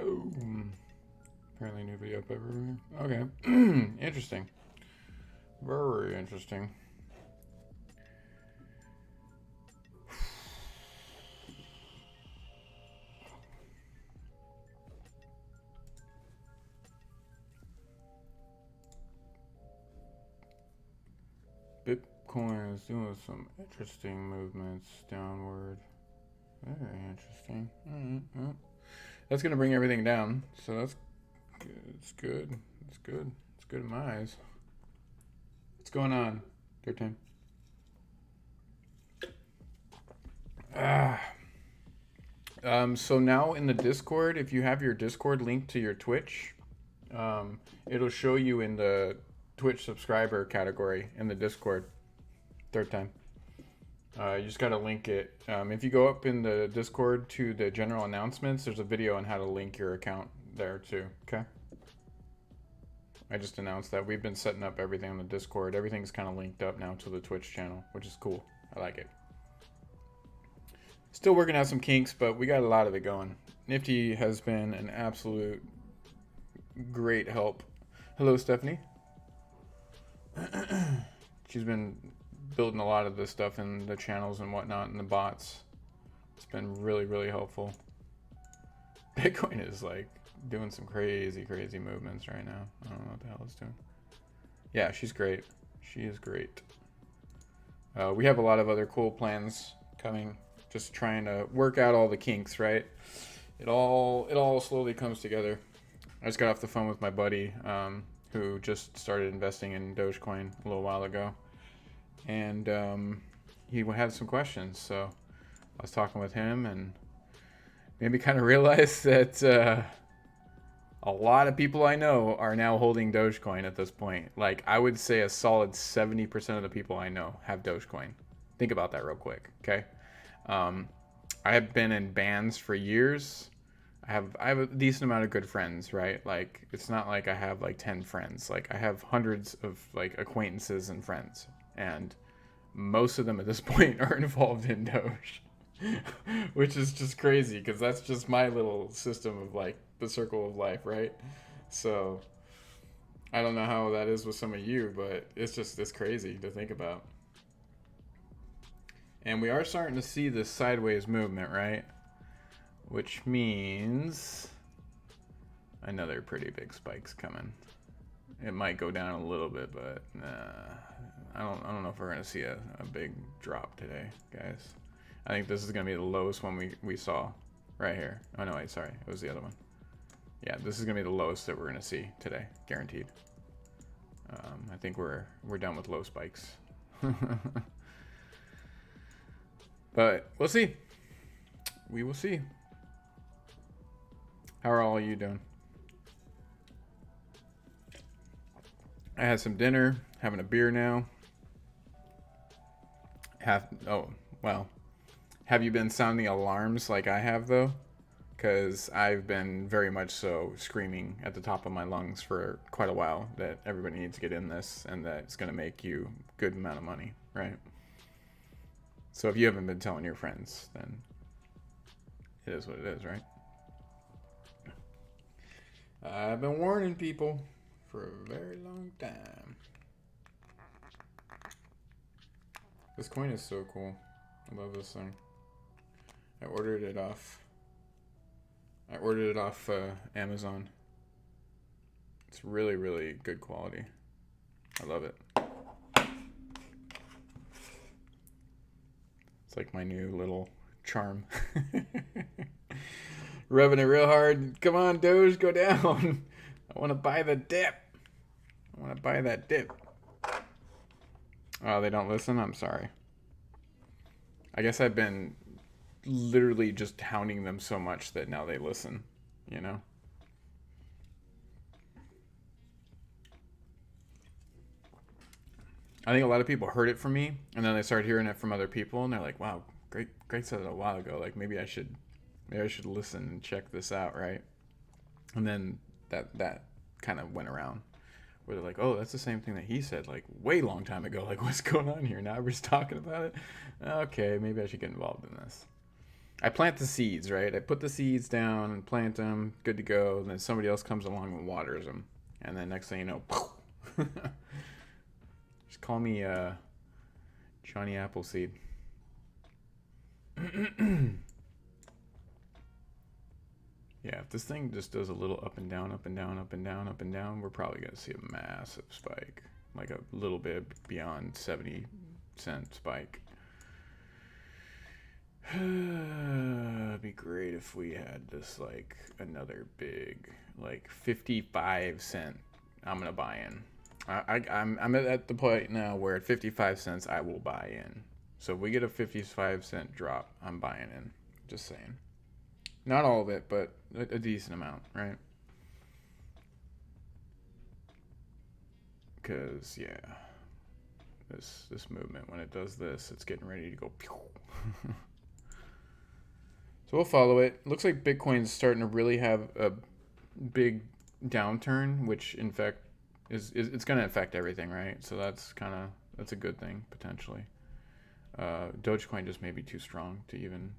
Oh, apparently new video up everywhere. Okay, interesting. Very interesting. Bitcoin is doing some interesting movements downward. Very interesting. All right, well, that's gonna bring everything down, so that's good. It's good. It's good. It's good in my eyes. What's going on? Third time. So now in the Discord, if you have your Discord linked to your Twitch, it'll show you in the Twitch subscriber category in the Discord. Third time. You just gotta link it. If you go up in the Discord to the general announcements, there's a video on how to link your account there too. Okay. I just announced that we've been setting up everything on the Discord. Everything's kind of linked up now to the Twitch channel, which is cool. I like it. Still working out some kinks, but we got a lot of it going. Nifty has been an absolute great help. Hello, Stephanie. She's been building a lot of this stuff in the channels and whatnot and the bots. It's been really, really helpful. Bitcoin is like doing some crazy movements right now. I don't know what the hell it's doing. Yeah, she's great. She is great. We have a lot of other cool plans coming. Just trying to work out all the kinks, right? It all slowly comes together. I just got off the phone with my buddy who just started investing in Dogecoin a little while ago. And he had some questions. So I was talking with him and made me kind of realize that a lot of people I know are now holding Dogecoin at this point. Like, I would say a solid 70% of the people I know have Dogecoin. Think about that real quick, okay? I have been in bands for years. I have a decent amount of good friends, right? Like, it's not like I have like 10 friends. Like, I have hundreds of like acquaintances and friends, and most of them at this point are involved in Doge, which is just crazy because that's just my little system of like the circle of life, right? So I don't know how that is with some of you, but it's crazy to think about. And we are starting to see this sideways movement, right? Which means another pretty big spike's coming. It might go down a little bit, but I don't know if we're gonna see a big drop today, guys. I think this is gonna be the lowest one we saw right here. Oh no, wait, sorry, it was the other one. Yeah, this is gonna be the lowest that we're gonna see today, guaranteed. I think we're done with low spikes. But we'll see. We will see. How are all you doing? I had some dinner, having a beer now. Oh, well. Have you been sounding alarms like I have, though? Because I've been very much so screaming at the top of my lungs for quite a while that everybody needs to get in this and that it's going to make you a good amount of money, right? So if you haven't been telling your friends, then it is what it is, right? I've been warning people for a very long time. This coin is so cool. I love this thing. I ordered it off Amazon. It's really, really good quality. I love it. It's like my new little charm. Rubbing it real hard. Come on, Doge, go down. I want to buy the dip. I want to buy that dip. Oh, they don't listen? I'm sorry. I guess I've been literally just hounding them so much that now they listen, you know? I think a lot of people heard it from me, and then they started hearing it from other people, and they're like, wow, Greg said it a while ago. Like, maybe I should listen and check this out, right? And then that kind of went around where they're like, oh, that's the same thing that he said like way long time ago. Like, what's going on here? Now everybody's talking about it. Okay, maybe I should get involved in this. I plant the seeds, right? I put the seeds down and plant them, good to go. And then somebody else comes along and waters them, and then next thing you know, just call me Johnny Appleseed. Yeah, if this thing just does a little up and down, up and down, up and down, up and down, we're probably going to see a massive spike. Like a little bit beyond 70-cent spike. It'd be great if we had this, like, another big, like, 55-cent I'm going to buy in. I'm at the point now where at 55 cents I will buy in. So if we get a 55-cent drop, I'm buying in. Just saying. Not all of it, but a decent amount, right? Because, yeah, this movement, when it does this, it's getting ready to go. So we'll follow it. Looks like Bitcoin's starting to really have a big downturn, which in fact it's going to affect everything, right? So that's a good thing potentially. Dogecoin just may be too strong to even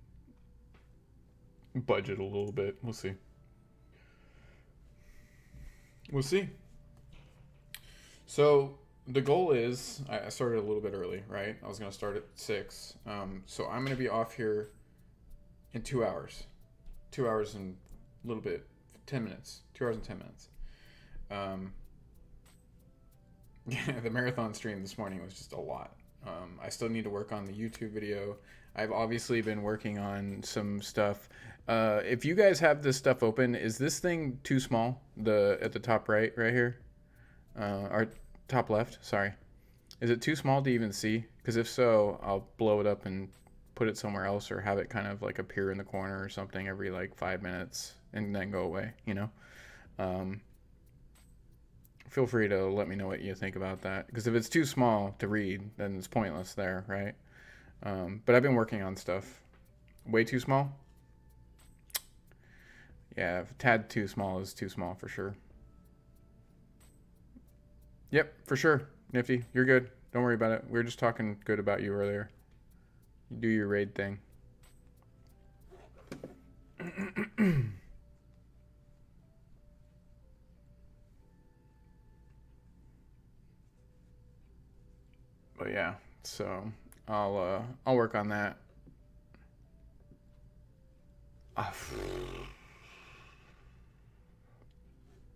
budget a little bit. We'll see. We'll see. So the goal is, I started a little bit early, right? I was going to start at 6. So I'm going to be off here in 2 hours. 2 hours and a little bit, 10 minutes. 2 hours and 10 minutes. Yeah, the marathon stream this morning was just a lot. I still need to work on the YouTube video. I've obviously been working on some stuff. If you guys have this stuff open, is this thing too small? At the top right here? Or top left, sorry. Is it too small to even see? Because if so, I'll blow it up and put it somewhere else, or have it kind of like appear in the corner or something every like 5 minutes and then go away, you know? Feel free to let me know what you think about that. Because if it's too small to read, then it's pointless there, right? But I've been working on stuff. Way too small? Yeah, a tad too small is too small for sure. Yep, for sure. Nifty, you're good. Don't worry about it. We were just talking good about you earlier. You do your raid thing. But yeah, so I'll work on that.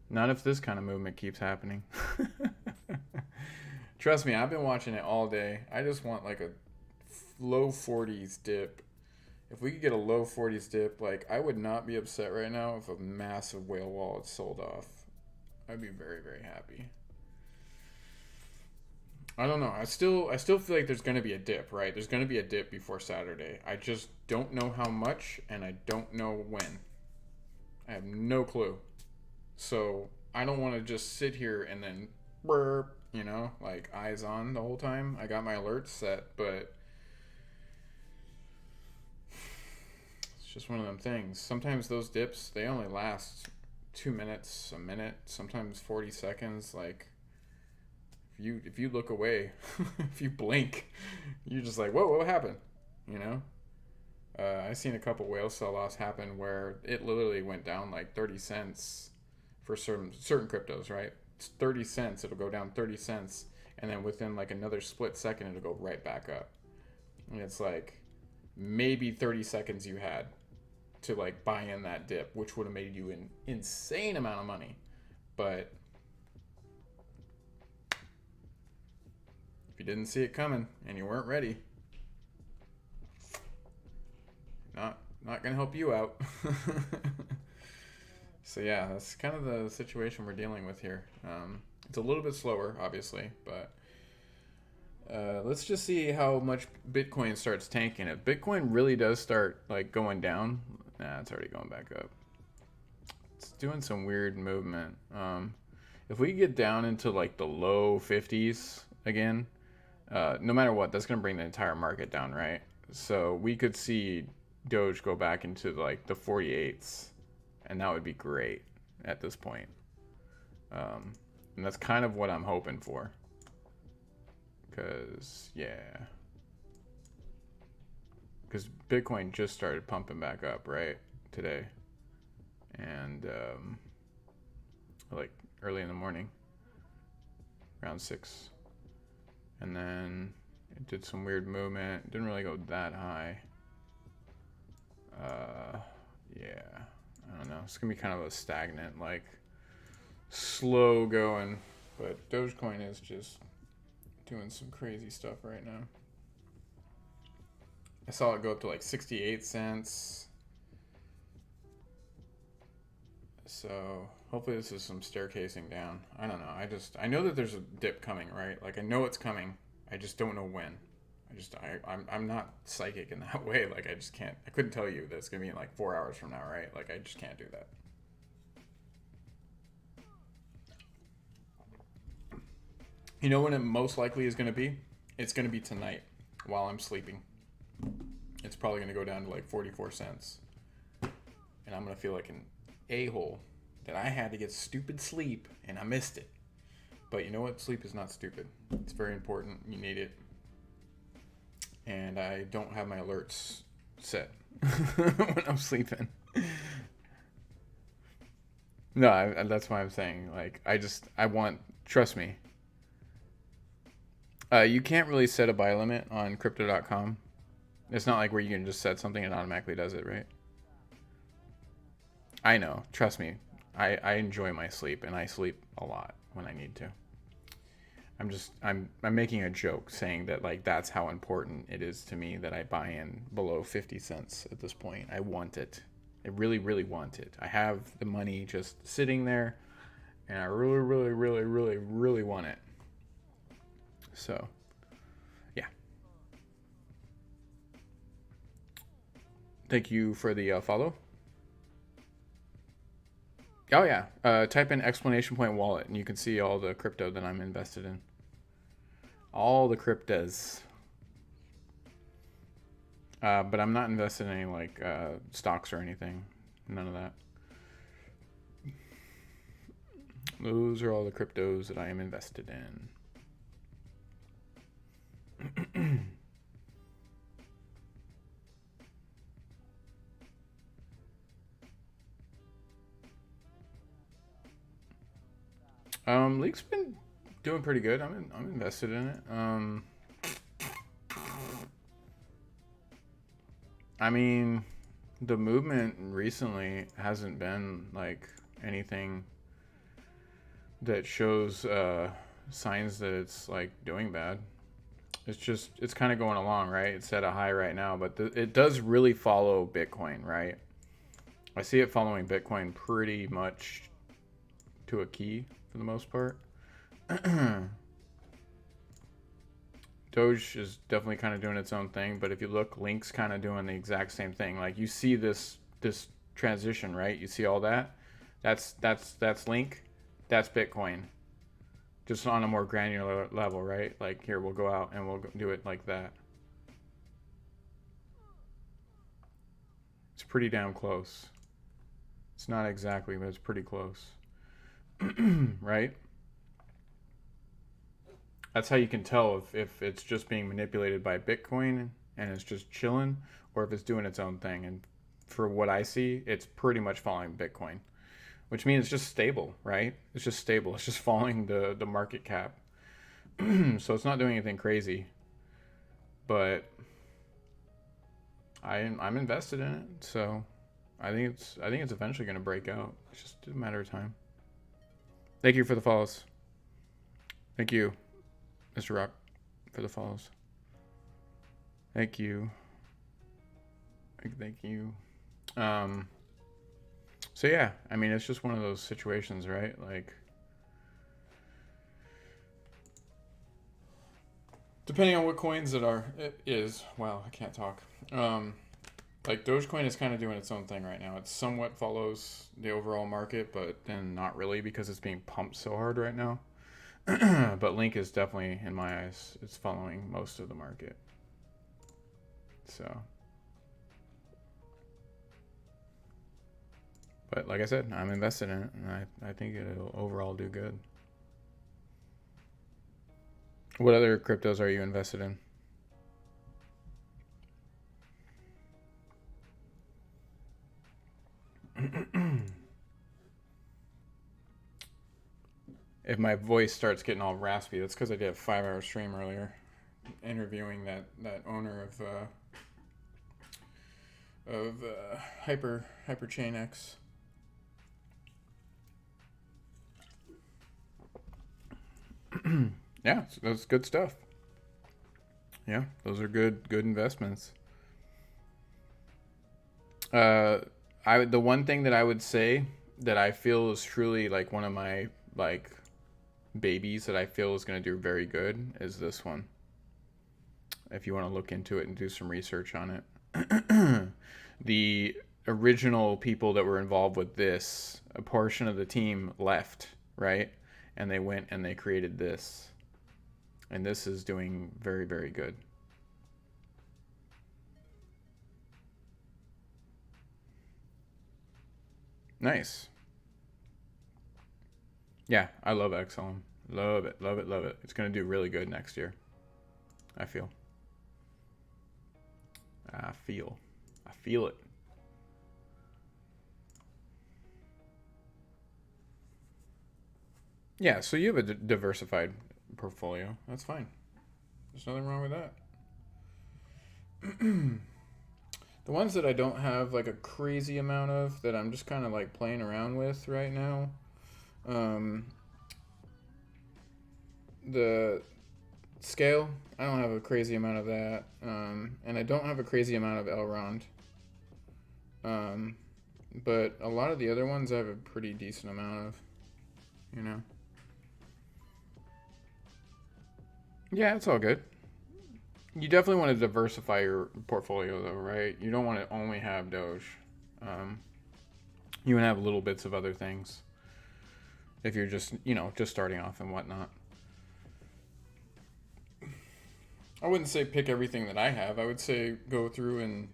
Not if this kind of movement keeps happening. Trust me, I've been watching it all day. I just want like a low 40s dip. If we could get a low 40s dip, like I would not be upset right now if a massive whale wallet sold off. I'd be very, very happy. I don't know. I still feel like there's going to be a dip, right? There's going to be a dip before Saturday. I just don't know how much, and I don't know when. I have no clue. So I don't want to just sit here and then burp, you know, like eyes on the whole time. I got my alerts set, but it's just one of them things. Sometimes those dips, they only last 2 minutes, a minute, sometimes 40 seconds. Like if you look away, if you blink, you're just like, whoa, what happened? You know? I've seen a couple whale sell-offs happen where it literally went down like 30 cents for certain cryptos, right? It's 30 cents, it'll go down 30 cents, and then within like another split second, it'll go right back up. And it's like maybe 30 seconds you had to like buy in that dip, which would have made you an insane amount of money. But if you didn't see it coming and you weren't ready, not gonna help you out. So yeah, that's kind of the situation we're dealing with here. It's a little bit slower, obviously, but let's just see how much Bitcoin starts tanking. If Bitcoin really does start like going down, it's already going back up. It's doing some weird movement. If we get down into like the low 50s again, no matter what, that's gonna bring the entire market down, right? So we could see Doge go back into like the 48s, and that would be great at this point. And that's kind of what I'm hoping for. Because, yeah. because Bitcoin just started pumping back up right today, and like early in the morning, around 6, and then it did some weird movement. Didn't really go that high. Yeah, I don't know. It's gonna be kind of a stagnant, like slow going, but Dogecoin is just doing some crazy stuff right now. I saw it go up to like 68 cents. So hopefully this is some staircasing down. I don't know. I know that there's a dip coming, right? Like I know it's coming. I just don't know when. I'm not psychic in that way. Like I just can't. I couldn't tell you that it's gonna be in like 4 hours from now, right? Like I just can't do that. You know when it most likely is gonna be? It's gonna be tonight while I'm sleeping. It's probably gonna go down to like 44 cents, and I'm gonna feel like an a-hole that I had to get stupid sleep and I missed it. But you know what? Sleep is not stupid. It's very important. You need it. And I don't have my alerts set when I'm sleeping. No, that's why I'm saying, like, trust me. You can't really set a buy limit on crypto.com. It's not like where you can just set something and automatically does it, right? I know. Trust me. I enjoy my sleep, and I sleep a lot when I need to. I'm making a joke saying that like that's how important it is to me that I buy in below 50 cents at this point. I want it. I really, really want it. I have the money just sitting there, and I really, really, really, really, really want it. So, yeah. Thank you for the follow. Oh yeah. Type in exclamation point wallet, and you can see all the crypto that I'm invested in. All the cryptos. But I'm not invested in any like stocks or anything. None of that. Those are all the cryptos that I am invested in. Leak's been doing pretty good. I'm invested in it. I mean, the movement recently hasn't been like anything that shows signs that it's like doing bad. It's kind of going along, right? It's at a high right now, but it does really follow Bitcoin, right? I see it following Bitcoin pretty much to a key for the most part. Doge is definitely kind of doing its own thing, but if you look, Link's kind of doing the exact same thing. Like you see this transition, right? You see all that? That's Link, that's Bitcoin. Just on a more granular level, right? Like here, we'll go out and we'll do it like that. It's pretty damn close. It's not exactly, but it's pretty close. Right? That's how you can tell if it's just being manipulated by Bitcoin and it's just chilling, or if it's doing its own thing. And for what I see, it's pretty much following Bitcoin, which means it's just stable, right? It's just stable. It's just following the market cap. So it's not doing anything crazy, but I'm invested in it. So I think it's eventually going to break out. It's just a matter of time. Thank you for the follows. Thank you, Mr. Rock, for the follows. Thank you. Thank you. So yeah, I mean, it's just one of those situations, right? Like, depending on what coins it is. Wow, I can't talk. Like Dogecoin is kind of doing its own thing right now. It somewhat follows the overall market, but then not really because it's being pumped so hard right now. But Link is definitely, in my eyes, it's following most of the market. So, but like I said, I'm invested in it, and I think it'll overall do good. What other cryptos are you invested in? If my voice starts getting all raspy, that's because I did a 5-hour stream earlier, interviewing that owner of Hyperchain X. Yeah, so that's good stuff. Yeah, those are good investments. The one thing that I would say that I feel is truly like one of my like babies that I feel is going to do very good is this one. If you want to look into it and do some research on it. The original people that were involved with this, a portion of the team left, right? And they went and they created this. And this is doing very, very good. Nice. Yeah, I love XLM. Love it, love it, love it. It's going to do really good next year. I feel. I feel it. Yeah, so you have a diversified portfolio. That's fine. There's nothing wrong with that. The ones that I don't have like a crazy amount of that I'm just kind of like playing around with right now. The scale, I don't have a crazy amount of that. And I don't have a crazy amount of Elrond. But a lot of the other ones I have a pretty decent amount of, you know. Yeah, it's all good. You definitely want to diversify your portfolio, though, right? You don't want to only have Doge. You want to have little bits of other things if you're just, just starting off and whatnot. I wouldn't say pick everything that I have. I would say go through and,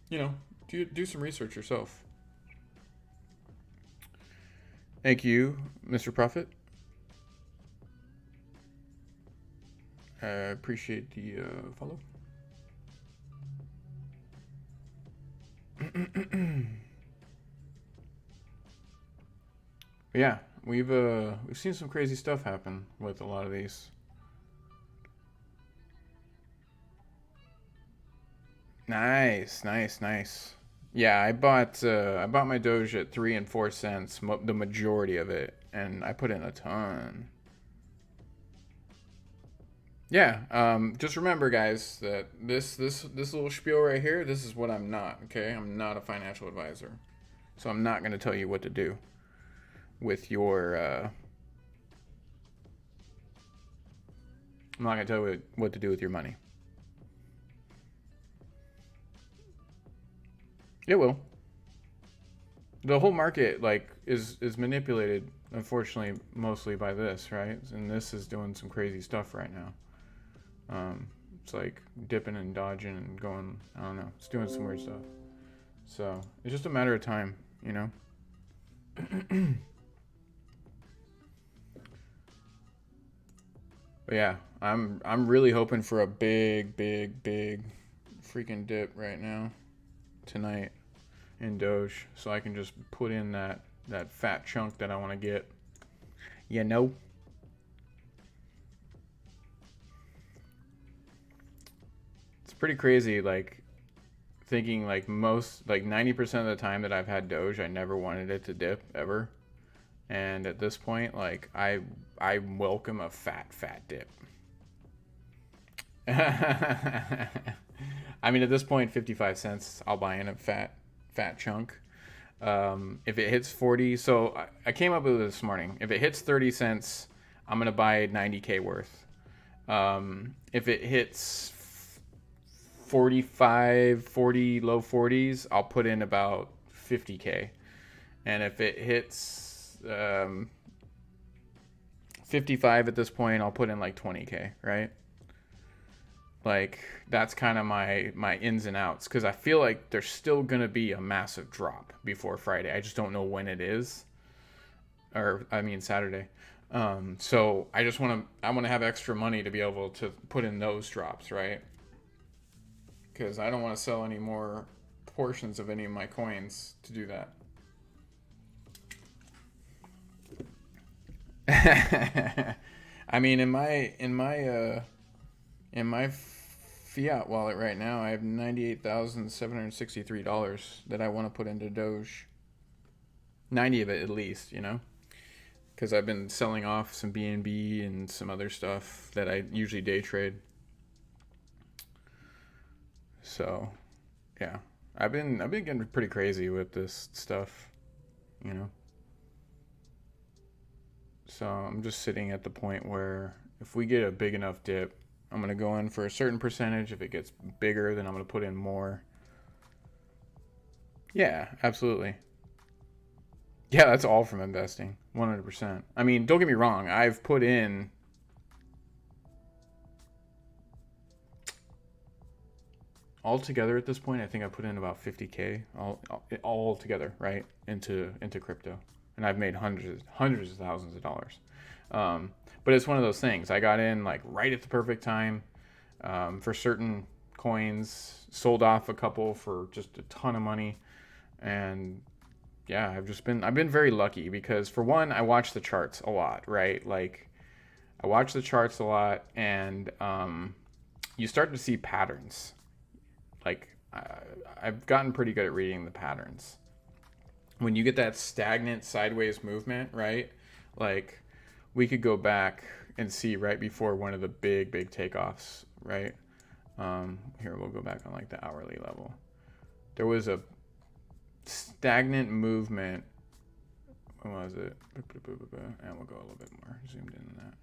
do some research yourself. Thank you, Mr. Prophet. I appreciate the follow. Yeah, we've seen some crazy stuff happen with a lot of these. Nice. Yeah, I bought my Doge at 3 and 4 cents, the majority of it, and I put in a ton. Yeah, just remember, guys, that this little spiel right here, this is what I'm not. Okay, I'm not a financial advisor, so I'm not going to tell you what to do with your. I'm not going to tell you what to do with your money. It will. The whole market is manipulated, unfortunately, mostly by this, right? And this is doing some crazy stuff right now. It's like dipping and dodging and going. I don't know. It's doing some weird stuff. So it's just a matter of time, But yeah, I'm really hoping for a big freaking dip right now tonight in Doge, so I can just put in that fat chunk that I want to get. It's pretty crazy, thinking 90% of the time that I've had Doge, I never wanted it to dip ever. And at this point, I welcome a fat dip. I mean, at this point, 55 cents, I'll buy in a fat chunk. If it hits 40, so I came up with it this morning. If it hits 30 cents, I'm going to buy 90K worth. If it hits 45, 40, low 40s, I'll put in about 50K. And if it hits 55 at this point, I'll put in 20K, right? That's kind of my ins and outs, because I feel like there's still going to be a massive drop before Friday. I just don't know when it is. Saturday. So I want to have extra money to be able to put in those drops, right? Because I don't want to sell any more portions of any of my coins to do that. I mean, in my fiat wallet right now, I have $98,763 that I want to put into Doge. 90 of it at least, you know, because I've been selling off some BNB and some other stuff that I usually day trade. So, yeah, I've been getting pretty crazy with this stuff, you know. So I'm just sitting at the point where if we get a big enough dip, I'm gonna go in for a certain percentage. If it gets bigger, then I'm gonna put in more. Yeah, absolutely. Yeah, that's all from investing, 100%. I mean, don't get me wrong. I've put in altogether at this point. I think I put in about 50K all together, right, into crypto, and I've made hundreds of thousands of dollars. Um, but it's one of those things. I got in like right at the perfect time for certain coins, sold off a couple for just a ton of money, and yeah, I've been very lucky because for one, I watch the charts a lot, right? Like I watch the charts a lot, and you start to see patterns. Like I've gotten pretty good at reading the patterns. When you get that stagnant sideways movement, right? Like we could go back and see right before one of the big takeoffs, right? Here we'll go back on like the hourly level. There was a stagnant movement. When was it? And we'll go a little bit more zoomed in on that.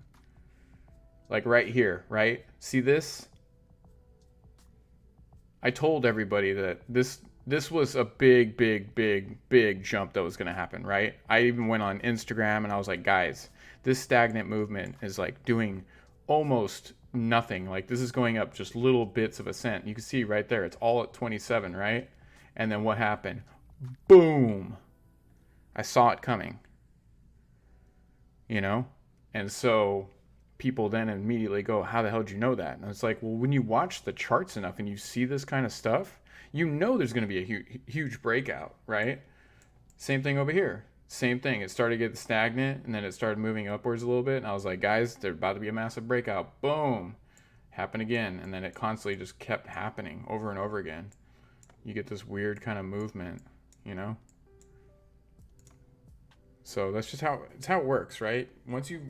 Like right here, right? See this? I told everybody that this was a big jump that was going to happen, right? I even went on Instagram and I was like, guys, this stagnant movement is like doing almost nothing. Like this is going up just little bits of a cent. You can see right there, it's all at 27, right? And then what happened? Boom. I saw it coming, you know? And so people then immediately go, how the hell did you know that? And it's like, well, when you watch the charts enough and you see this kind of stuff, you know there's going to be a huge breakout, right? Same thing over here. Same thing. It started getting stagnant and then it started moving upwards a little bit. And I was like, guys, there's about to be a massive breakout. Boom. Happen again. And then it constantly just kept happening over and over again. You get this weird kind of movement, you know? So that's just how it's how it works, right? Once you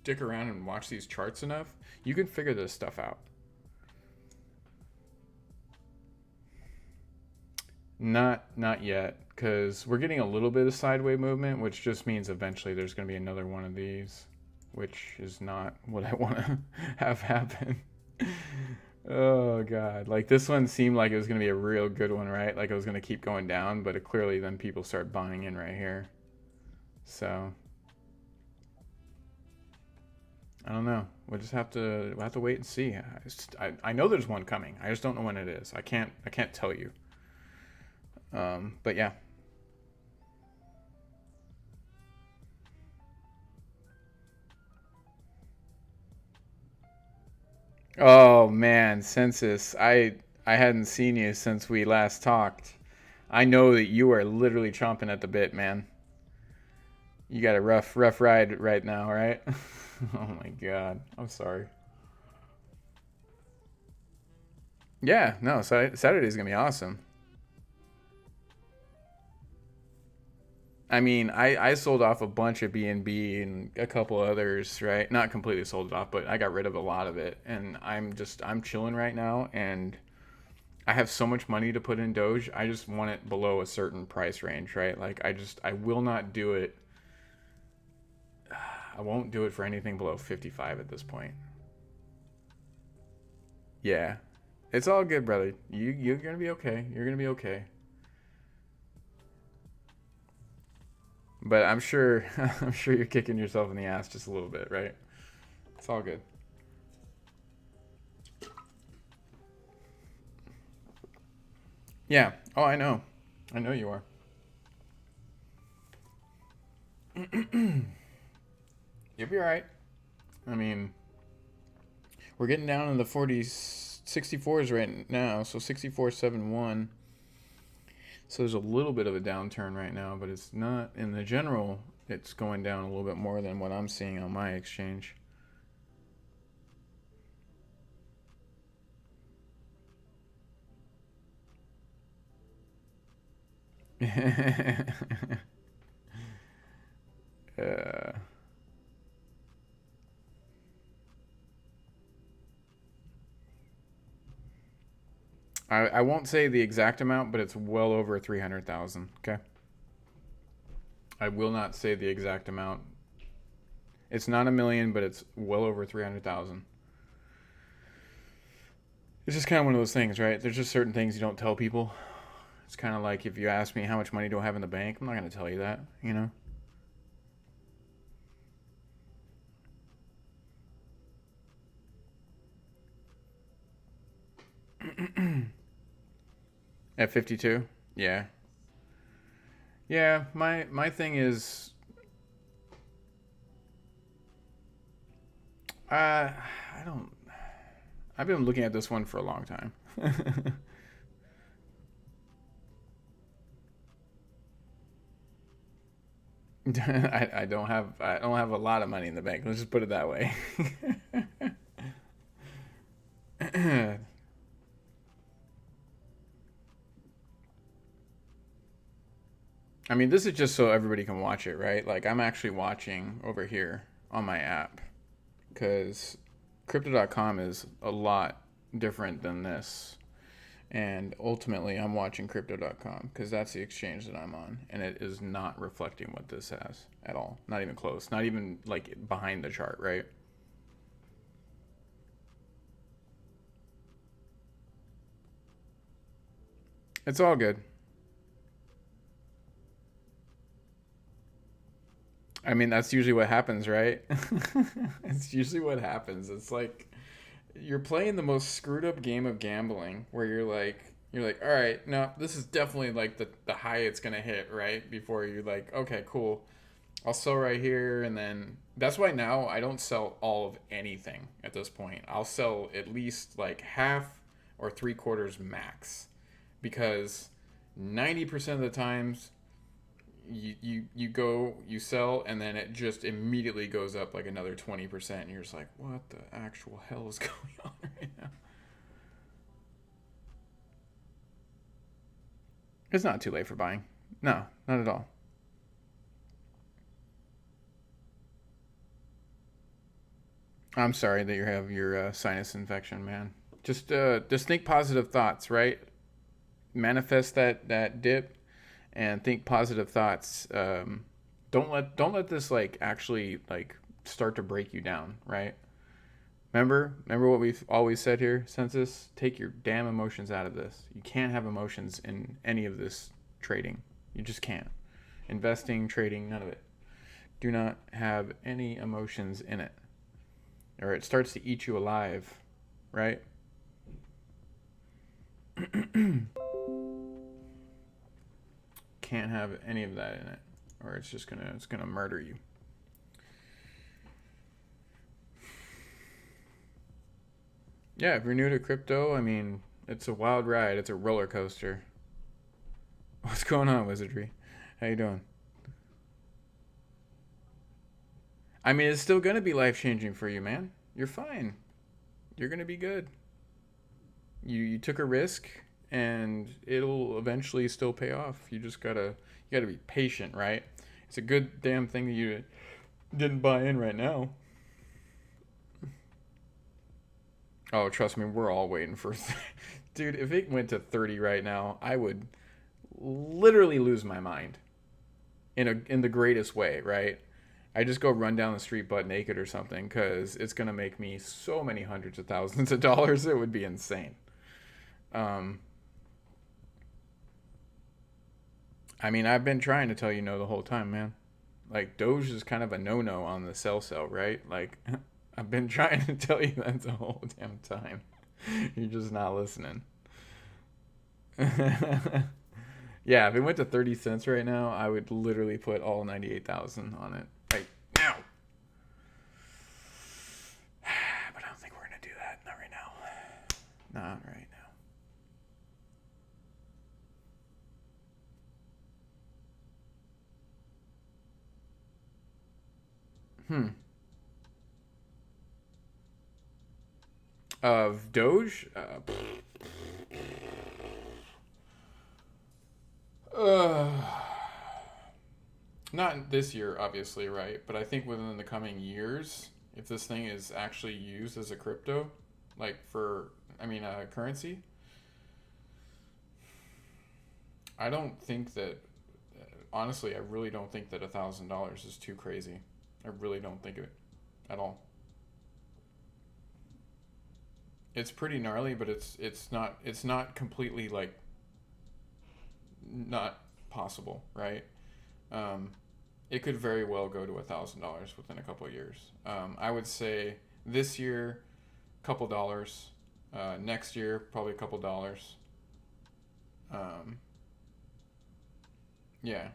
dick around and watch these charts enough, you can figure this stuff out. Not yet, because we're getting a little bit of sideways movement, which just means eventually there's going to be another one of these, which is not what I want to have happen. Oh god, like this one seemed like it was going to be a real good one, right? Like it was going to keep going down, but it clearly then people start buying in right here. So I don't know. We'll have to wait and see. I know there's one coming. I just don't know when it is. I can't tell you. But yeah. Oh man, census. I hadn't seen you since we last talked. I know that you are literally chomping at the bit, man. You got a rough ride right now, right? Oh my god. I'm sorry. Yeah, no, Saturday's gonna be awesome. I mean, I sold off a bunch of BNB and a couple others, right? Not completely sold it off, but I got rid of a lot of it. And I'm chilling right now and I have so much money to put in Doge. I just want it below a certain price range, right? Like I will not do it. I won't do it for anything below 55 at this point. Yeah. It's all good, brother. You're going to be okay. You're going to be okay. But I'm sure I'm sure you're kicking yourself in the ass just a little bit, right? It's all good. Yeah. Oh, I know. I know you are. You'll be all right. I mean, we're getting down in the 40s, 64s right now, so 64.71. So there's a little bit of a downturn right now, but it's not in the general. it's going down a little bit more than what I'm seeing on my exchange. I won't say the exact amount, but it's well over 300,000. Okay. I will not say the exact amount. It's not a million, but it's well over 300,000. It's just kind of one of those things, right? There's just certain things you don't tell people. It's kind of like if you ask me how much money do I have in the bank, I'm not going to tell you that, you know? At 52? Yeah. Yeah, my thing is I don't I've been looking at this one for a long time. I don't have a lot of money in the bank. Let's just put it that way. I mean, this is just so everybody can watch it, right? Like I'm actually watching over here on my app because crypto.com is a lot different than this. And ultimately, I'm watching crypto.com because that's the exchange that I'm on. And it is not reflecting what this has at all. Not even close. Not even like behind the chart, right? It's all good. I mean, that's usually what happens, right? It's usually what happens. It's like you're playing the most screwed up game of gambling where you're like, all right, no, this is definitely like the high it's gonna hit, right? Before you're like, okay, cool. I'll sell right here, and then that's why now I don't sell all of anything at this point. I'll sell at least like half or three quarters max, because 90% of the times you sell, and then it just immediately goes up like another 20%, and you're just like, what the actual hell is going on right now? It's not too late for buying. No, not at all. I'm sorry that you have your sinus infection, man. Just think positive thoughts, right? Manifest that dip, and think positive thoughts. Don't let this like actually like start to break you down, right? Remember what we've always said here, Census? Take your damn emotions out of this. You can't have emotions in any of this trading. You just can't. Investing, trading, none of it. Do not have any emotions in it, or it starts to eat you alive, right? Can't have any of that in it, or it's gonna murder you. Yeah, if you're new to crypto, I mean, it's a wild ride. It's a roller coaster. What's going on, Wizardry? How you doing? I mean, it's still gonna be life changing for you, man. You're fine. You're gonna be good. You took a risk, and it'll eventually still pay off. You gotta be patient, right? It's a good damn thing that you didn't buy in right now. Oh, trust me, we're all waiting for. Dude, if it went to 30 right now, I would literally lose my mind in the greatest way, right? I just go run down the street butt naked or something, because it's gonna make me so many hundreds of thousands of dollars. It would be insane. Um, I mean, I've been trying to tell you no the whole time, man. Like Doge is kind of a no on the sell, right? Like I've been trying to tell you that the whole damn time. You're just not listening. Yeah, if it went to 30 cents right now, I would literally put all 98,000 on it right now. But I don't think we're gonna do that. Not right now. Not right now. Hmm. Of Doge? Uh, not this year, obviously, right? But I think within the coming years, if this thing is actually used as a crypto, like for, I mean, a currency, I don't think that, honestly, I really don't think that $1,000 is too crazy. I really don't think it at all. It's pretty gnarly, but it's not completely like not possible, right? Um, it could very well go to $1,000 within a couple of years. I would say this year, couple dollars. Next year, probably a couple dollars. Um, yeah.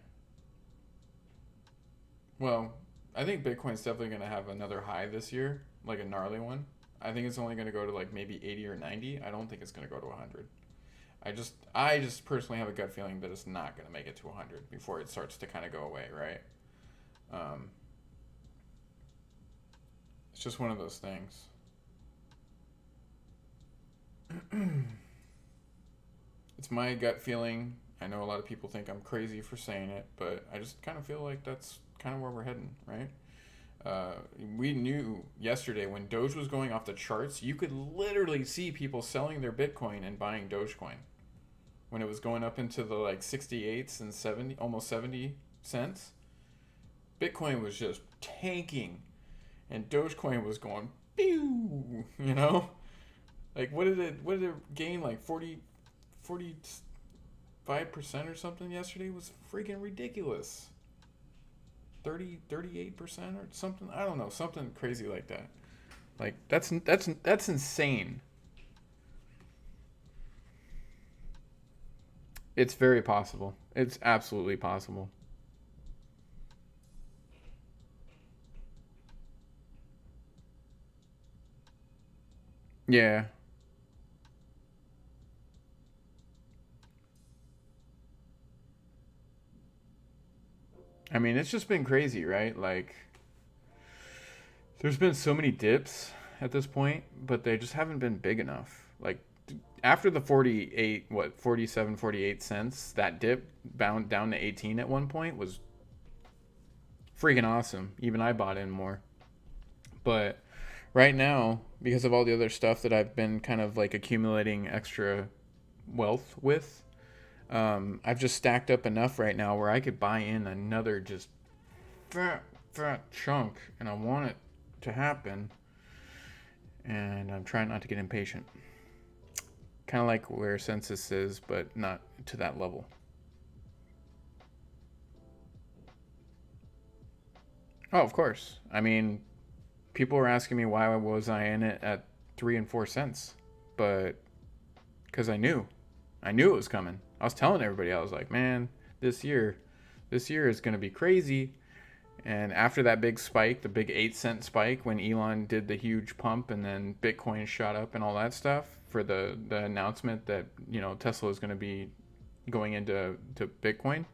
Well, I think Bitcoin's definitely going to have another high this year, like a gnarly one. I think it's only going to go to like maybe 80 or 90. I don't think it's going to go to 100. I just personally have a gut feeling that it's not going to make it to 100 before it starts to kind of go away, right? Um, it's just one of those things. It's my gut feeling. I know a lot of people think I'm crazy for saying it, but I just kind of feel like that's kind of where we're heading, right? Uh, we knew yesterday when Doge was going off the charts, you could literally see people selling their Bitcoin and buying Dogecoin when it was going up into the like 68s and 70, almost 70 cents. Bitcoin was just tanking, and Dogecoin was going pew. Like what did it gain like 45% or something yesterday? It was freaking ridiculous. 38% or something. I don't know, something crazy like that. Like that's insane. It's very possible. It's absolutely possible. Yeah. I mean, it's just been crazy, right? Like there's been so many dips at this point, but they just haven't been big enough. Like after the 48, what, 47, 48 cents, that dip bound down to 18 at one point was freaking awesome. Even I bought in more. But right now, because of all the other stuff that I've been kind of like accumulating extra wealth with, I've just stacked up enough right now where I could buy in another just fat chunk, and I want it to happen. And I'm trying not to get impatient. Kind of like where census is, but not to that level. Oh, of course. I mean, people were asking me why was I in it at 3 and 4 cents, but because I knew it was coming. I was telling everybody, I was like, man, this year, this year is going to be crazy. And after that big spike, the big 8 cent spike when Elon did the huge pump and then Bitcoin shot up and all that stuff for the announcement that Tesla is going to be going into Bitcoin.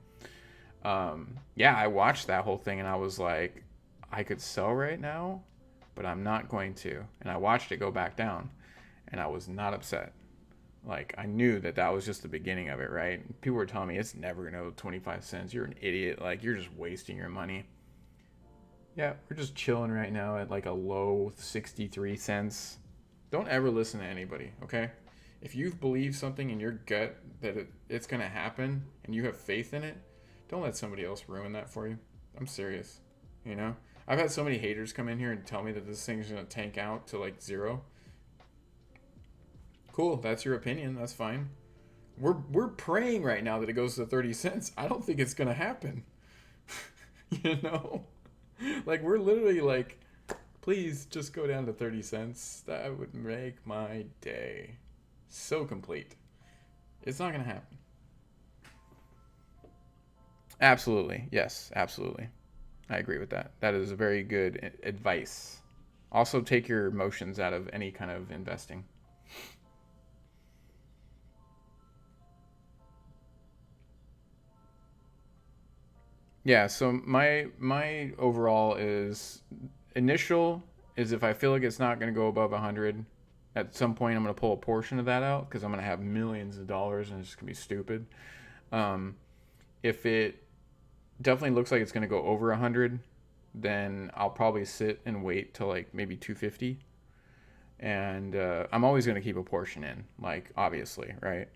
Yeah, I watched that whole thing and I was like, I could sell right now, but I'm not going to. And I watched it go back down, and I was not upset. Like I knew that that was just the beginning of it, right? People were telling me it's never gonna go 25 cents. You're an idiot. Like you're just wasting your money. Yeah, we're just chilling right now at like a low 63 cents. Don't ever listen to anybody, okay? If you believe something in your gut that it's going to happen and you have faith in it, don't let somebody else ruin that for you. I'm serious. You know? I've had so many haters come in here and tell me that this thing's going to tank out to like zero. Cool, that's your opinion. That's fine. We're praying right now that it goes to 30 cents. I don't think it's going to happen. you know? Like we're literally like, please just go down to 30 cents. That would make my day so complete. It's not going to happen. Absolutely. Yes, absolutely. I agree with that. That is a very good advice. Also, take your emotions out of any kind of investing. Yeah, so my overall is initial is if I feel like it's not going to go above 100, at some point I'm going to pull a portion of that out because I'm going to have millions of dollars and it's going to be stupid. Um, if it definitely looks like it's going to go over 100, then I'll probably sit and wait till like maybe 250. And I'm always going to keep a portion in, like obviously, right?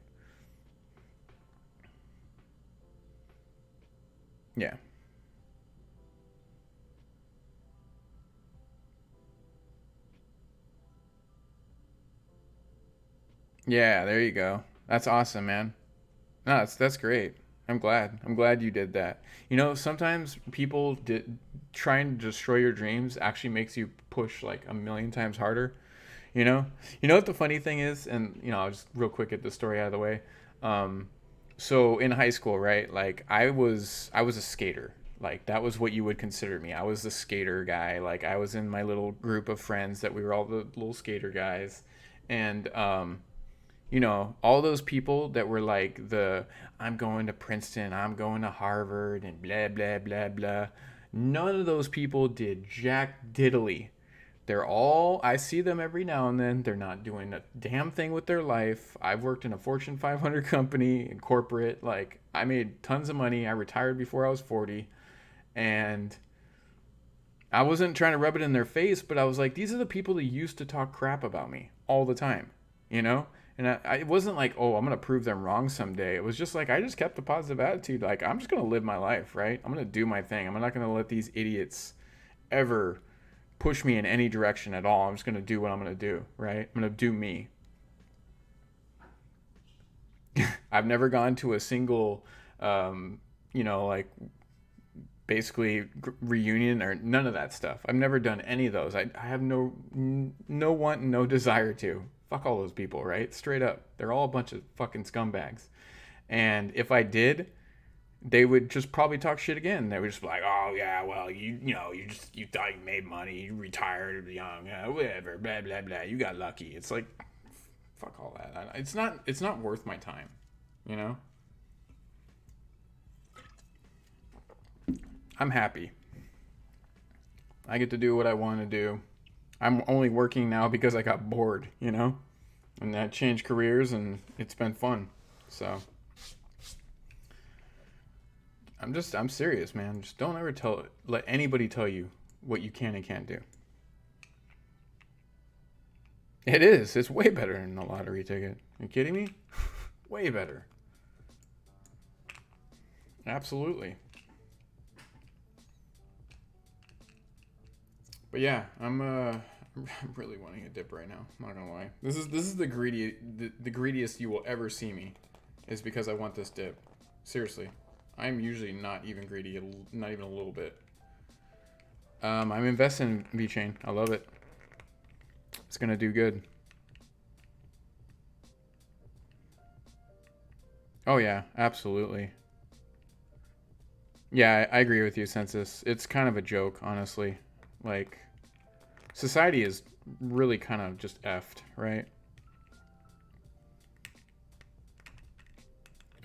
Yeah. Yeah, there you go. That's awesome, man. No, that's great. I'm glad. I'm glad you did that. You know, sometimes people trying to destroy your dreams actually makes you push like a million times harder. You know, you know what the funny thing is, and you know, I'll just real quick get the story out of the way. Um, so in high school, right? Like I was a skater. Like that was what you would consider me. I was the skater guy. Like I was in my little group of friends that we were all the little skater guys, and you know, all those people that were like I'm going to Princeton, I'm going to Harvard, and blah blah blah blah. None of those people did jack diddly. They're all, I see them every now and then. They're not doing a damn thing with their life. I've worked in a Fortune 500 company in corporate. Like, I made tons of money. I retired before I was 40. And I wasn't trying to rub it in their face, but I was like, these are the people that used to talk crap about me all the time, you know? And it wasn't like, oh, I'm going to prove them wrong someday. It was just like, I just kept a positive attitude. Like, I'm just going to live my life, right? I'm going to do my thing. I'm not going to let these idiots ever push me in any direction at all. I'm just going to do what I'm going to do, right? I'm going to do me. I've never gone to a single, you know, like basically reunion or none of that stuff. I've never done any of those. I have no want, no desire to. Fuck all those people, right? Straight up. They're all a bunch of fucking scumbags. And if I did, they would just probably talk shit again. They would just be like, "Oh yeah, well you know you thought you made money, you retired young, whatever, blah blah blah. You got lucky." It's like, fuck all that. It's not worth my time, you know. I'm happy. I get to do what I want to do. I'm only working now because I got bored, you know, and I changed careers and it's been fun. So I'm serious, man. Just don't ever let anybody tell you what you can and can't do. It is. It's way better than a lottery ticket. Are you kidding me? Way better. Absolutely. But yeah, I'm really wanting a dip right now. I'm not gonna lie. This is the greediest you will ever see me, is because I want this dip. Seriously, I'm usually not even greedy, not even a little bit. I'm investing in VeChain. I love it. It's gonna do good. Oh yeah, absolutely. Yeah, I agree with you, Census. It's kind of a joke, honestly. Like, society is really kind of just effed, right?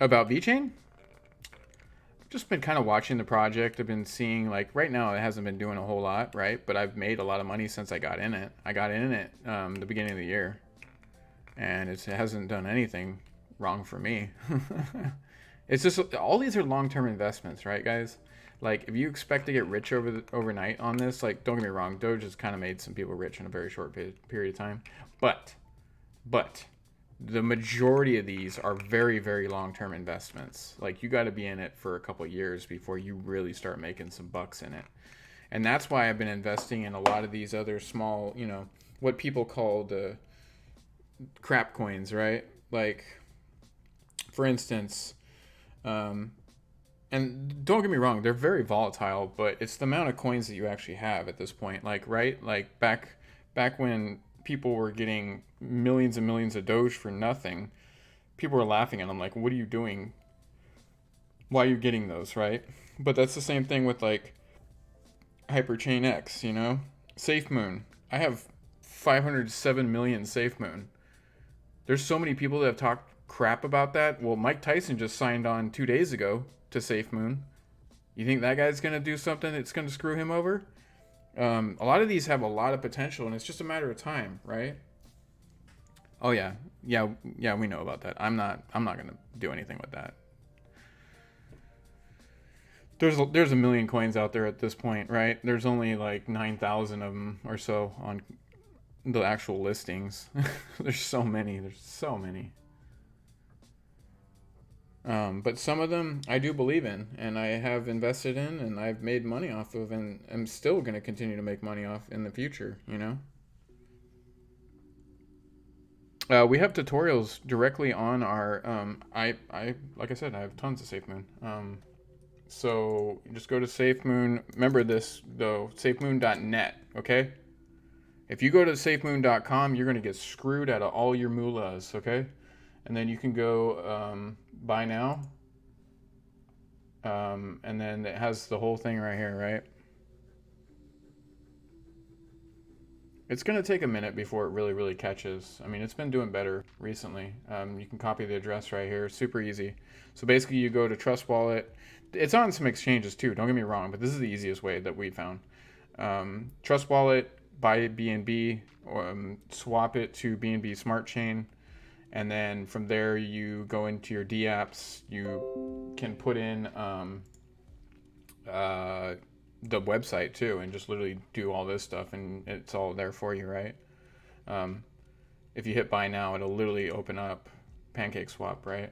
About VeChain? Just been kind of watching the project. I've been seeing, like, right now it hasn't been doing a whole lot, right? But I've made a lot of money since I got in it. I got in it the beginning of the year, and it hasn't done anything wrong for me. It's just all these are long-term investments, right, guys? Like, if you expect to get rich overnight on this, like, don't get me wrong, Doge has kind of made some people rich in a very short period of time, but but the majority of these are very, very long-term investments. Like, you got to be in it for a couple of years before you really start making some bucks in it. And that's why I've been investing in a lot of these other small, you know, what people call the crap coins, right? Like, for instance, um, and don't get me wrong, they're very volatile, but it's the amount of coins that you actually have at this point. Like, right? Like, back when people were getting millions and millions of Doge for nothing, people were laughing at them like, what are you doing? Why are you getting those, right? But that's the same thing with like Hyperchain X, you know? SafeMoon. I have 507 million SafeMoon. There's so many people that have talked crap about that. Well, Mike Tyson just signed on 2 days ago to SafeMoon. You think that guy's going to do something that's going to screw him over? A lot of these have a lot of potential, and it's just a matter of time, right? Oh yeah, yeah. We know about that. I'm not going to do anything with that. There's a million coins out there at this point, right? There's only like 9,000 of them or so on the actual listings. There's so many. But some of them I do believe in, and I have invested in, and I've made money off of, and I'm still going to continue to make money off in the future. We have tutorials directly on our. I like I said, I have tons of SafeMoon. So just go to SafeMoon. Remember this though, SafeMoon.net. Okay. If you go to SafeMoon.com, you're going to get screwed out of all your moolahs. Okay. And then you can go buy now. And then it has the whole thing right here, right? It's going to take a minute before it really catches. I mean, it's been doing better recently. You can copy the address right here. Super easy. So basically you go to Trust Wallet. It's on some exchanges too, don't get me wrong, but this is the easiest way that we found. Trust Wallet, buy BNB, swap it to BNB Smart Chain. And then from there, you go into your DApps. You can put in the website too, and just literally do all this stuff, and it's all there for you, right? If you hit buy now, it'll literally open up Pancake Swap, right?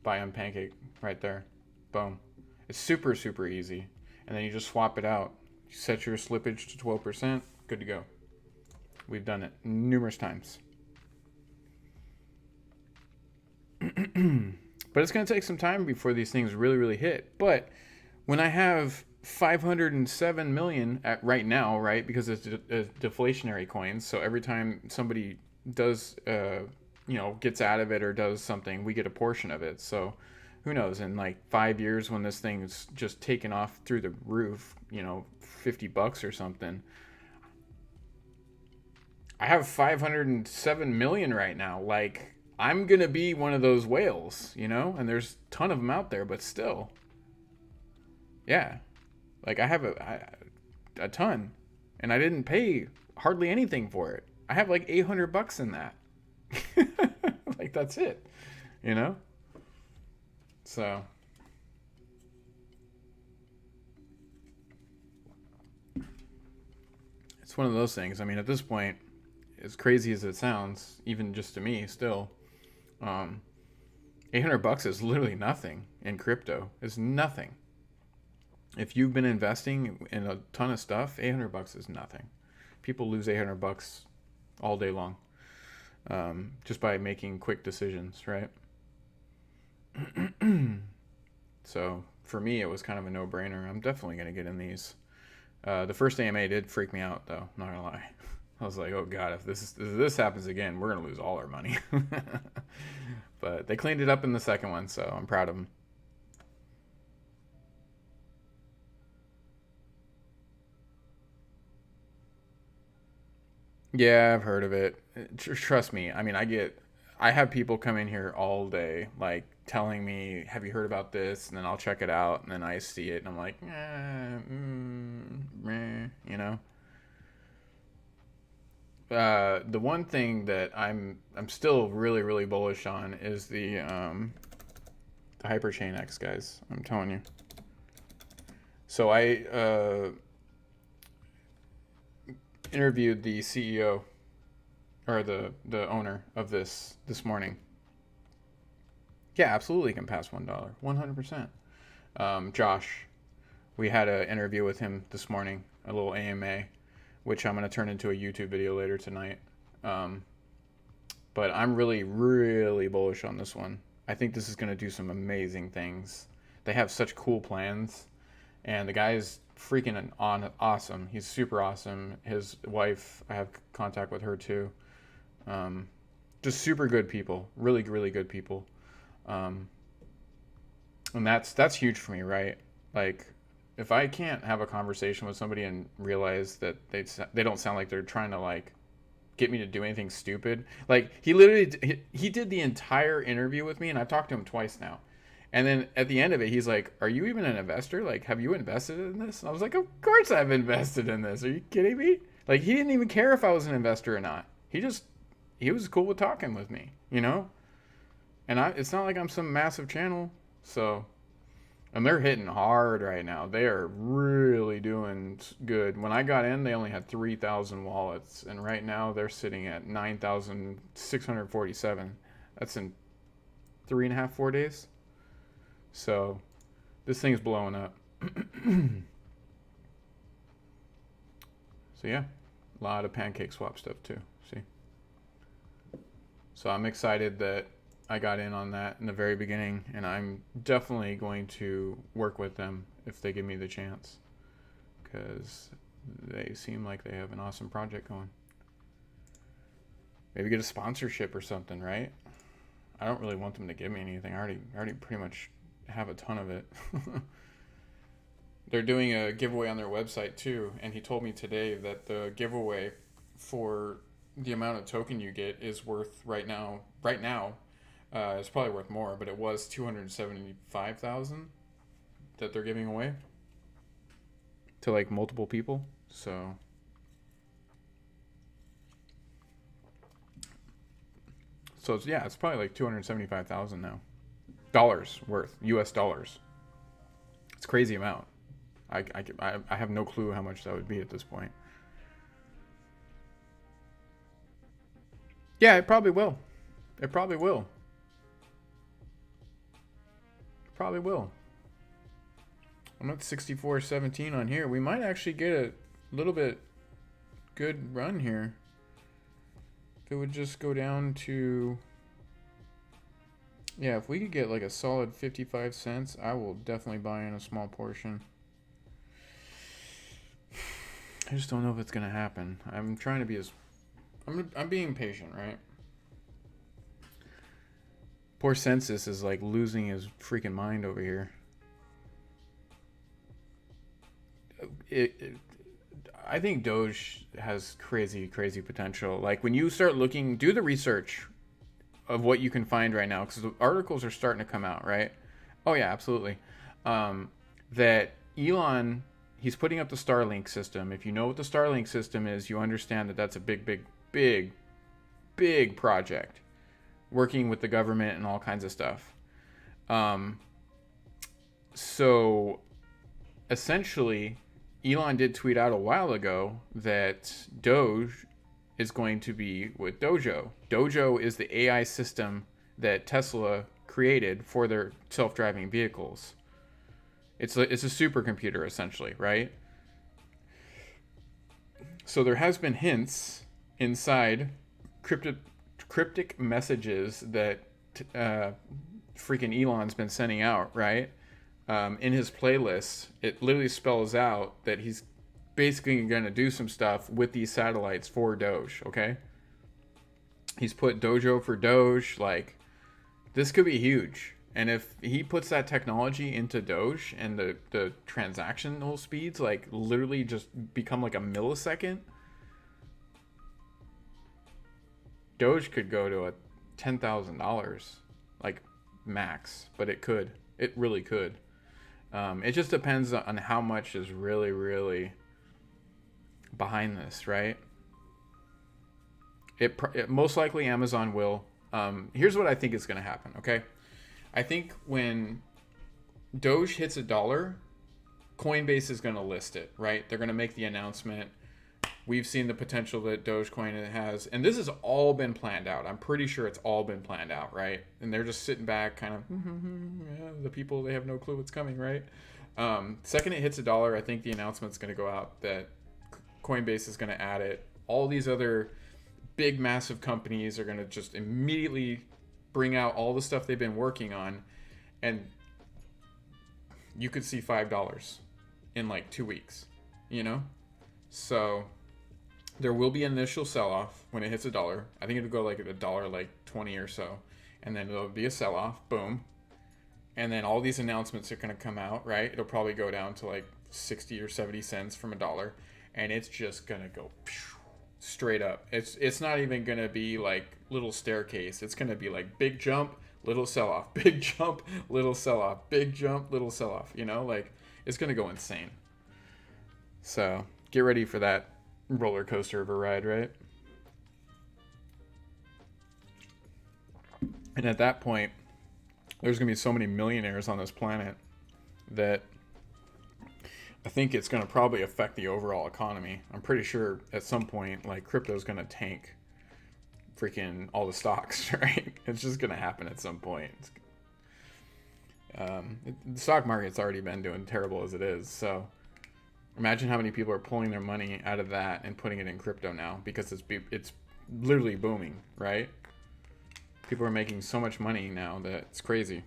Buy on Pancake right there. Boom. It's super easy. And then you just swap it out. You set your slippage to 12%. Good to go. We've done it numerous times. But it's going to take some time before these things really hit. But when I have 507 million at right now, right, because it's deflationary coins, so every time somebody does gets out of it or does something, we get a portion of it. So who knows, in like 5 years when this thing's just taken off through the roof, $50 or something, I have 507 million right now. Like, I'm going to be one of those whales, and there's a ton of them out there, but still. Yeah. Like, I have a ton, and I didn't pay hardly anything for it. I have like $800 in that. Like, that's it, So. It's one of those things. I mean, at this point, as crazy as it sounds, even just to me still, $800 is literally nothing in crypto. It's nothing. If you've been investing in a ton of stuff, $800 is nothing. People lose $800 all day long, just by making quick decisions, right? So for me, it was kind of a no-brainer. I'm definitely going to get in these. The first AMA did freak me out, though. Not gonna lie. I was like, oh god, if this happens again, we're gonna lose all our money. But they cleaned it up in the second one, so I'm proud of them. Yeah, I've heard of it. Trust me. I mean, I have people come in here all day, like telling me, "Have you heard about this?" And then I'll check it out, and then I see it, and I'm like, meh. The one thing that I'm still really bullish on is the Hyperchain X, guys. I'm telling you. So I interviewed the CEO or the owner of this morning. Yeah, absolutely can pass $1, 100%. Josh, we had an interview with him this morning, a little AMA, which I'm going to turn into a YouTube video later tonight. But I'm really bullish on this one. I think this is going to do some amazing things. They have such cool plans, and the guy is freaking awesome. He's super awesome. His wife, I have contact with her too. Just super good people, really good people. And that's huge for me, right? Like, if I can't have a conversation with somebody and realize that they don't sound like they're trying to like get me to do anything stupid. Like, he literally he did the entire interview with me, and I've talked to him twice now, And then at the end of it, he's like, "Are you even an investor? Like, have you invested in this?" And I was like, "Of course I've invested in this. Are you kidding me?" Like, he didn't even care if I was an investor or not. He was cool with talking with me, you know? And it's not like I'm some massive channel. So, and they're hitting hard right now. They are really doing good. When I got in, they only had 3,000 wallets. And right now, they're sitting at 9,647. That's in 3.5, 4 days. So this thing's blowing up. So yeah, a lot of pancake swap stuff too. See, so I'm excited that I got in on that in the very beginning, and I'm definitely going to work with them if they give me the chance, because they seem like they have an awesome project going. Maybe get a sponsorship or something, right? I don't really want them to give me anything. I already pretty much have a ton of it. They're doing a giveaway on their website too, and he told me today that the giveaway for the amount of token you get is worth right now. It's probably worth more, but it was 275,000 that they're giving away to like multiple people. So it's probably like 275,000 now. Dollars worth, US dollars. It's a crazy amount. I have no clue how much that would be at this point. Yeah, it probably will. It probably will. Probably will. I'm at 64.17 on here. We might actually get a little bit good run here. If it would just go down to... Yeah, if we could get like a solid 55 cents, I will definitely buy in a small portion. I just don't know if it's gonna happen. I'm trying to be as... I'm being patient, right? Poor Census is like losing his freaking mind over here. I think Doge has crazy potential. Like when you start looking, do the research of what you can find right now, because the articles are starting to come out, right? Oh yeah, absolutely. That Elon, he's putting up the Starlink system. If you know what the Starlink system is, you understand that that's a big project, working with the government and all kinds of stuff. So essentially, Elon did tweet out a while ago that Doge is going to be with Dojo. Dojo is the AI system that Tesla created for their self-driving vehicles. It's a supercomputer, essentially, right? So there has been hints inside cryptic messages that freaking Elon's been sending out, right? In his playlist, it literally spells out that he's basically going to do some stuff with these satellites for Doge, okay? He's put Dojo for Doge. Like, this could be huge. And if he puts that technology into Doge and the transactional speeds, like, literally just become like a millisecond, Doge could go to a $10,000, like, max. But it could. It really could. It just depends on how much is really behind this, right? It most likely Amazon will. Here's what I think is going to happen, okay? I think when Doge hits $1, Coinbase is going to list it, right? They're going to make the announcement. We've seen the potential that Dogecoin has, and this has all been planned out. I'm pretty sure it's all been planned out, right? And they're just sitting back, kind of, yeah, the people, they have no clue what's coming, right? Second it hits $1, I think the announcement's going to go out that Coinbase is going to add it. All these other big, massive companies are going to just immediately bring out all the stuff they've been working on, and you could see $5 in like 2 weeks, you know? So there will be an initial sell-off when it hits $1. I think it'll go like $1, like 20 or so, and then there'll be a sell-off, boom, and then all these announcements are going to come out, right? It'll probably go down to like 60 or 70 cents from $1, and it's just going to go straight up. It's not even going to be like little staircase. It's going to be like big jump, little sell off, big jump, little sell off, big jump, little sell off. You know, like it's gonna go insane. So get ready for that roller coaster of a ride, right? And at that point, there's gonna be so many millionaires on this planet that I think it's gonna probably affect the overall economy. I'm pretty sure at some point, like crypto's gonna tank freaking all the stocks, right? It's just gonna happen at some point. The stock market's already been doing terrible as it is, so imagine how many people are pulling their money out of that and putting it in crypto now because it's literally booming, right? People are making so much money now that it's crazy.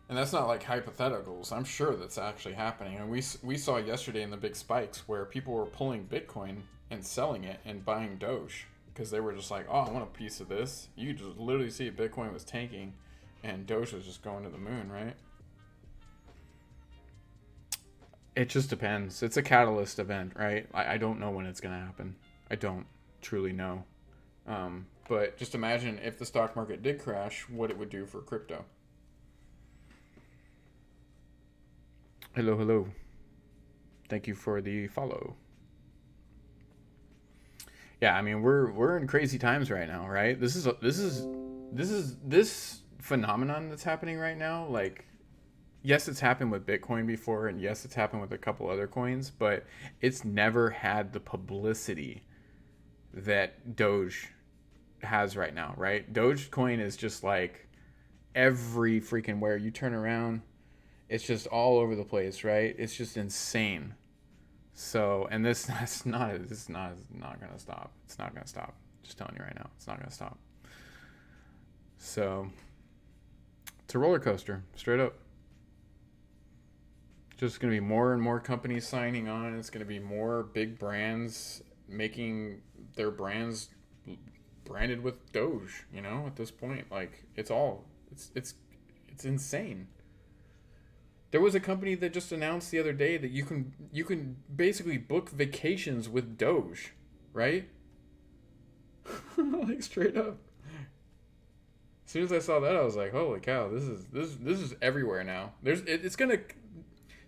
And that's not like hypotheticals. I'm sure that's actually happening. And we saw yesterday in the big spikes where people were pulling Bitcoin and selling it and buying Doge because they were just like, oh, I want a piece of this. You could just literally see Bitcoin was tanking and Doge was just going to the moon, right? It just depends. It's a catalyst event, right? I don't know when it's going to happen. I don't truly know. But just imagine if the stock market did crash, what it would do for crypto. Hello, hello. Thank you for the follow. Yeah, I mean we're in crazy times right now, right? This phenomenon that's happening right now. Like, yes, it's happened with Bitcoin before, and yes, it's happened with a couple other coins, but it's never had the publicity that Doge has right now, right? Dogecoin is just like every freaking where you turn around, it's just all over the place, right? It's just insane. So, and this is not gonna stop. It's not gonna stop. Just telling you right now, it's not gonna stop. So, it's a roller coaster, straight up. Just gonna be more and more companies signing on. It's gonna be more big brands making their brands branded with Doge. You know, at this point, like it's insane. There was a company that just announced the other day that you can basically book vacations with Doge, right? Like straight up. As soon as I saw that, I was like, "Holy cow! This is everywhere now." It's gonna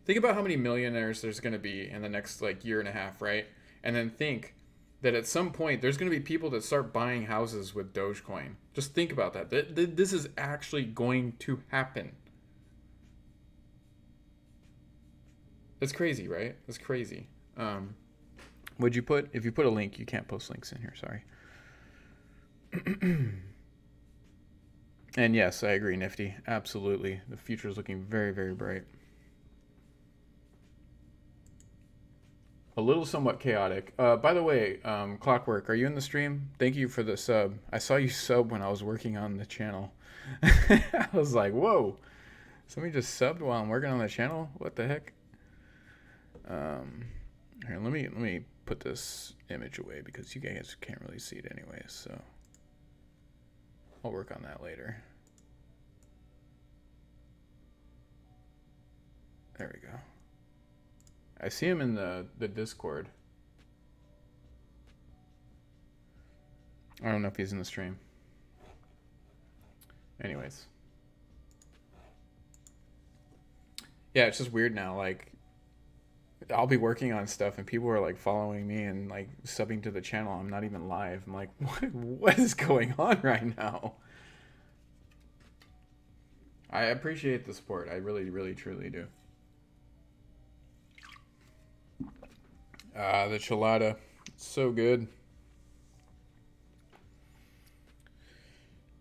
think about how many millionaires there's gonna be in the next like year and a half, right? And then think that at some point there's gonna be people that start buying houses with Dogecoin. Just think about that. This is actually going to happen. That's crazy, right? That's crazy. Would you put, if you put a link, you can't post links in here, sorry. And yes, I agree, Nifty. Absolutely. The future is looking very, very bright. A little somewhat chaotic. By the way, Clockwork, are you in the stream? Thank you for the sub. I saw you sub when I was working on the channel. I was like, whoa. Somebody just subbed while I'm working on the channel? What the heck? Here, let me put this image away because you guys can't really see it anyway, so I'll work on that later. There we go. I see him in the Discord. I don't know if he's in the stream. Anyways. Yeah, it's just weird now, like I'll be working on stuff and people are like following me and like subbing to the channel. I'm not even live. I'm like, what is going on right now? I appreciate the support. I really, really, truly do. The chilada. It's so good.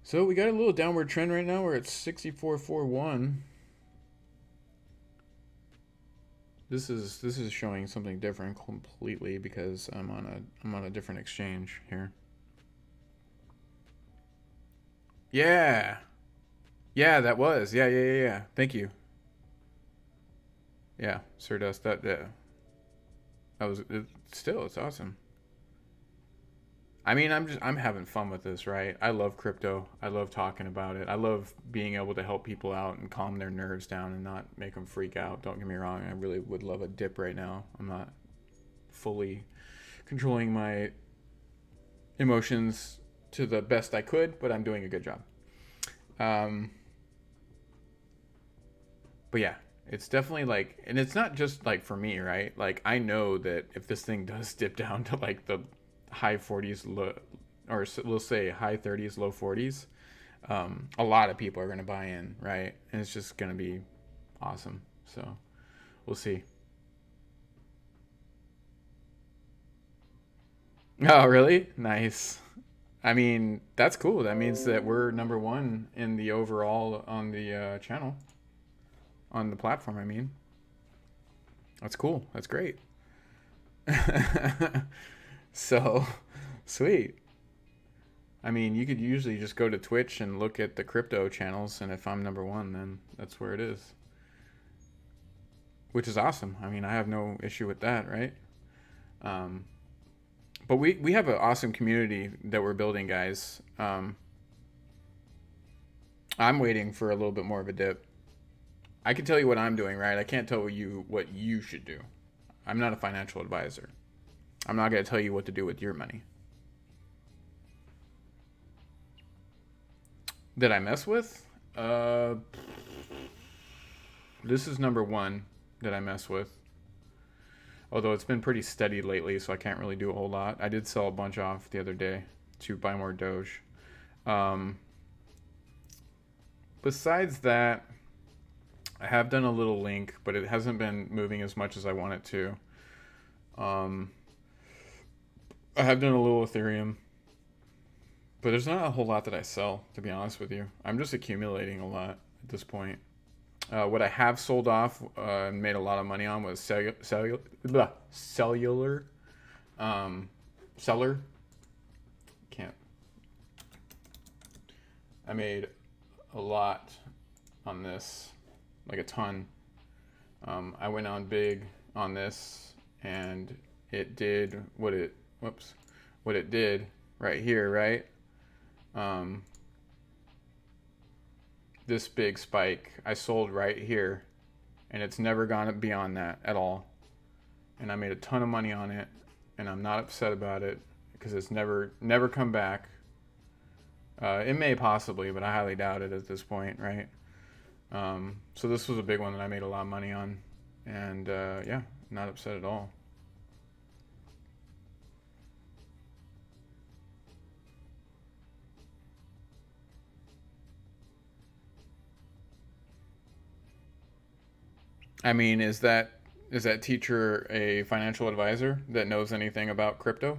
So we got a little downward trend right now. We're at 64.41. This is showing something different completely because I'm on a different exchange here. Yeah. Yeah, that was. Yeah. Thank you. Yeah, Sir Dust, that was it's awesome. I mean, I'm having fun with this, right? I love crypto. I love talking about it. I love being able to help people out and calm their nerves down and not make them freak out. Don't get me wrong. I really would love a dip right now. I'm not fully controlling my emotions to the best I could, but I'm doing a good job. But yeah, it's definitely like, and it's not just like for me, right? Like I know that if this thing does dip down to like the high 40s, or we'll say high 30s, low 40s, a lot of people are going to buy in, right? And it's just going to be awesome. So we'll see. Oh, really? Nice. I mean, that's cool. That means that we're number one in the overall on the channel, on the platform. I mean, that's cool. That's great. So, sweet. I mean, you could usually just go to Twitch and look at the crypto channels, and if I'm number one, then that's where it is. Which is awesome. I mean, I have no issue with that, right? Um, but we have an awesome community that we're building, guys. I'm waiting for a little bit more of a dip. I can tell you what I'm doing, right? I can't tell you what you should do. I'm not a financial advisor. I'm not going to tell you what to do with your money. That I mess with? This is number one that I mess with. Although it's been pretty steady lately, so I can't really do a whole lot. I did sell a bunch off the other day to buy more Doge. Besides that, I have done a little Link, but it hasn't been moving as much as I want it to. I have done a little Ethereum, but there's not a whole lot that I sell, to be honest with you. I'm just accumulating a lot at this point. What I have sold off and made a lot of money on was cellular. Seller. Can't. I made a lot on this, like a ton. I went on big on this, and it did what it did right here, right? This big spike I sold right here, and it's never gone beyond that at all. And I made a ton of money on it, and I'm not upset about it because it's never come back. It may possibly, but I highly doubt it at this point, right? So this was a big one that I made a lot of money on, and yeah, not upset at all. I mean, is that teacher a financial advisor that knows anything about crypto?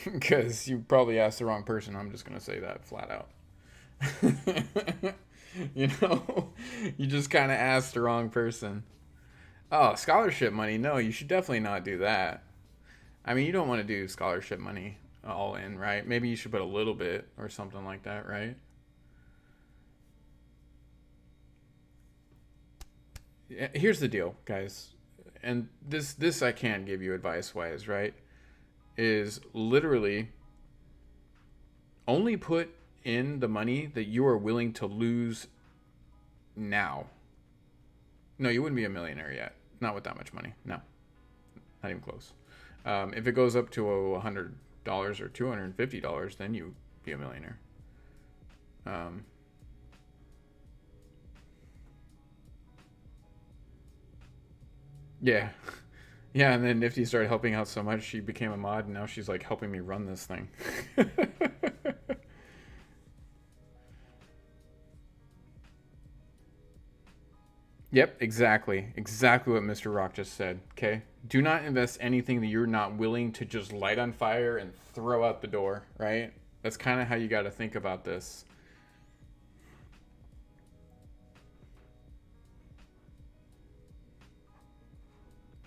Because you probably asked the wrong person. I'm just gonna say that flat out. You know, you just kind of asked the wrong person. Oh, scholarship money? No, you should definitely not do that. I mean, you don't want to do scholarship money all in, right? Maybe you should put a little bit or something like that, right? Here's the deal, guys, and this I can give you advice wise, right? Is literally only put in the money that you are willing to lose now. No, you wouldn't be a millionaire yet. Not with that much money. No, not even close. If it goes up to $100 or $250, then you be a millionaire. Yeah. Yeah, and then Nifty started helping out so much, she became a mod, and now she's like helping me run this thing. Yep, exactly. Exactly what Mr. Rock just said, okay? Do not invest anything that you're not willing to just light on fire and throw out the door, right? That's kind of how you got to think about this.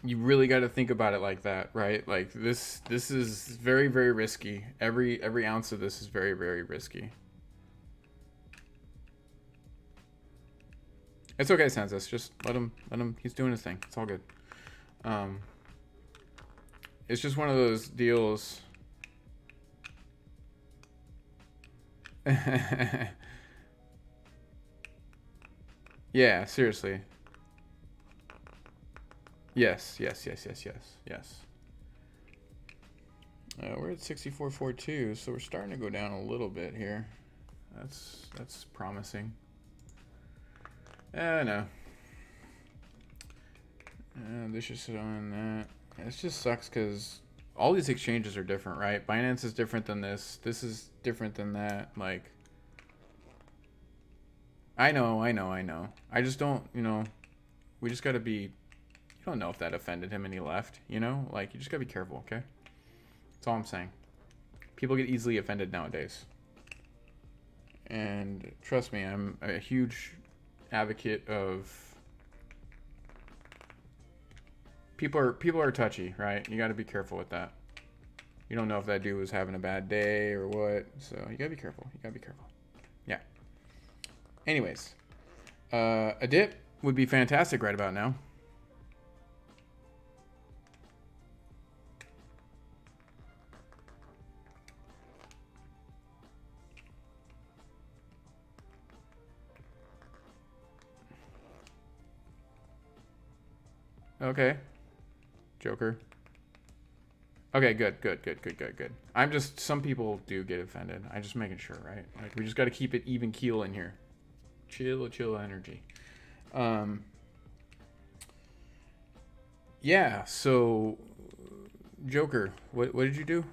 You really got to think about it like that, right? Like this is very very risky. Every ounce of this is very very risky. It's okay, Census. Just let him. He's doing his thing. It's all good. Um, it's just one of those deals. Yeah, seriously. Yes, yes, yes, yes, yes, yes. We're at 64.42, so we're starting to go down a little bit here. That's promising. No. This is on that. It just sucks because all these exchanges are different, right? Binance is different than this. This is different than that. Like, I know. I just don't, we just got to be, you don't know if that offended him and he left, Like, you just got to be careful, okay? That's all I'm saying. People get easily offended nowadays. And trust me, I'm a huge advocate of people are touchy, right? You got to be careful with that. You don't know if that dude was having a bad day or what, so you got to be careful. Yeah. Anyways, a dip would be fantastic right about now. Okay. Joker. Okay, good. I'm just, some people do get offended. I'm just making sure, right? Like, we just got to keep it even keel in here. Chill energy. Yeah, so Joker, what did you do?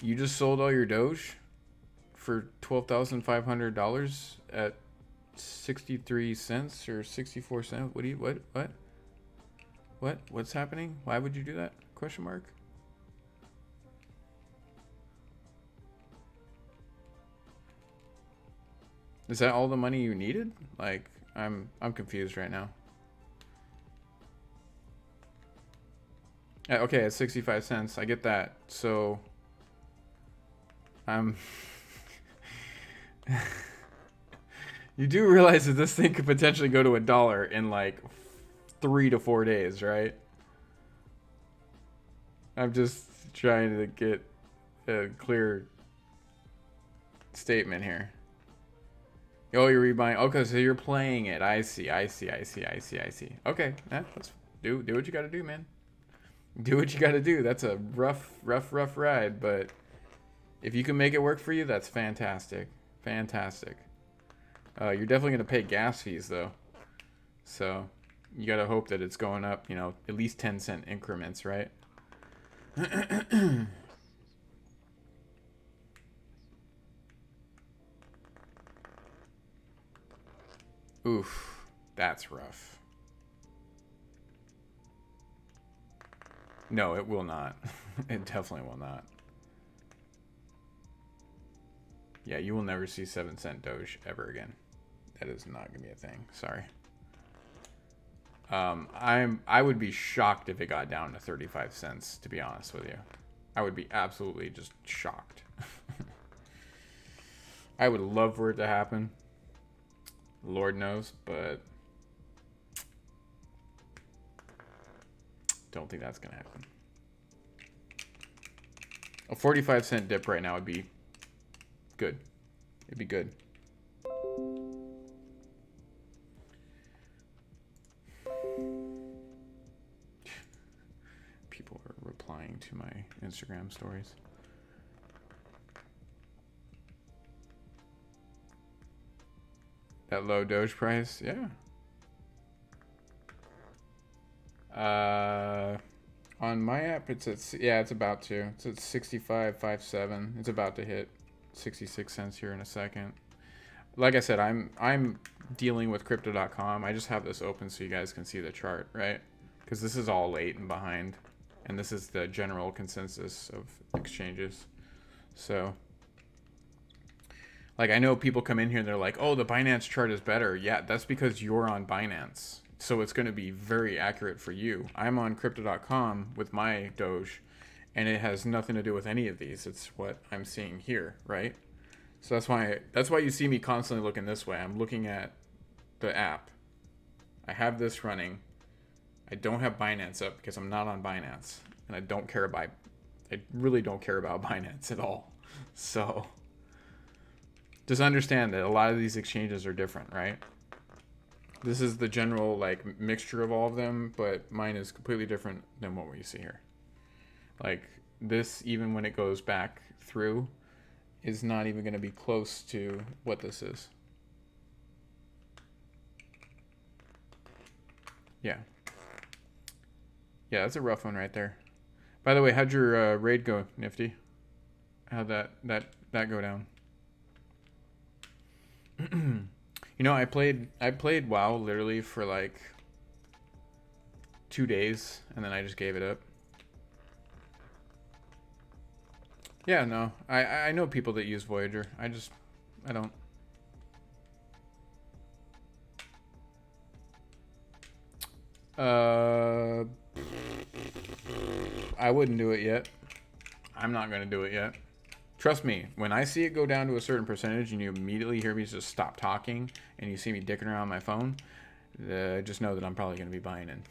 You just sold all your Doge for $12,500 at 63 cents or 64 cents. What's happening? Why would you do that? Question mark. Is that all the money you needed? Like, I'm confused right now. Okay, at 65 cents. I get that. So you do realize that this thing could potentially go to $1 in like 3 to 4 days, right? I'm just trying to get a clear statement here. Oh, you're rebuying. Okay, so you're playing it. I see. Okay, let's do what you got to do, man. Do what you got to do. That's a rough ride, but if you can make it work for you, that's fantastic. You're definitely going to pay gas fees, though. So you got to hope that it's going up, at least 10-cent increments, right? Oof, that's rough. No, it will not. It definitely will not. Yeah, you will never see 7-cent Doge ever again. That is not gonna be a thing. Sorry. I would be shocked if it got down to 35 cents, to be honest with you. I would be absolutely just shocked. I would love for it to happen. Lord knows, but don't think that's gonna happen. A 45-cent dip right now would be good. It'd be good. People are replying to my Instagram stories. That low Doge price, yeah. On my app, it's at, it's about to. It's at 65.57. It's about to hit 66 cents here in a second. Like I said, I'm dealing with crypto.com. I just have this open so you guys can see the chart, right? Because this is all late and behind, and this is the general consensus of exchanges. So, like, I know people come in here and they're like, oh, the Binance chart is better. Yeah, that's because you're on Binance. So it's going to be very accurate for you. I'm on crypto.com with my Doge, and it has nothing to do with any of these. It's what I'm seeing here, right? So that's why you see me constantly looking this way. I'm looking at the app. I have this running. I don't have Binance up because I'm not on Binance, and I really don't care about Binance at all. So just understand that a lot of these exchanges are different, right? This is the general like mixture of all of them, but mine is completely different than what we see here. Like this, even when it goes back through, is not even going to be close to what this is. Yeah. Yeah, that's a rough one right there. By the way, how'd your raid go, Nifty? How'd that go down? You know, I played WoW literally for like 2 days, and then I just gave it up. Yeah, no, I know people that use Voyager. I don't. I wouldn't do it yet. I'm not gonna do it yet. Trust me, when I see it go down to a certain percentage and you immediately hear me just stop talking and you see me dicking around my phone, just know that I'm probably going to be buying in.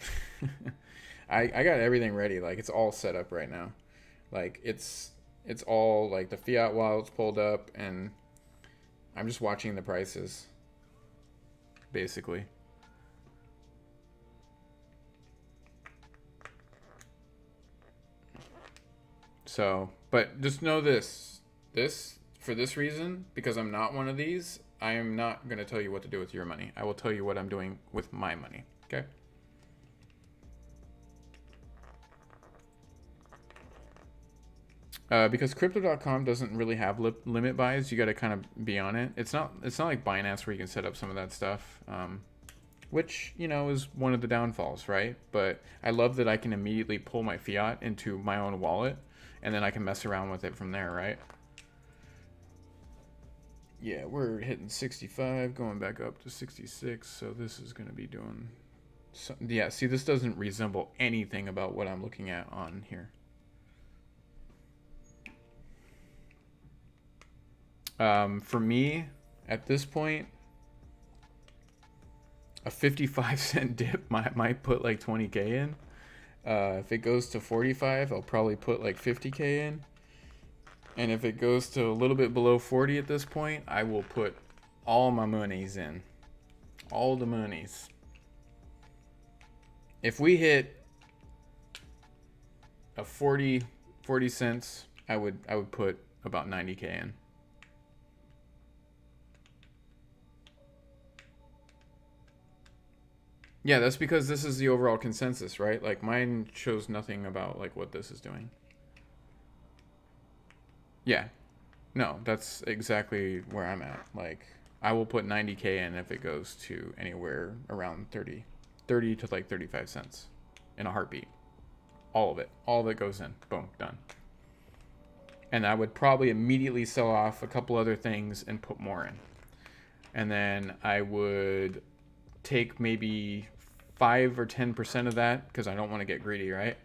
I got everything ready. Like, it's all set up right now. Like, it's all, like, the fiat wallets pulled up, and I'm just watching the prices, basically. So, but just know this. For this reason, because I'm not one of these, I am not going to tell you what to do with your money. I will tell you what I'm doing with my money. Okay? Because crypto.com doesn't really have limit buys, you got to kind of be on it. It's not like Binance where you can set up some of that stuff, which, you know, is one of the downfalls, right? But I love that I can immediately pull my fiat into my own wallet, and then I can mess around with it from there, right? Yeah, we're hitting 65, going back up to 66, so this is going to be doing... yeah, see, this doesn't resemble anything about what I'm looking at on here. For me, at this point, a 55-cent dip might put like 20K in. If it goes to 45, I'll probably put like 50K in. And if it goes to a little bit below 40 at this point, I will put all my monies in. All the monies. If we hit a 40 cents, I would put about 90K in. Yeah, that's because this is the overall consensus, right? Like, mine shows nothing about like what this is doing. Yeah. No, that's exactly where I'm at. Like, I will put 90K in if it goes to anywhere around 30 to like 35 cents in a heartbeat. All of it goes in. Boom, done. And I would probably immediately sell off a couple other things and put more in. And then I would take maybe 5 or 10% of that, because I don't want to get greedy, right?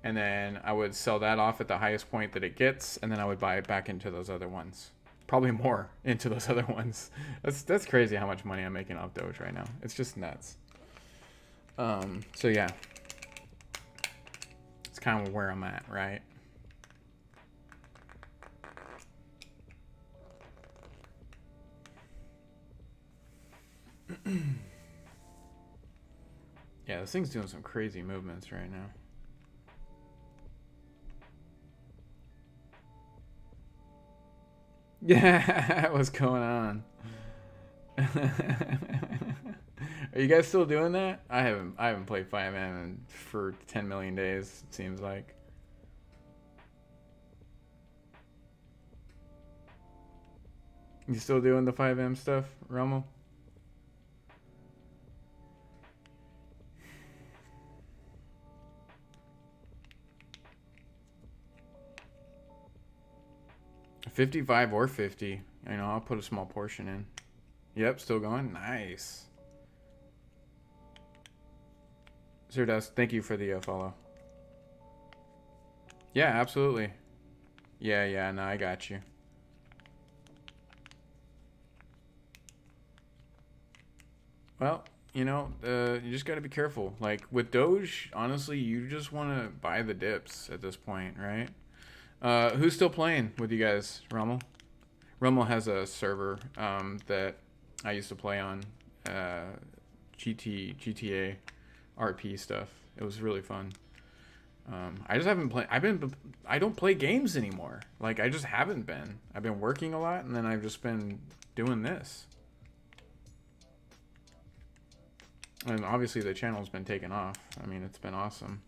And then I would sell that off at the highest point that it gets, and then I would buy it back into those other ones. Probably more into those other ones. That's crazy how much money I'm making off Doge right now. It's just nuts. So yeah, it's kind of where I'm at, right? Yeah, this thing's doing some crazy movements right now. Yeah, what's going on? Are you guys still doing that? I haven't played 5M for 10 million days, it seems like. You still doing the 5M stuff, Rommel? $55 or $50. I know, I'll put a small portion in. Yep, still going. Nice. Sir Dust, thank you for the follow. Yeah, absolutely. Yeah, no, I got you. Well, you know, you just got to be careful. Like, with Doge, honestly, you just want to buy the dips at this point, right? Who's still playing with you guys, Rommel? Rommel has a server that I used to play on, GTA RP stuff. It was really fun. I just haven't played. I don't play games anymore. Like, I just haven't been. I've been working a lot, and then I've just been doing this. And obviously the channel's been taken off. I mean, it's been awesome.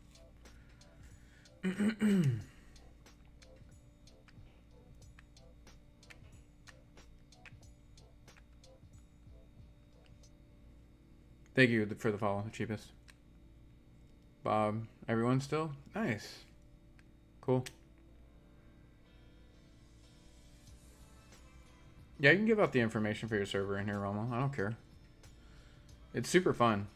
Thank you for the follow, the cheapest. Bob, everyone still? Nice. Cool. Yeah, you can give out the information for your server in here, Romo. I don't care. It's super fun.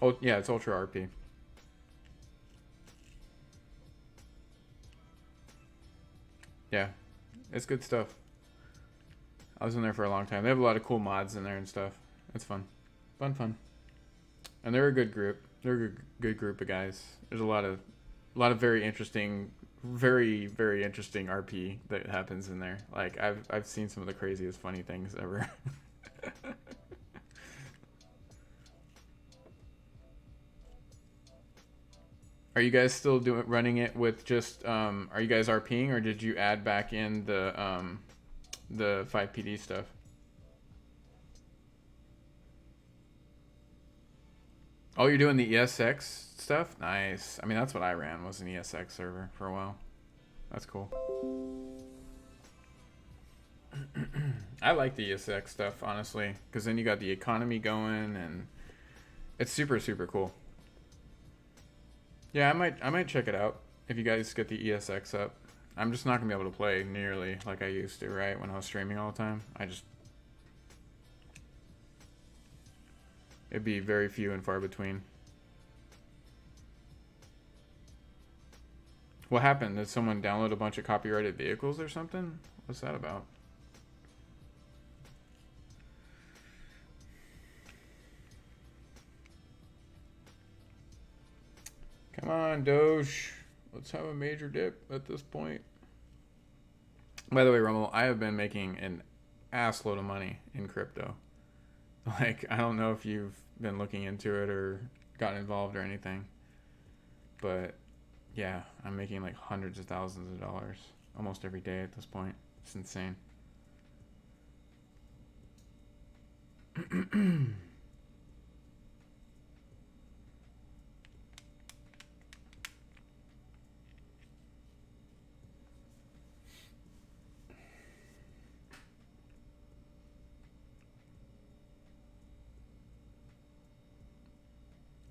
Oh, yeah, it's Ultra RP. Yeah, it's good stuff. I was in there for a long time. They have a lot of cool mods in there and stuff. It's fun. Fun. And they're a good group. They're a good group of guys. There's a lot of very interesting, very interesting RP that happens in there. Like, I've seen some of the craziest funny things ever. Are you guys still running it with just are you guys RPing, or did you add back in the 5PD stuff? Oh, you're doing the ESX stuff? Nice. I mean, that's what I ran, was an ESX server for a while. That's cool. I like the ESX stuff, honestly, because then you got the economy going, and it's super cool. Yeah, I might check it out if you guys get the ESX up. I'm just not gonna be able to play nearly like I used to, right? When I was streaming all the time, it'd be very few and far between. What happened? Did someone download a bunch of copyrighted vehicles or something? What's that about? Come on, Doge. Let's have a major dip at this point. By the way, Rommel, I have been making an ass load of money in crypto. Like, I don't know if you've been looking into it or gotten involved or anything, but yeah, I'm making like hundreds of thousands of dollars almost every day at this point. It's insane.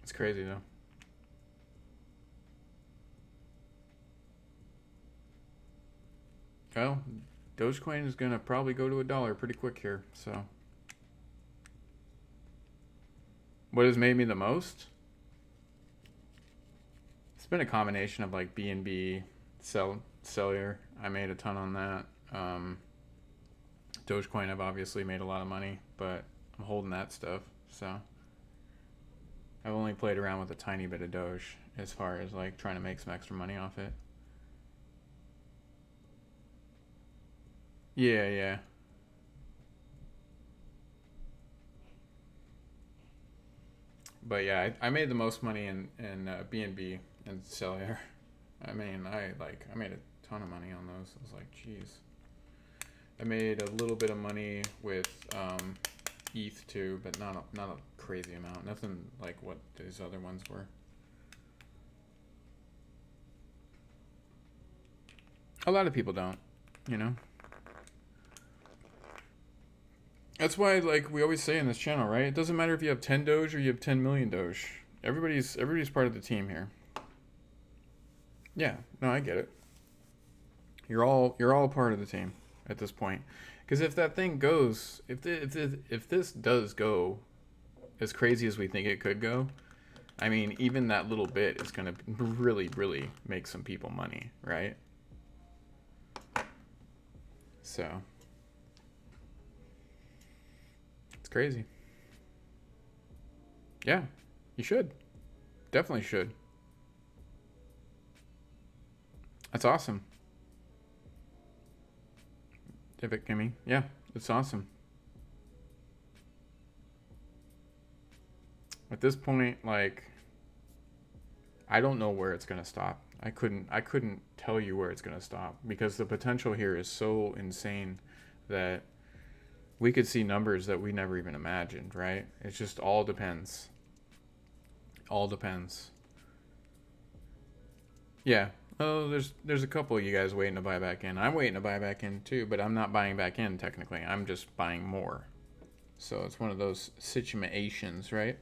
It's crazy though. Well, Dogecoin is gonna probably go to $1 pretty quick here, so. What has made me the most? It's been a combination of like BNB, Cellular. I made a ton on that. Dogecoin, I've obviously made a lot of money, but I'm holding that stuff, so. I've only played around with a tiny bit of Doge as far as like trying to make some extra money off it. Yeah. But yeah, I made the most money in BNB and Cellular. I mean, I made a ton of money on those. I was like, geez. I made a little bit of money with ETH too, but not a crazy amount. Nothing like what these other ones were. A lot of people don't, you know. That's why, like we always say in this channel, right? It doesn't matter if you have 10 Doge or you have 10 million Doge. Everybody's part of the team here. Yeah, no, I get it. You're all part of the team at this point. Because if that thing goes, if this does go as crazy as we think it could go, I mean, even that little bit is going to really make some people money, right? So it's crazy. Yeah, you should. Definitely should. That's awesome. David Kimmy. Yeah, it's awesome. At this point, like, I don't know where it's gonna stop. I couldn't tell you where it's gonna stop because the potential here is so insane that we could see numbers that we never even imagined, right? It just all depends. All depends. Yeah. Oh, there's a couple of you guys waiting to buy back in. I'm waiting to buy back in too, but I'm not buying back in technically. I'm just buying more. So it's one of those situations, right?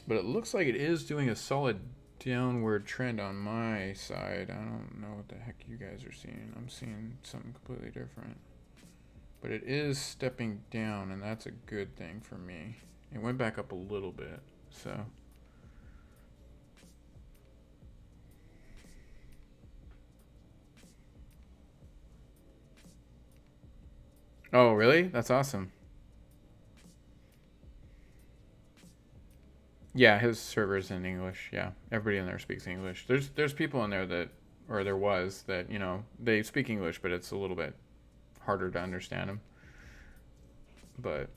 But it looks like it is doing a solid downward trend on my side. I don't know what the heck you guys are seeing. I'm seeing something completely different. But it is stepping down, and that's a good thing for me. It went back up a little bit, so. Oh, really? That's awesome. Yeah, his server's in English. Yeah, everybody in there speaks English. There's people in there that, or there was that, they speak English, but it's a little bit harder to understand them. But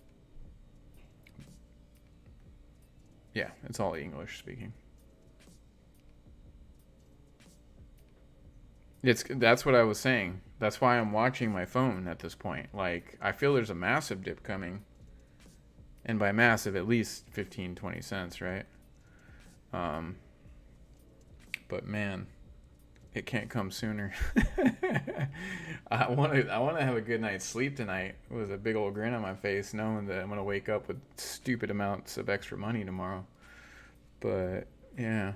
yeah, it's all English speaking. That's what I was saying. That's why I'm watching my phone at this point. Like, I feel there's a massive dip coming. And by massive, at least 15, 20 cents, right? Um, but man, it can't come sooner. I want to have a good night's sleep tonight with a big old grin on my face, knowing that I'm gonna wake up with stupid amounts of extra money tomorrow. But yeah,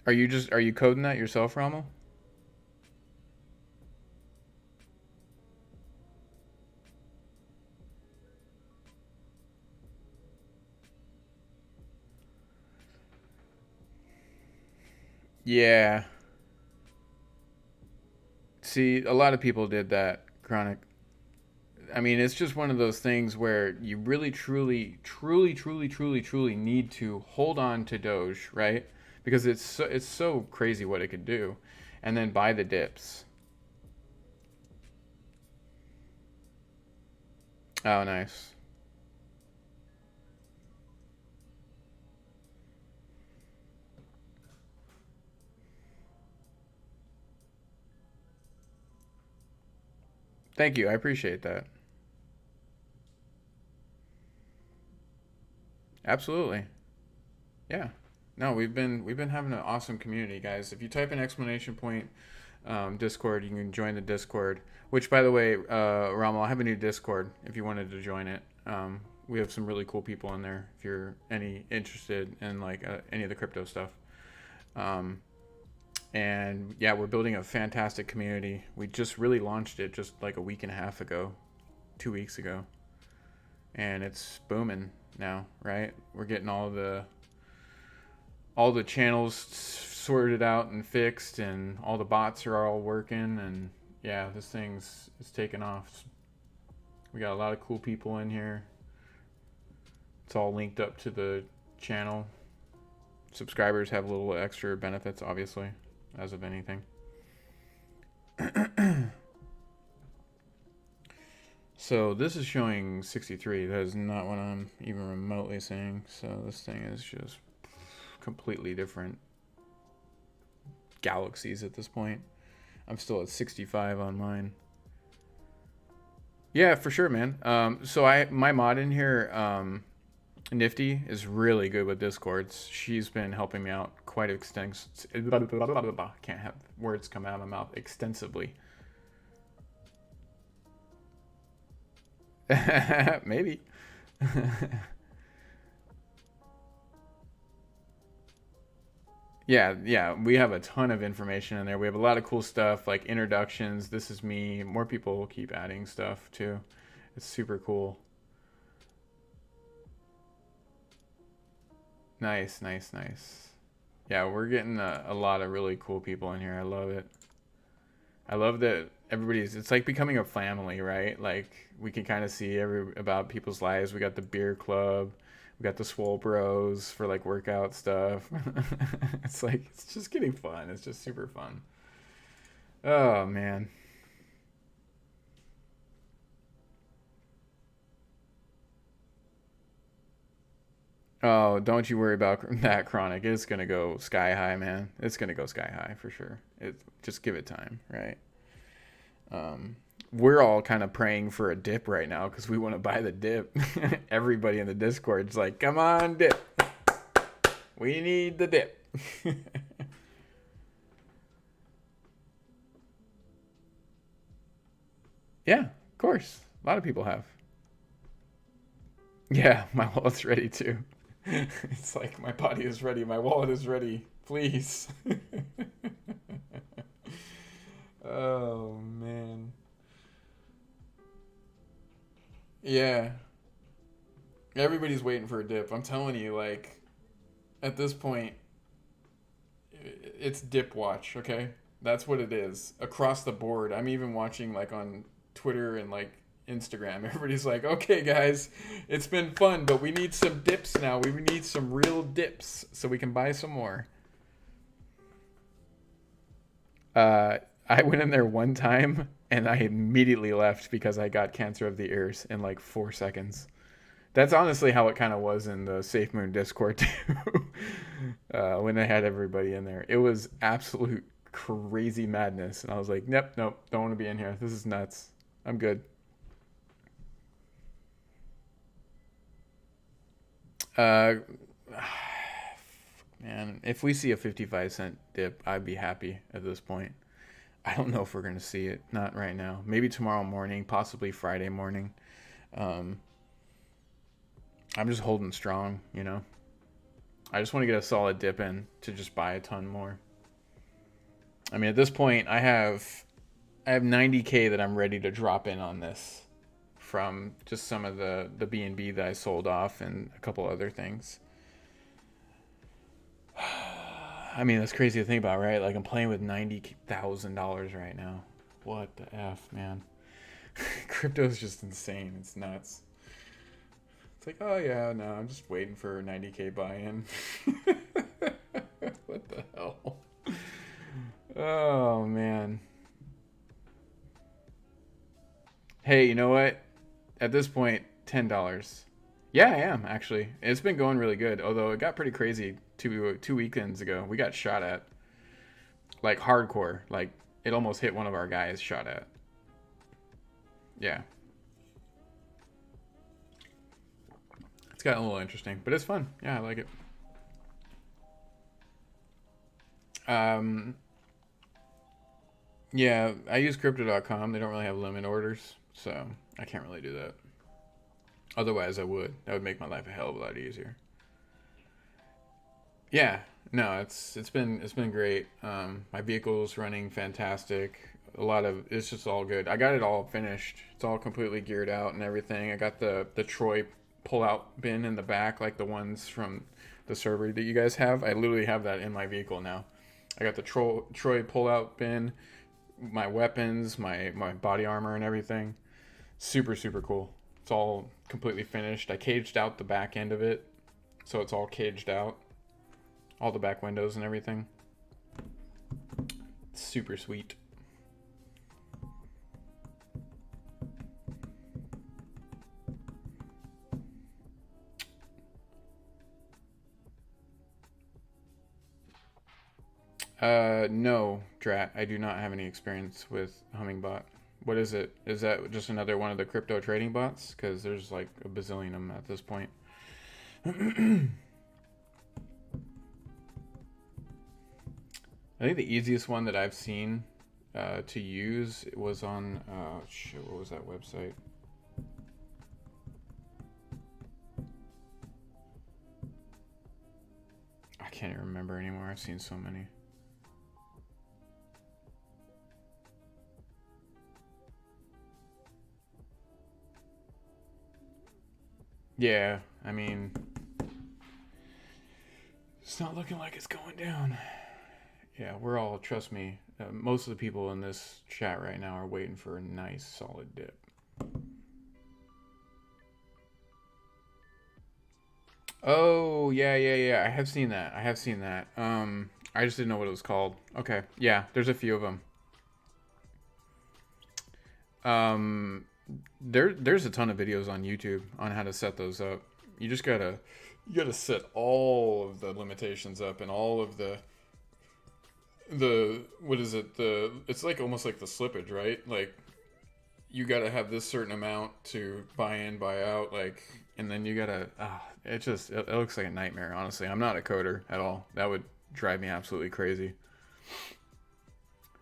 are you coding that yourself, Rommel? Yeah. See, a lot of people did that. Chronic. I mean, it's just one of those things where you really, truly, truly, truly, truly, truly need to hold on to Doge, right? Because it's so crazy what it could do, and then buy the dips. Oh, nice. Thank you. I appreciate that. Absolutely. Yeah. No, we've been having an awesome community, guys. If you type in exclamation point Discord, you can join the Discord. Which, by the way, Rommel, I have a new Discord. If you wanted to join it, we have some really cool people in there. If you're any interested in like any of the crypto stuff, um, and yeah, we're building a fantastic community. We just really launched it just like a week and a half ago, 2 weeks ago, and it's booming now. Right, we're getting all the channels sorted out and fixed, and all the bots are all working, and yeah, this thing's is taking off. We got a lot of cool people in here. It's all linked up to the channel. Subscribers have a little extra benefits, obviously, as of anything. So this is showing 63. That is not what I'm even remotely saying. So this thing is just completely different galaxies at this point. I'm still at 65 on mine. Yeah, for sure, man. So my mod in here, Nifty, is really good with Discords. She's been helping me out quite extensively. Can't have words come out of my mouth extensively. Maybe. Yeah, we have a ton of information in there. We have a lot of cool stuff like introductions. This is me. More people will keep adding stuff too. It's super cool. Nice, nice, nice. Yeah, we're getting a lot of really cool people in here. I love it. I love that everybody's. It's like becoming a family, right? Like we can kind of see every about people's lives. We got the beer club. We got the swole bros for like workout stuff. It's like it's just getting fun. It's just super fun. Oh man. Oh, don't you worry about that, Chronic. It's gonna go sky high, man. It's gonna go sky high for sure. Just give it time, right? We're all kind of praying for a dip right now because we want to buy the dip. Everybody in the Discord's like, "Come on, dip. We need the dip." Yeah, of course. A lot of people have. Yeah, my wallet's ready too. It's like my body is ready, my wallet is ready. Please. Oh man. Yeah. Everybody's waiting for a dip. I'm telling you, like at this point, it's dip watch, okay? That's what it is. Across the board. I'm even watching like on Twitter and like Instagram. Everybody's like, "Okay, guys, it's been fun, but we need some dips now. We need some real dips so we can buy some more." Uh, I went in there one time and I immediately left because I got cancer of the ears in like 4 seconds. That's honestly how it kind of was in the Safe Moon Discord too. When they had everybody in there, it was absolute crazy madness, and I was like, "Nope, nope, don't want to be in here. This is nuts. I'm good." Uh, Man, if we see a 55-cent dip, I'd be happy at this point. I don't know if we're gonna see it. Not right now. Maybe tomorrow morning, possibly Friday morning. Um, I'm just holding strong, you know. I just want to get a solid dip in to just buy a ton more. I mean, at this point, I have 90K that I'm ready to drop in on this from just some of the B&B that I sold off and a couple other things. I mean, that's crazy to think about, right? Like I'm playing with $90,000 right now. What the f, man? Crypto is just insane. It's nuts. It's like, oh yeah, no, I'm just waiting for 90K buy-in. What the hell? Oh man. Hey, you know what? At this point, $10. Yeah, I am actually. It's been going really good. Although it got pretty crazy two weekends ago. We got shot at like hardcore. Like it almost hit one of our guys. Shot at. Yeah, it's gotten a little interesting, but it's fun. Yeah, I like it. Um, yeah, I use crypto.com. They don't really have limit orders, so I can't really do that. Otherwise, I would. That would make my life a hell of a lot easier. Yeah, no, it's been great. My vehicle's running fantastic. A lot of it's just all good. I got it all finished. It's all completely geared out and everything. I got the Troy pull out bin in the back, like the ones from the server that you guys have. I literally have that in my vehicle now. I got the Troy pull out bin, my weapons, my body armor and everything. Super super cool. It's all completely finished. I caged out the back end of it, so it's all caged out, all the back windows and everything. Super sweet. No, Drat. I do not have any experience with Hummingbot. What is it? Is that just another one of the crypto trading bots? Because there's like a bazillion of them at this point. I think the easiest one that I've seen to use was on shit. What was that website? I can't even remember anymore. I've seen so many. Yeah, I mean, it's not looking like it's going down. Yeah, we're all, trust me, most of the people in this chat right now are waiting for a nice solid dip. Oh, yeah, yeah, yeah. I have seen that. I have seen that. I just didn't know what it was called. Okay. Yeah, there's a few of them. There's a ton of videos on YouTube on how to set those up. You just gotta You got to set all of the limitations up and all of the what is it, the it's like almost like the slippage, right? Like you got to have this certain amount to buy in, buy out, like, and then you got to it looks like a nightmare, honestly. I'm not a coder at all. That would drive me absolutely crazy.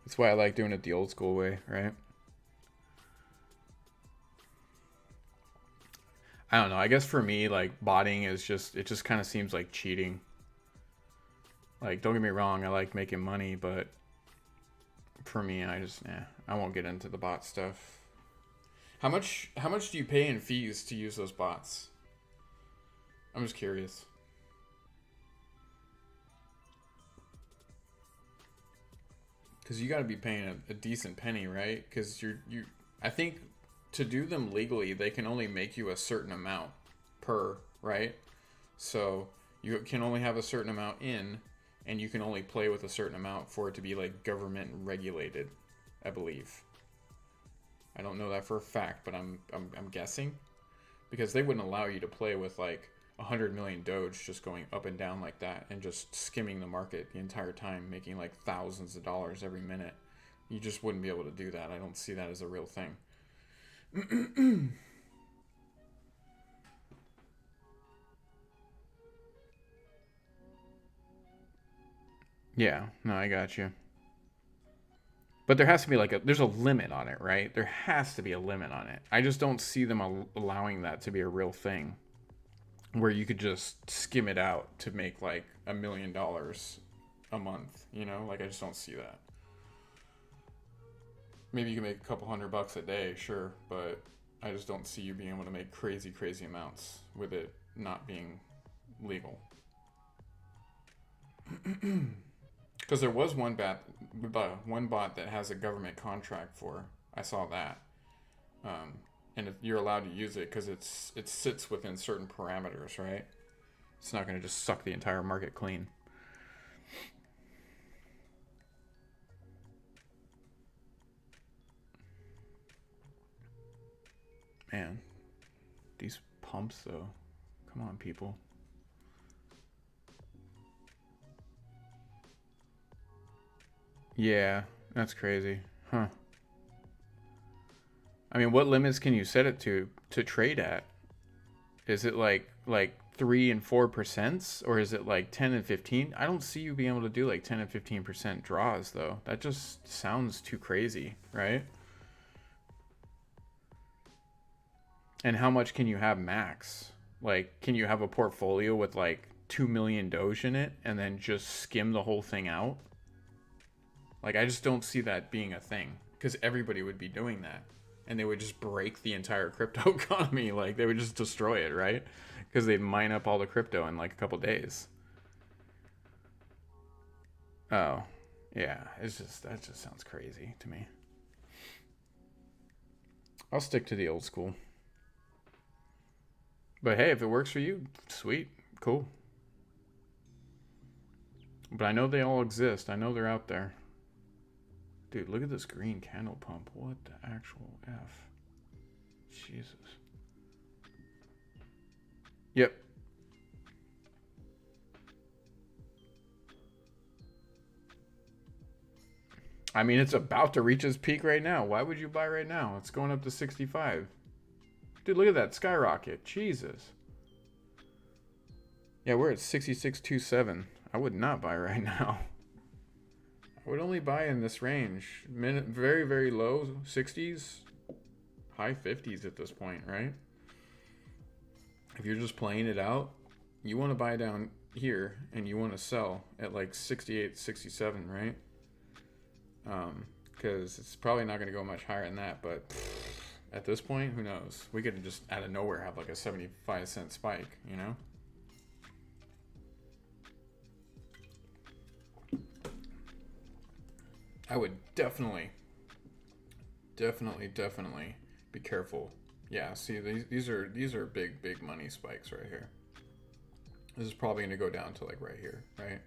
That's why I like doing it the old school way, right? I don't know. I guess for me, like, botting is just, it just kind of seems like cheating. Like, don't get me wrong, I like making money, but for me, I won't get into the bot stuff. How much do you pay in fees to use those bots? I'm just curious. Because you got to be paying a decent penny, right? Because I think to do them legally, they can only make you a certain amount per, right? So you can only have a certain amount in, and you can only play with a certain amount for it to be like government regulated, I believe. I don't know that for a fact, but I'm guessing, because they wouldn't allow you to play with like 100 million Doge just going up and down like that and just skimming the market the entire time, making like thousands of dollars every minute. You just wouldn't be able to do that. I don't see that as a real thing. Yeah, no, I got you. But there has to be like there's a limit on it, right? There has to be a limit on it. I just don't see them allowing that to be a real thing, where you could just skim it out to make like $1 million a month, you know? Like, I just don't see that. Maybe you can make a couple $100 a day, sure, but I just don't see you being able to make crazy, crazy amounts with it not being legal. Because there was one bot that has a government contract for. I saw that, and if you're allowed to use it because it sits within certain parameters, right? It's not going to just suck the entire market clean. Man, these pumps though. Come on, people. Yeah, that's crazy. Huh. I mean, what limits can you set it to trade at? Is it like 3 and 4%, or is it like 10 and 15? I don't see you being able to do like 10 and 15% draws though. That just sounds too crazy, right? And how much can you have max? Like, can you have a portfolio with like 2 million Doge in it and then just skim the whole thing out? Like, I just don't see that being a thing, because everybody would be doing that, and they would just break the entire crypto economy. Like, they would just destroy it, right? Because they'd mine up all the crypto in like a couple days. Oh, yeah. That just sounds crazy to me. I'll stick to the old school. But hey, if it works for you, sweet, cool. But I know they all exist. I know they're out there. Dude, look at this green candle pump. What the actual F? Jesus. Yep. I mean, it's about to reach its peak right now. Why would you buy right now? It's going up to 65. Dude, look at that skyrocket. Jesus. Yeah, we're at 66.27. I would not buy right now. I would only buy in this range. Very, very low 60s, high 50s at this point, right? If you're just playing it out, you want to buy down here and you want to sell at like 68, 67, right? Because it's probably not going to go much higher than that, but at this point, who knows? We could just out of nowhere have like a 75-cent spike, you know? I would definitely be careful. Yeah, see, these are big money spikes right here. This is probably going to go down to like right here, right?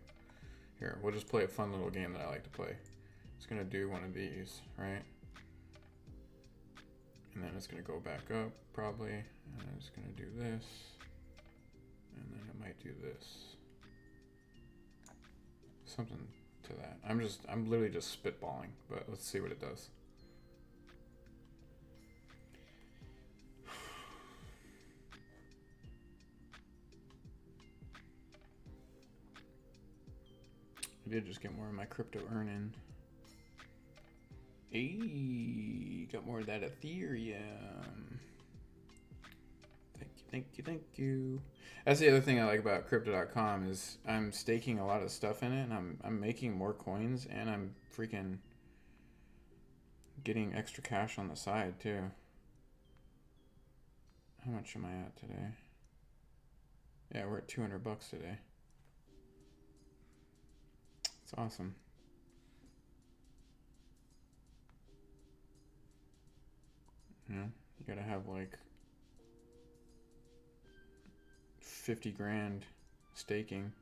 Here, we'll just play a fun little game that I like to play. It's going to do one of these, right? And then it's going to go back up probably, and it's going to do this, And then it might do this. Something to that. I'm literally just spitballing, but let's see what it does. I did just get more of my crypto earning. Hey, got more of that Ethereum. Thank you. That's the other thing I like about crypto.com is I'm staking a lot of stuff in it, and I'm making more coins, and I'm freaking getting extra cash on the side too. How much am I at today? Yeah, we're at 200 bucks today. It's awesome. Yeah, you gotta have like 50 grand staking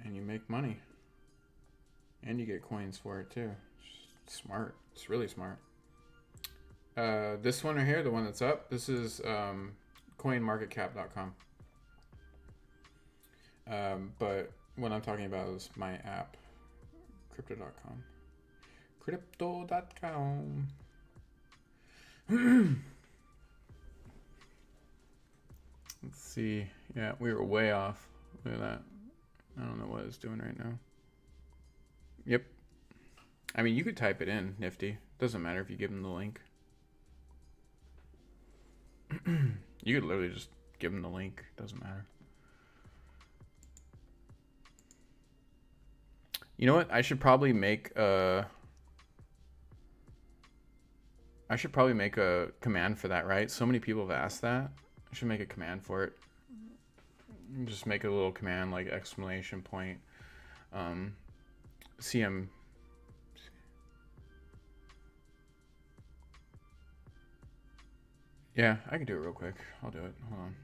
and you make money and you get coins for it too. It's smart. It's really smart. This one right here, the one that's up, this is coinmarketcap.com. But what I'm talking about is my app, crypto.com. Crypto.com. Let's see. Yeah, we were way off. Look at that. I don't know what it's doing right now. Yep. I mean, you could type it in, Nifty. Doesn't matter if you give them the link. You could literally just give them the link. Doesn't matter. You know what? I should probably make a command for that, right? So many people have asked that. I should make a command for it. Just make a little command like exclamation point CM. Yeah, I can do it real quick. I'll do it. Hold on.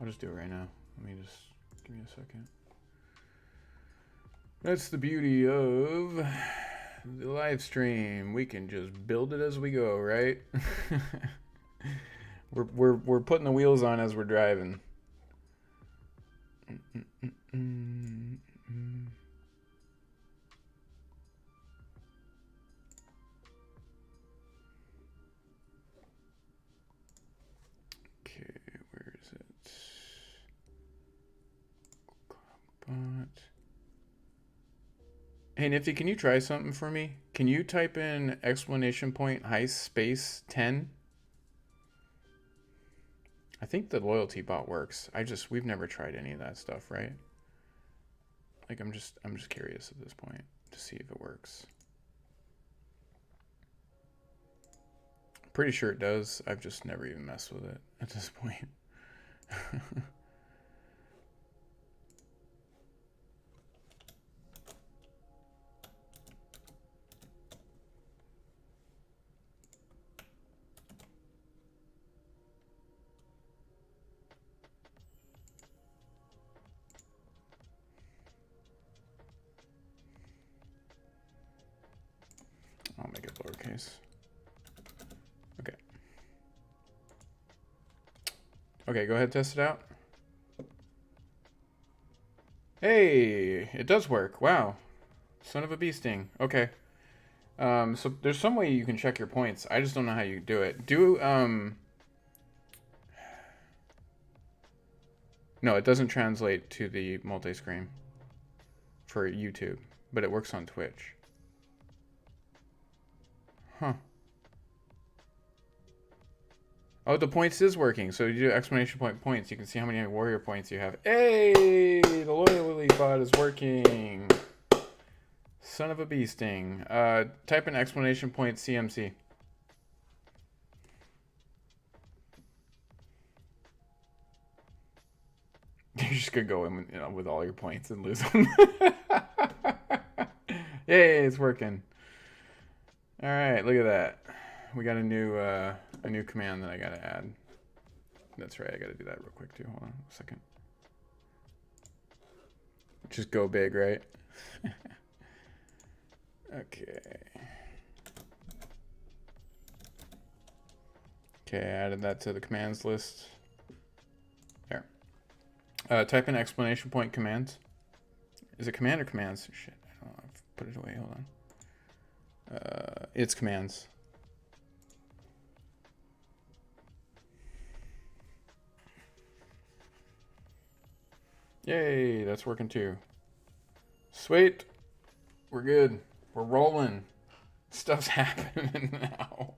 I'll just do it right now. Let me just give me a second. That's the beauty of the live stream. We can just build it as we go, right? we're putting the wheels on as we're driving. Okay, where is it? Bot. Hey Nifty, can you try something for me? Can you type in exclamation point heist space 10? I think the loyalty bot works. We've never tried any of that stuff, right? Like I'm just curious at this point to see if it works. Pretty sure it does. I've just never even messed with it at this point. I'll make it lowercase. Okay. Okay, go ahead, test it out. Hey, it does work. Wow. Son of a bee sting. Okay. So there's some way you can check your points. I just don't know how you do it. No, it doesn't translate to the multi-screen for YouTube, but it works on Twitch. Huh. Oh, the points is working. So you do exclamation point points. You can see how many warrior points you have. Hey, the loyalty bot is working. Son of a bee sting. Type in exclamation point CMC. You're just gonna go in with all your points and lose them. Yay, it's working. All right, look at that. We got a new command that I gotta add. That's right, I gotta do that real quick too. Hold on a second. Just go big, right? Okay. Okay, I added that to the commands list. There. Type in exclamation point commands. Is it command or commands? Shit, I don't know. I've put it away. Hold on. It's commands. Yay, that's working too. Sweet. We're good. We're rolling. Stuff's happening now.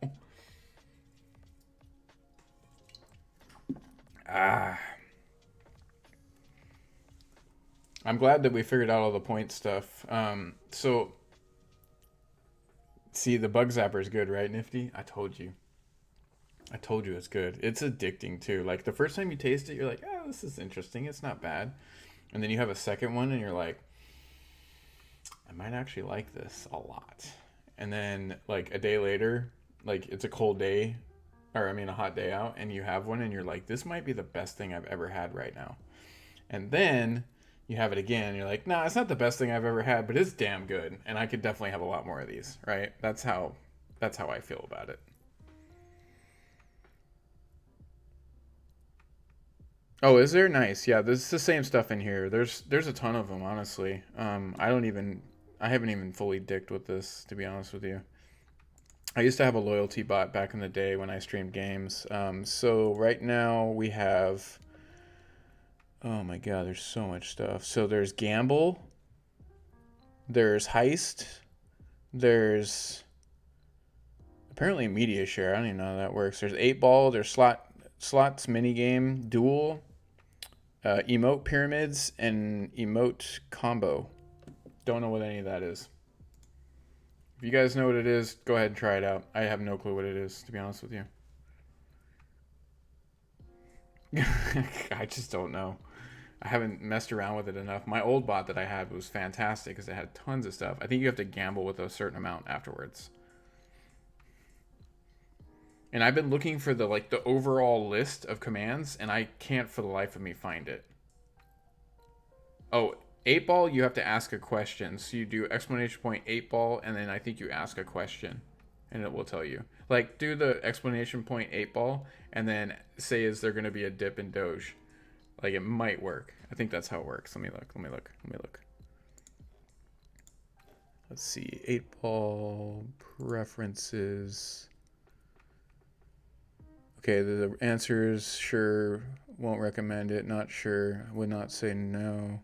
I'm glad that we figured out all the point stuff. So, see, the bug zapper is good, right, Nifty? I told you. I told you it's good. It's addicting too. Like the first time you taste it, you're like, oh, this is interesting. It's not bad. And then you have a second one and you're like, I might actually like this a lot. And then like a day later, like it's a cold day, or I mean a hot day out, and you have one and you're like, this might be the best thing I've ever had right now. And then you have it again and you're like, nah, it's not the best thing I've ever had, but it's damn good. And I could definitely have a lot more of these, right? That's how I feel about it. Oh, is there? Nice. Yeah, there's the same stuff in here. There's a ton of them, honestly. I haven't even fully dicked with this, to be honest with you. I used to have a loyalty bot back in the day when I streamed games. So right now we have, oh my god, there's so much stuff. So there's gamble, there's heist, there's apparently media share. I don't even know how that works. There's 8 ball, there's slots minigame, duel, emote pyramids, and emote combo. Don't know what any of that is. If you guys know what it is, go ahead and try it out. I have no clue what it is, to be honest with you. I just don't know. I haven't messed around with it enough. My old bot that I had was fantastic because it had tons of stuff. I think you have to gamble with a certain amount afterwards. And I've been looking for the overall list of commands, and I can't for the life of me find it. Oh, 8 ball, you have to ask a question. So you do exclamation point 8 ball, and then I think you ask a question, and it will tell you. Like, do the exclamation point 8 ball, and then say, is there going to be a dip in Doge? Like, it might work. I think that's how it works. Let me look. Let's see. 8 ball preferences. Okay, the answer is sure, won't recommend it, not sure, would not say no.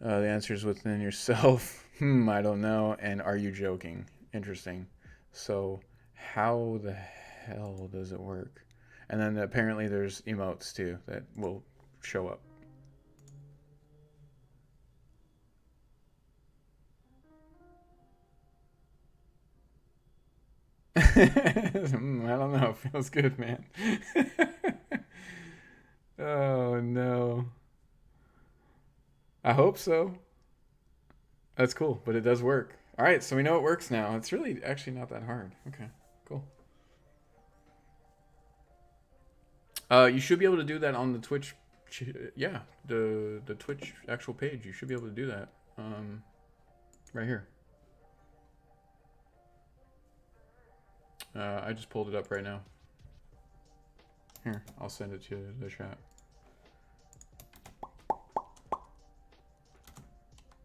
The answer is within yourself. I don't know. And are you joking? Interesting. So how the hell does it work? And then apparently there's emotes too that will show up. I don't know. Feels good, man. Oh no. I hope so. That's cool, but it does work. All right, so we know it works now. It's really actually not that hard. Okay, cool. You should be able to do that on the Twitch. Yeah, the Twitch actual page. You should be able to do that. Right here. I just pulled it up right now. Here, I'll send it to the chat.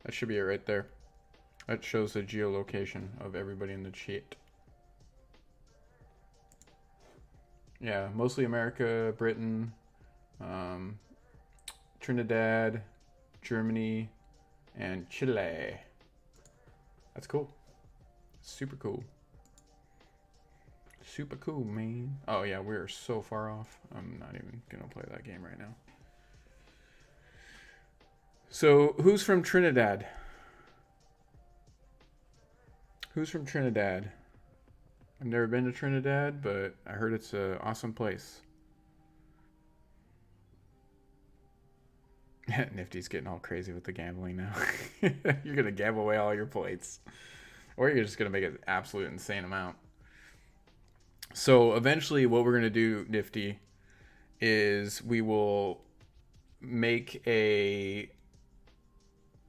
That should be it right there. That shows the geolocation of everybody in the chat. Yeah, mostly America, Britain, Trinidad, Germany, and Chile. That's cool. Super cool. Super cool, man. Oh yeah, we're so far off. I'm not even gonna play that game right now. So, who's from Trinidad? Who's from Trinidad? I've never been to Trinidad, but I heard it's an awesome place. Nifty's getting all crazy with the gambling now. You're going to gamble away all your points. Or you're just going to make an absolute insane amount. So eventually what we're going to do, Nifty, is we will make a...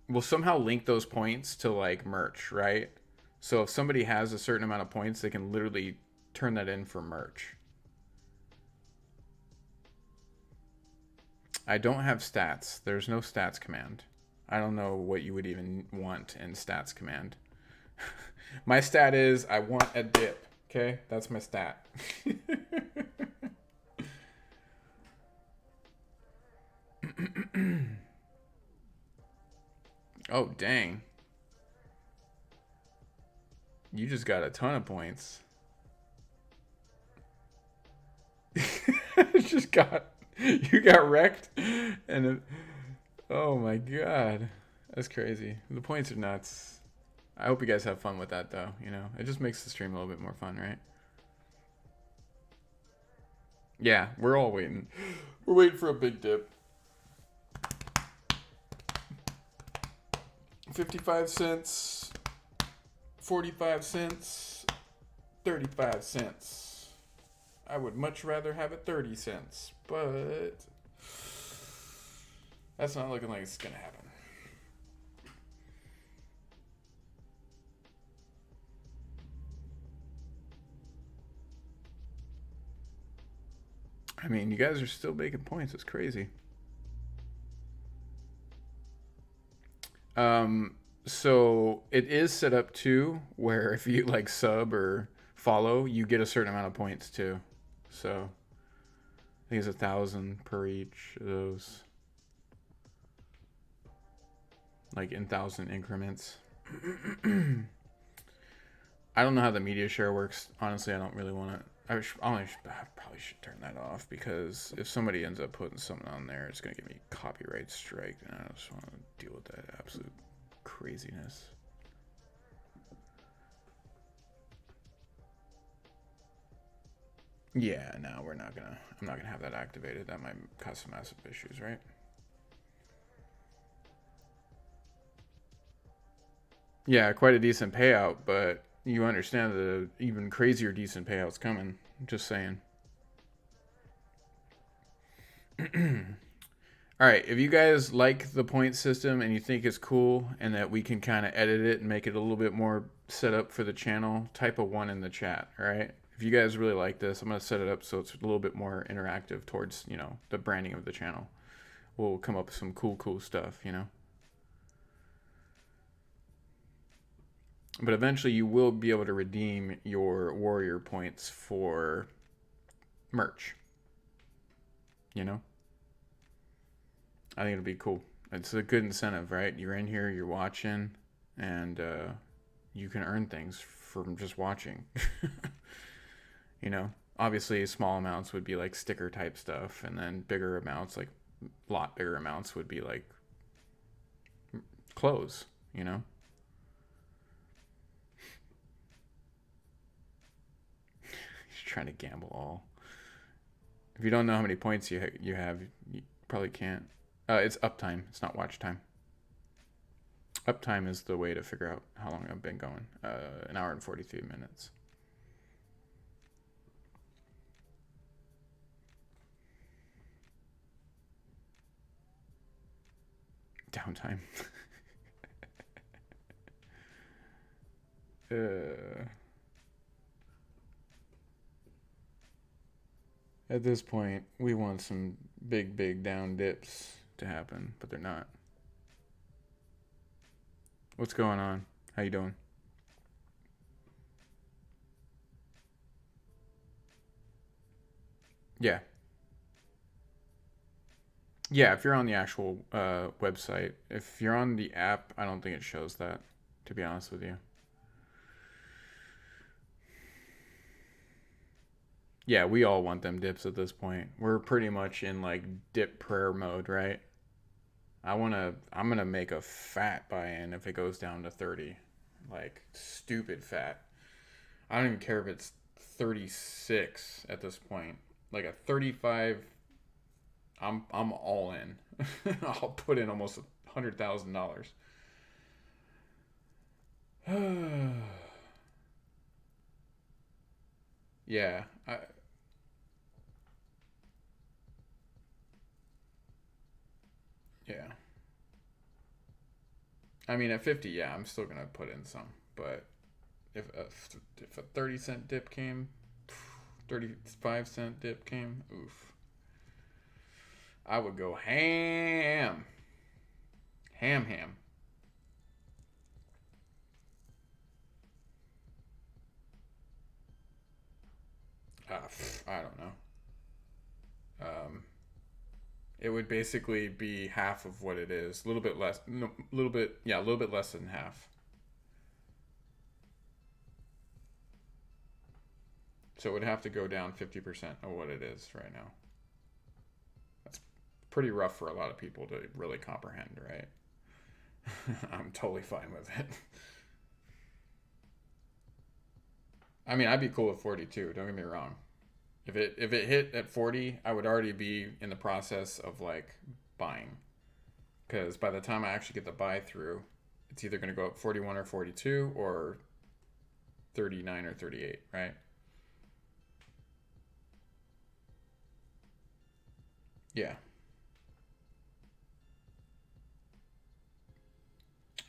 We'll somehow link those points to like merch, right? So if somebody has a certain amount of points, they can literally turn that in for merch. I don't have stats. There's no stats command. I don't know what you would even want in stats command. My stat is I want a dip. Okay, that's my stat. Oh, dang. You just got a ton of points. Just got, you got wrecked. And oh my god. That's crazy. The points are nuts. I hope you guys have fun with that though, you know. It just makes the stream a little bit more fun, right? Yeah, we're all waiting. We're waiting for a big dip. 55 cents, 45 cents, 35 cents. I would much rather have it 30 cents, but that's not looking like it's gonna happen. I mean, you guys are still making points. It's crazy. So it is set up too, where if you like sub or follow, you get a certain amount of points too. So I think it's 1,000 per each of those, like in 1,000 increments. I don't know how the media share works. Honestly, I don't really want to. I probably should turn that off, because if somebody ends up putting something on there, it's gonna give me copyright strike, and I just want to deal with that absolute craziness. Yeah, no, I'm not gonna have that activated. That might cause some massive issues, right? Yeah, quite a decent payout, but you understand the even crazier decent payouts coming. Just saying. All right, if you guys like the point system and you think it's cool and that we can kind of edit it and make it a little bit more set up for the channel, type a 1 in the chat, all right? If you guys really like this, I'm going to set it up so it's a little bit more interactive towards, you know, the branding of the channel. We'll come up with some cool stuff, you know? But eventually you will be able to redeem your warrior points for merch, you know? I think it'll be cool. It's a good incentive, right? You're in here, you're watching, and you can earn things from just watching. You know, obviously small amounts would be like sticker type stuff, and then bigger amounts, like a lot bigger amounts, would be like clothes, you know? He's trying to gamble all. If you don't know how many points you have, you probably can't. It's uptime. It's not watch time. Uptime is the way to figure out how long I've been going. 1 hour and 43 minutes. Downtime. At this point, we want some big down dips to happen, but they're not. What's going on? How you doing? Yeah. Yeah, if you're on the actual website. If you're on the app, I don't think it shows that, to be honest with you. Yeah, we all want them dips at this point. We're pretty much in like dip prayer mode, right? I'm gonna make a fat buy-in if it goes down to 30. Like stupid fat. I don't even care if it's 36 at this point. Like a 35, I'm all in. I'll put in almost $100,000. Yeah, yeah. I mean, at 50, yeah, I'm still gonna put in some. But if a 30-cent dip came, 35-cent dip came, oof. I would go ham. Ham. I don't know. Um, it would basically be half of what it is. A little bit less. No, a little bit. Yeah, a little bit less than half. So it would have to go down 50% of what it is right now. That's pretty rough for a lot of people to really comprehend, right? I'm totally fine with it. I mean, I'd be cool with 42. Don't get me wrong. If it hit at 40, I would already be in the process of like buying. Because by the time I actually get the buy through, it's either going to go up 41 or 42 or 39 or 38, right? Yeah.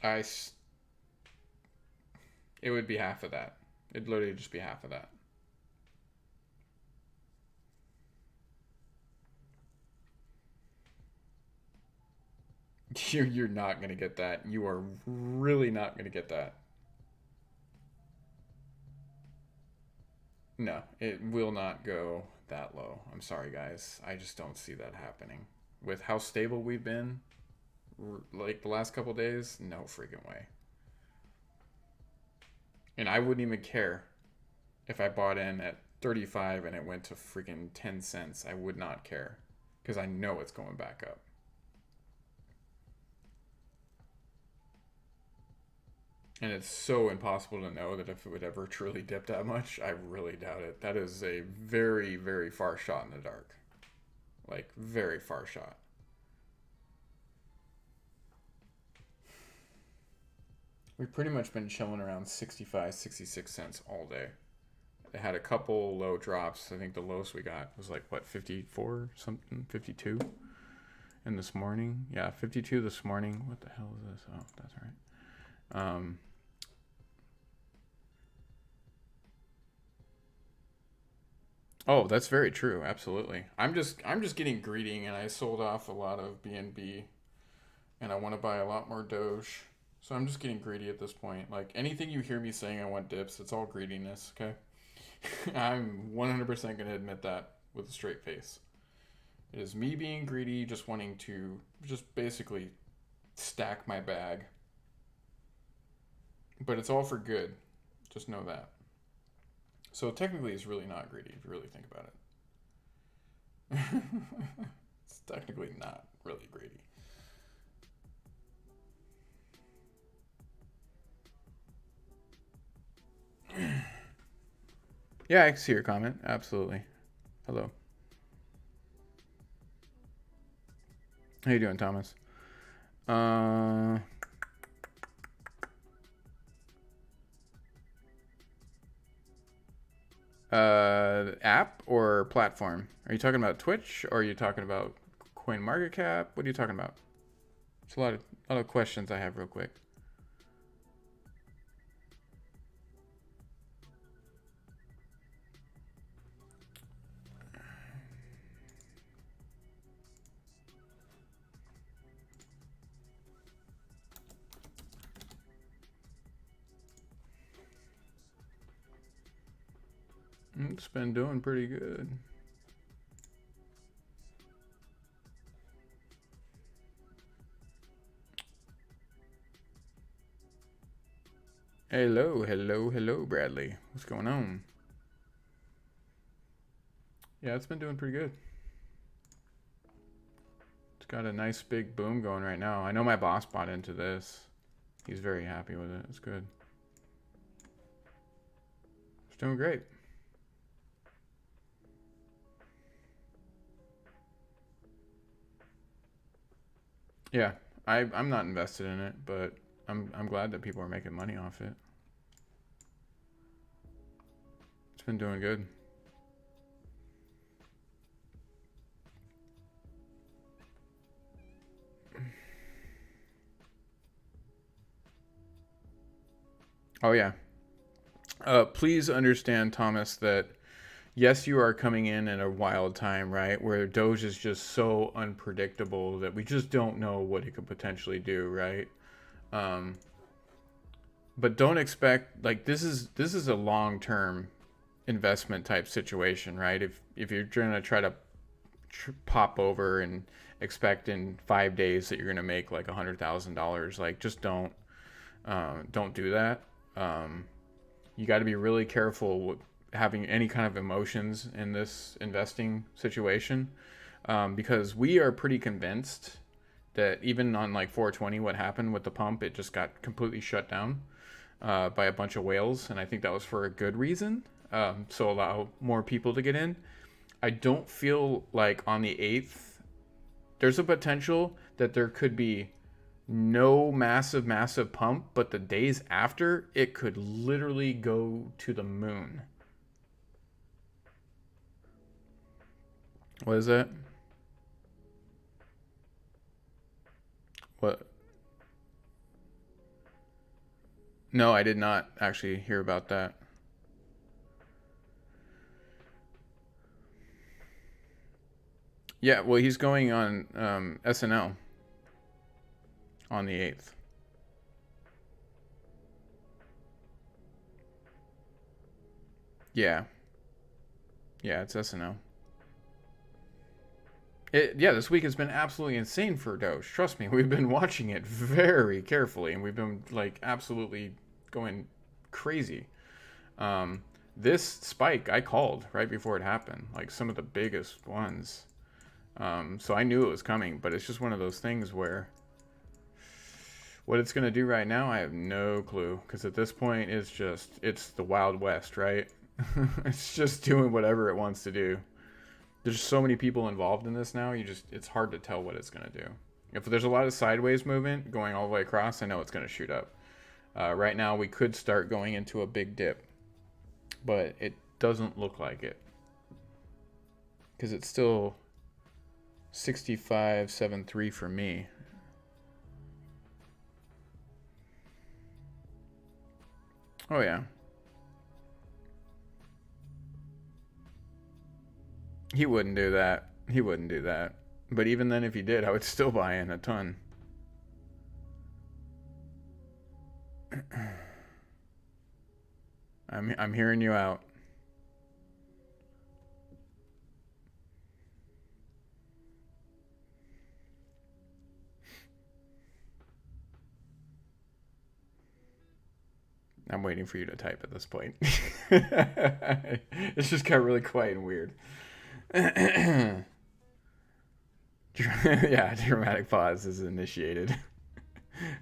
I. It would be half of that. It'd literally just be half of that. You're not going to get that. You are really not going to get that. No, it will not go that low. I'm sorry, guys. I just don't see that happening. With how stable we've been, like the last couple days, no freaking way. And I wouldn't even care if I bought in at 35 and it went to freaking 10 cents. I would not care because I know it's going back up. And it's so impossible to know that if it would ever truly dip that much. I really doubt it. That is a very, very far shot in the dark. Like, very far shot. We've pretty much been chilling around 65, 66 cents all day. It had a couple low drops. I think the lowest we got was like, what, 54 something? 52? And this morning? Yeah, 52 this morning. What the hell is this? Oh, that's right. Oh, that's very true. Absolutely. I'm just getting greedy, and I sold off a lot of BNB, and I want to buy a lot more Doge. So I'm just getting greedy at this point. Like anything you hear me saying I want dips, it's all greediness, okay? I'm 100% going to admit that with a straight face. It is me being greedy, just wanting to just basically stack my bag. But it's all for good. Just know that. So technically, it's really not greedy if you really think about it. It's technically not really greedy. Yeah, I can see your comment. Absolutely. Hello. How you doing, Thomas? App or platform? Are you talking about Twitch or are you talking about Coin Market Cap? What are you talking about? It's a lot of questions I have real quick. It's been doing pretty good. Hello, Bradley. What's going on? Yeah, it's been doing pretty good. It's got a nice big boom going right now. I know my boss bought into this. He's very happy with it. It's good. It's doing great. Yeah, I'm not invested in it, but I'm glad that people are making money off it. It's been doing good. Oh yeah. Please understand, Thomas, that yes, you are coming in at a wild time, right? Where Doge is just so unpredictable that we just don't know what it could potentially do, right? Um, but don't expect like this is a long term investment type situation, right? If you're gonna try to pop over and expect in 5 days that you're gonna make like $100,000, like just don't do that. You got to be really careful with having any kind of emotions in this investing situation, because we are pretty convinced that even on like 420, what happened with the pump, it just got completely shut down by a bunch of whales, and I think that was for a good reason. So allow more people to get in. I don't feel like on the 8th, there's a potential that there could be no massive pump, but the days after, it could literally go to the moon. What is that? What? No, I did not actually hear about that. Yeah, well, he's going on SNL on the 8th. Yeah. Yeah, it's SNL. Yeah, this week has been absolutely insane for Doge. Trust me, we've been watching it very carefully, and we've been like absolutely going crazy. Um, this spike I called right before it happened, like some of the biggest ones. So I knew it was coming, but it's just one of those things where what it's gonna do right now, I have no clue. Because at this point, it's the Wild West, right? It's just doing whatever it wants to do. There's so many people involved in this now. It's hard to tell what it's gonna do. If there's a lot of sideways movement going all the way across, I know it's gonna shoot up. Right now, we could start going into a big dip, but it doesn't look like it because it's still 65.73 for me. Oh yeah, he wouldn't do that. He wouldn't do that. But even then, if he did, I would still buy in a ton. I'm hearing you out. I'm waiting for you to type at this point. It's just got really quiet and weird. Yeah, dramatic pause is initiated.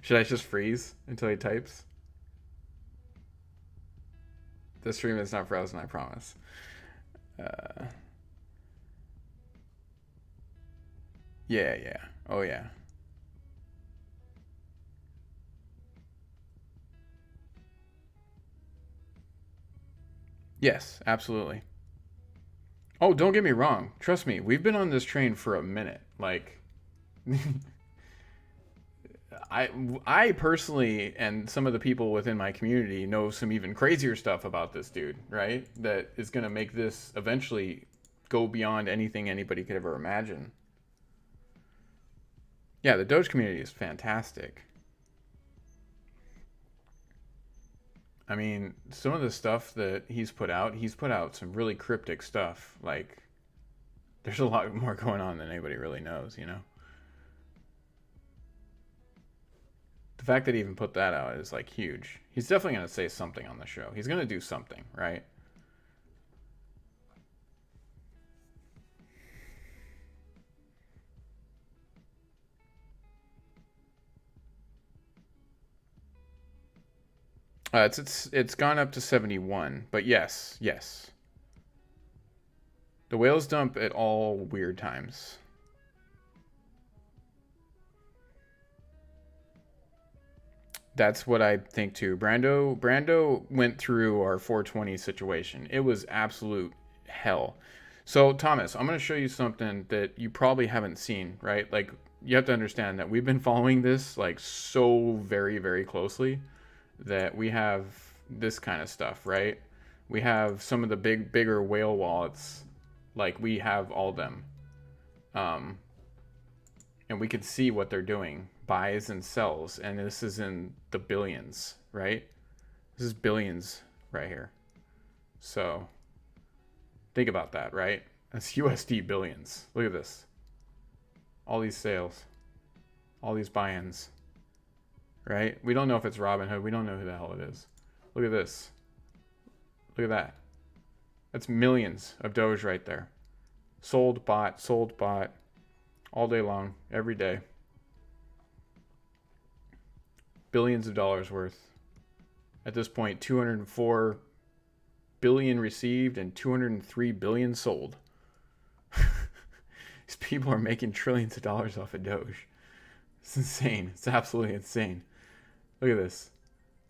Should I just freeze until he types? The stream is not frozen, I promise. Uh, yeah, yeah. Oh, yeah. Yes, absolutely. Oh, don't get me wrong. Trust me, we've been on this train for a minute. Like, I I personally and some of the people within my community know some even crazier stuff about this dude, right? That is going to make this eventually go beyond anything anybody could ever imagine. Yeah, the Doge community is fantastic. I mean, some of the stuff that he's put out some really cryptic stuff. Like, there's a lot more going on than anybody really knows, you know? The fact that he even put that out is like huge. He's definitely going to say something on the show. He's going to do something, right? It's gone up to 71, but yes, yes. The whales dump at all weird times. That's what I think too. Brando went through our 420 situation. It was absolute hell. So Thomas, I'm going to show you something that you probably haven't seen, right? Like you have to understand that we've been following this like so very closely that we have this kind of stuff, right? We have some of the bigger whale wallets. Like, we have all them. And we could see what they're doing. Buys and sells. And this is in the billions, right? This is billions right here. So, think about that, right? That's USD billions. Look at this. All these sales. All these buy-ins. Right? We don't know if it's Robinhood. We don't know who the hell it is. Look at this. Look at that. That's millions of Doge right there. Sold, bought, all day long, every day. Billions of dollars worth. At this point, 204 billion received and 203 billion sold. These people are making trillions of dollars off of Doge. It's insane. It's absolutely insane. Look at this.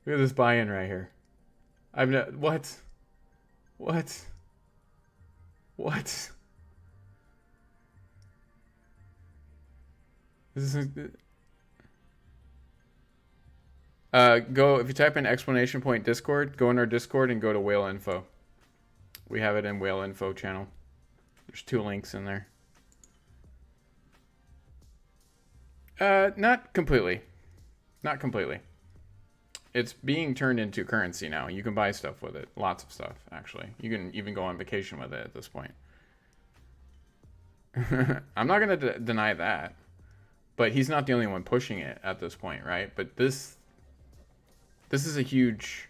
Look at this buy-in right here. What? What? What? This is go if you type in exclamation point Discord, go in our Discord and go to Whale Info. We have it in Whale Info channel. There's 2 links in there. Not completely. Not completely. It's being turned into currency now. You can buy stuff with it. Lots of stuff, actually. You can even go on vacation with it at this point. I'm not going to deny that. But he's not the only one pushing it at this point, right? But this is a huge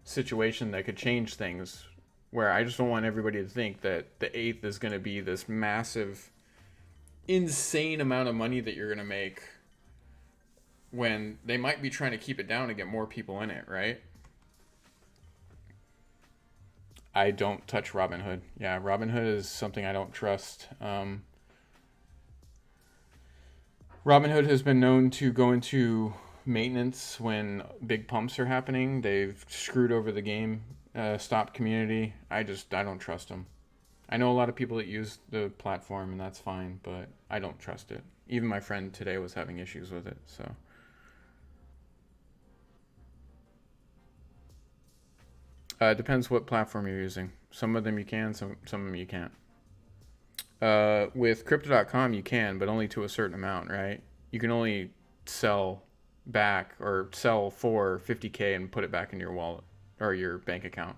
situation that could change things, where I just don't want everybody to think that the 8th is going to be this massive, insane amount of money that you're going to make, when they might be trying to keep it down to get more people in it, right? I don't touch Robinhood. Yeah, Robinhood is something I don't trust. Robinhood has been known to go into maintenance when big pumps are happening. They've screwed over the game, stop community. I don't trust them. I know a lot of people that use the platform, and that's fine, but I don't trust it. Even my friend today was having issues with it, so. It depends what platform you're using. Some of them you can, some of them you can't. With Crypto.com you can, but only to a certain amount, right? You can only sell back or sell for 50K and put it back in your wallet or your bank account.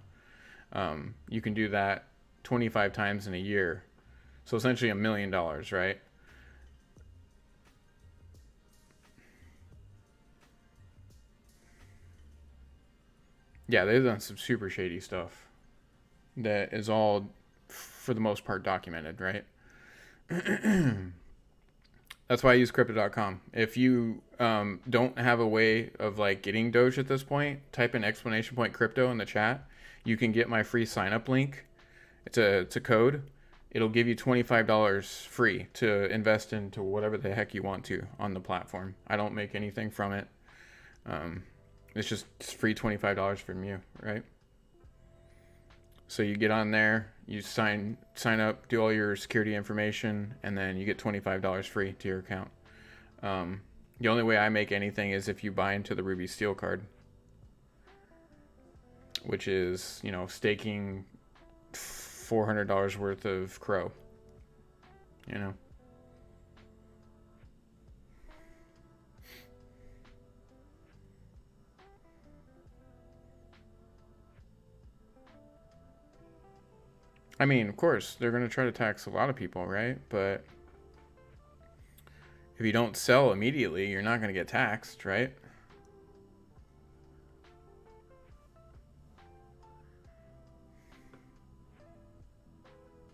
You can do that 25 times in a year. So essentially $1 million, right? Yeah, they've done some super shady stuff that is all, for the most part, documented, right? That's why I use Crypto.com. If you don't have a way of like getting Doge at this point, type in exclamation point crypto in the chat. You can get my free sign up link. It's a code. It'll give you $25 free to invest into whatever the heck you want to on the platform. I don't make anything from it. It's just free $25 from you, right? So you get on there, you sign up, do all your security information, and then you get $25 free to your account. The only way I make anything is if you buy into the Ruby Steel card, which is, staking $400 worth of Crow, I mean, of course, they're going to try to tax a lot of people, right? But if you don't sell immediately, you're not going to get taxed, right?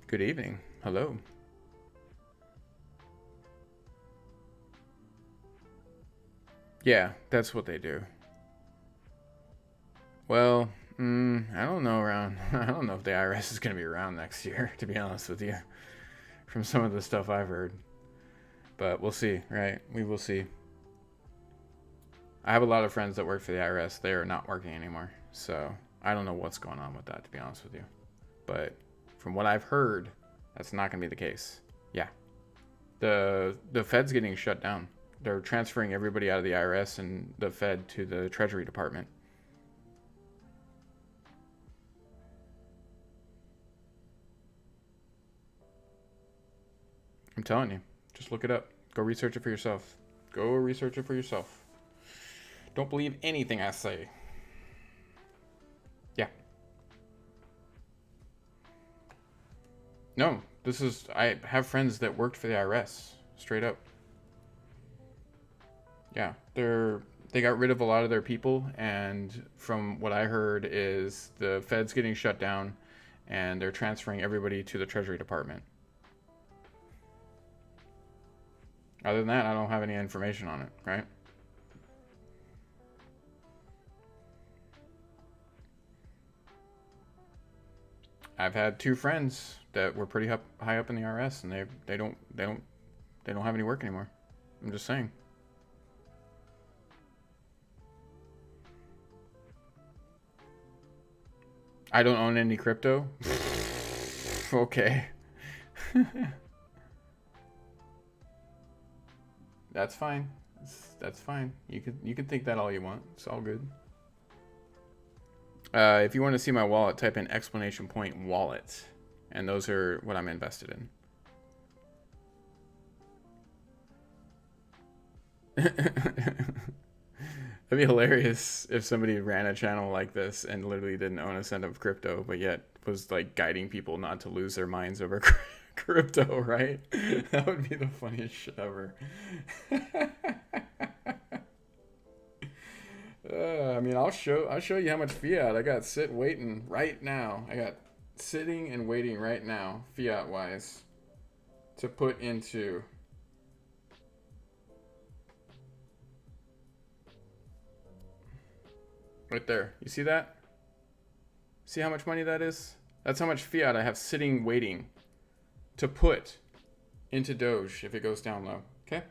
Good evening. Hello. Yeah, that's what they do. Well, I don't know I don't know if the IRS is going to be around next year, to be honest with you, from some of the stuff I've heard. But we'll see, right? We will see. I have a lot of friends that work for the IRS. They are not working anymore. So I don't know what's going on with that, to be honest with you. But from what I've heard, that's not going to be the case. Yeah. The Fed's getting shut down. They're transferring everybody out of the IRS and the Fed to the Treasury Department. I'm telling you. Just look it up. Go research it for yourself. Go research it for yourself. Don't believe anything I say. Yeah. No, this is... I have friends that worked for the IRS. Straight up. Yeah. They got rid of a lot of their people, and from what I heard is the Fed's getting shut down, and they're transferring everybody to the Treasury Department. Other than that, I don't have any information on it, right? I've had 2 friends that were pretty high up in the IRS, and they don't have any work anymore. I'm just saying. I don't own any crypto. Okay. That's fine. That's fine. You can think that all you want. It's all good. If you want to see my wallet, type in !wallet, and those are what I'm invested in. That'd be hilarious if somebody ran a channel like this and literally didn't own a cent of crypto, but yet was like guiding people not to lose their minds over crypto, right? That would be the funniest shit ever. I mean, I'll show you how much fiat I got waiting right now. I got sitting and waiting right now, fiat wise, to put into. Right there. You see that? See how much money that is? That's how much fiat I have sitting waiting to put into Doge if it goes down low. Okay?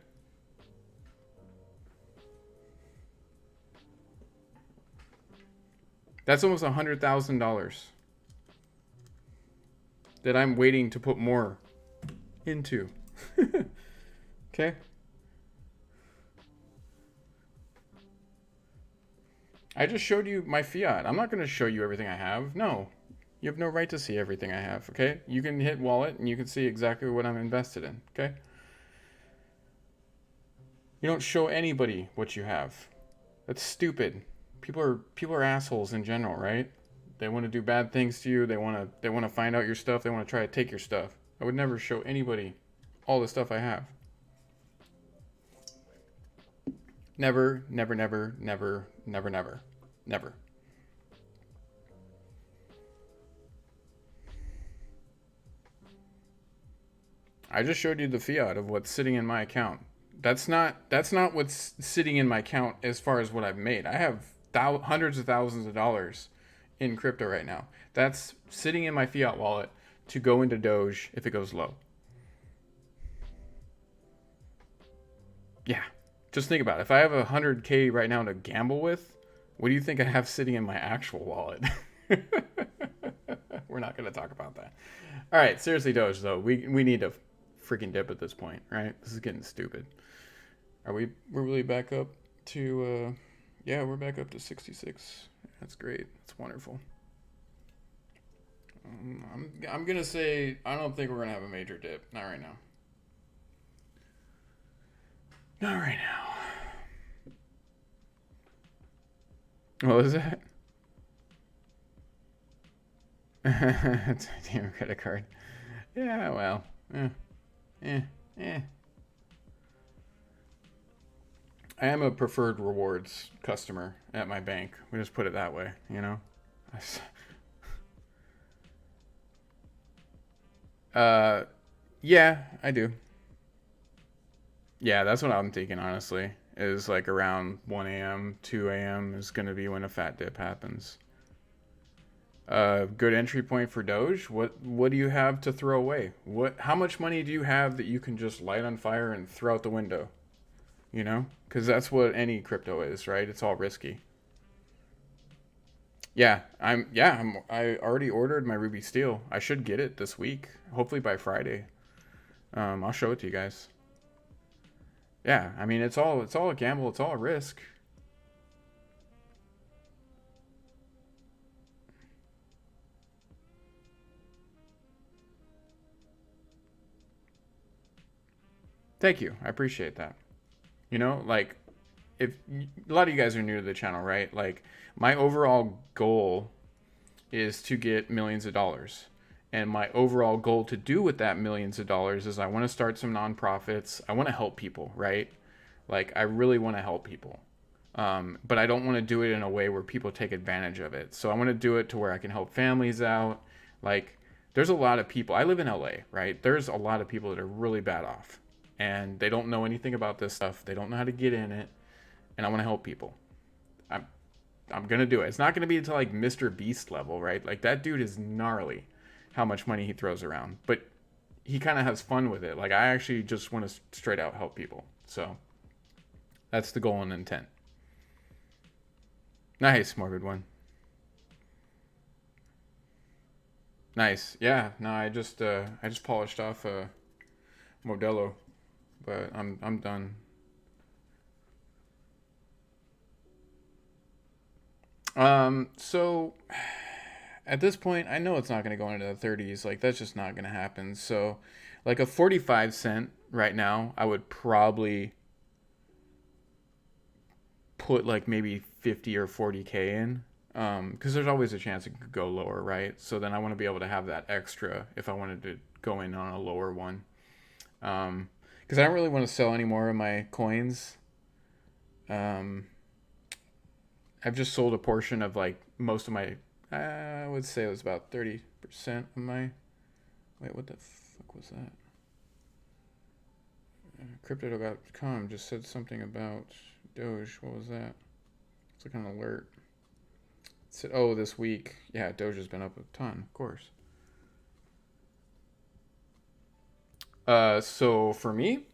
That's almost $100,000 that I'm waiting to put more into. Okay? I just showed you my fiat. I'm not going to show you everything I have. No. You have no right to see everything I have, okay? You can hit wallet and you can see exactly what I'm invested in, okay? You don't show anybody what you have. That's stupid. People are assholes in general, right? They want to do bad things to you. They want to find out your stuff. They want to try to take your stuff. I would never show anybody all the stuff I have. Never, never, never, never, never, never, never. I just showed you the fiat of what's sitting in my account. That's not what's sitting in my account as far as what I've made. I have hundreds of thousands of dollars in crypto right now. That's sitting in my fiat wallet to go into Doge if it goes low. Yeah. Just think about it. If I have 100K right now to gamble with, what do you think I have sitting in my actual wallet? We're not going to talk about that. All right, seriously, Doge, though. We need a freaking dip at this point, right? This is getting stupid. We're really back up to, yeah, we're back up to 66. That's great. That's wonderful. I'm going to say, I don't think we're going to have a major dip. Not right now. Not right now. What was that? It's a damn credit card. Yeah, well. I am a preferred rewards customer at my bank. We just put it that way, you know? Yeah, I do. Yeah, that's what I'm thinking, honestly. Is like around 1 a.m., 2 a.m. is going to be when a fat dip happens. Good entry point for Doge. What do you have to throw away? How much money do you have that you can just light on fire and throw out the window? You know? Because that's what any crypto is, right? It's all risky. Yeah, I already ordered my Ruby Steel. I should get it this week, hopefully by Friday. I'll show it to you guys. Yeah, I mean, it's all a gamble. It's all a risk. Thank you. I appreciate that. You know, like, if a lot of you guys are new to the channel, right? Like, my overall goal is to get millions of dollars. And my overall goal to do with that millions of dollars is I want to start some nonprofits. I want to help people, right? Like, I really want to help people. But I don't want to do it in a way where people take advantage of it. So I want to do it to where I can help families out. Like, there's a lot of people. I live in LA, right? There's a lot of people that are really bad off. And they don't know anything about this stuff. They don't know how to get in it. And I want to help people. I'm I'm gonna do it. It's not gonna be to like Mr. Beast level, right? Like that dude is gnarly, how much money he throws around. But he kind of has fun with it. Like I actually just want to straight out help people. So that's the goal and intent. Nice, Morbid One. Nice. Yeah. No, I just polished off a Modelo, but I'm done. So at this point, I know it's not going to go into the 30s. Like that's just not going to happen. So, like a 45 cent right now, I would probably put like maybe 50 or 40K in. Because there's always a chance it could go lower, right? So then I want to be able to have that extra if I wanted to go in on a lower one. Because I don't really want to sell any more of my coins. Um, I've just sold a portion of like most of my. I would say it was about 30% of my. Wait, what the fuck was that? Crypto.com just said something about Doge. What was that? It's like an alert. It said, oh, this week. Yeah, Doge has been up a ton, of course. So for me,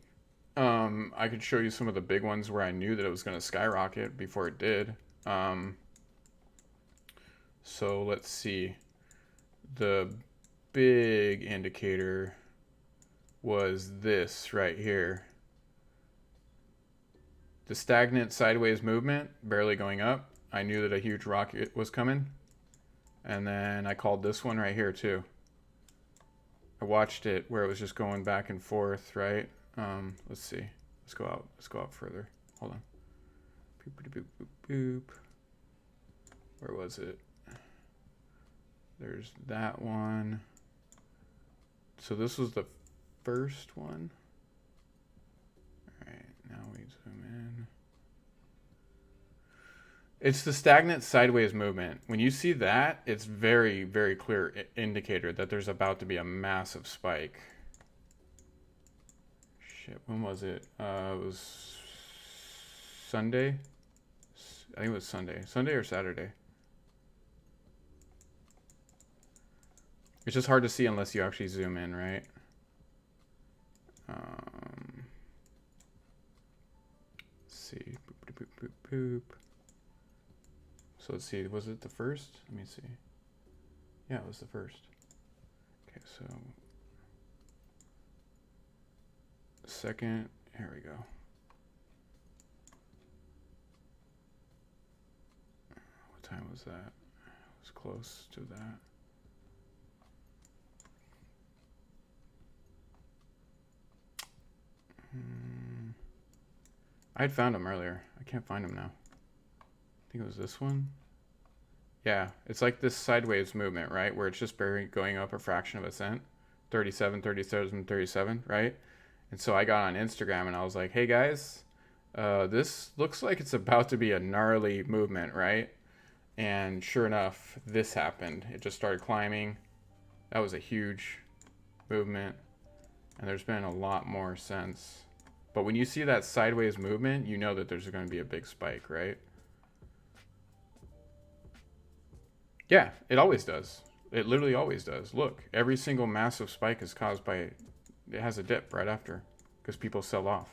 I could show you some of the big ones where I knew that it was going to skyrocket before it did. So let's see. The big indicator was this right here. The stagnant sideways movement, barely going up. I knew that a huge rocket was coming. And then I called this one right here too. I watched it where it was just going back and forth, right? Let's see. Let's go out. Let's go out further. Hold on. Boop, boop, boop, boop. Where was it? There's that one. So this was the first one. All right, now we zoom in. It's the stagnant sideways movement. When you see that, it's very, very clear indicator that there's about to be a massive spike. Shit, when was it? It was Sunday. I think it was Sunday. Sunday or Saturday. It's just hard to see unless you actually zoom in, right? Let's see. Boop, boop, boop, boop, boop. So let's see. Was it the first? Let me see. Yeah, it was the first. Okay, so second. Here we go. What time was that? It was close to that. I had found him earlier. I can't find him now. I think it was this one. Yeah, it's like this sideways movement, right? Where it's just barely going up a fraction of a cent. 37, 37, 37, right? And so I got on Instagram and I was like, hey guys, this looks like it's about to be a gnarly movement, right? And sure enough, this happened. It just started climbing. That was a huge movement. And there's been a lot more since. But when you see that sideways movement, you know that there's going to be a big spike, right? Yeah, it always does. It literally always does. Look, every single massive spike is caused by, it has a dip right after because people sell off.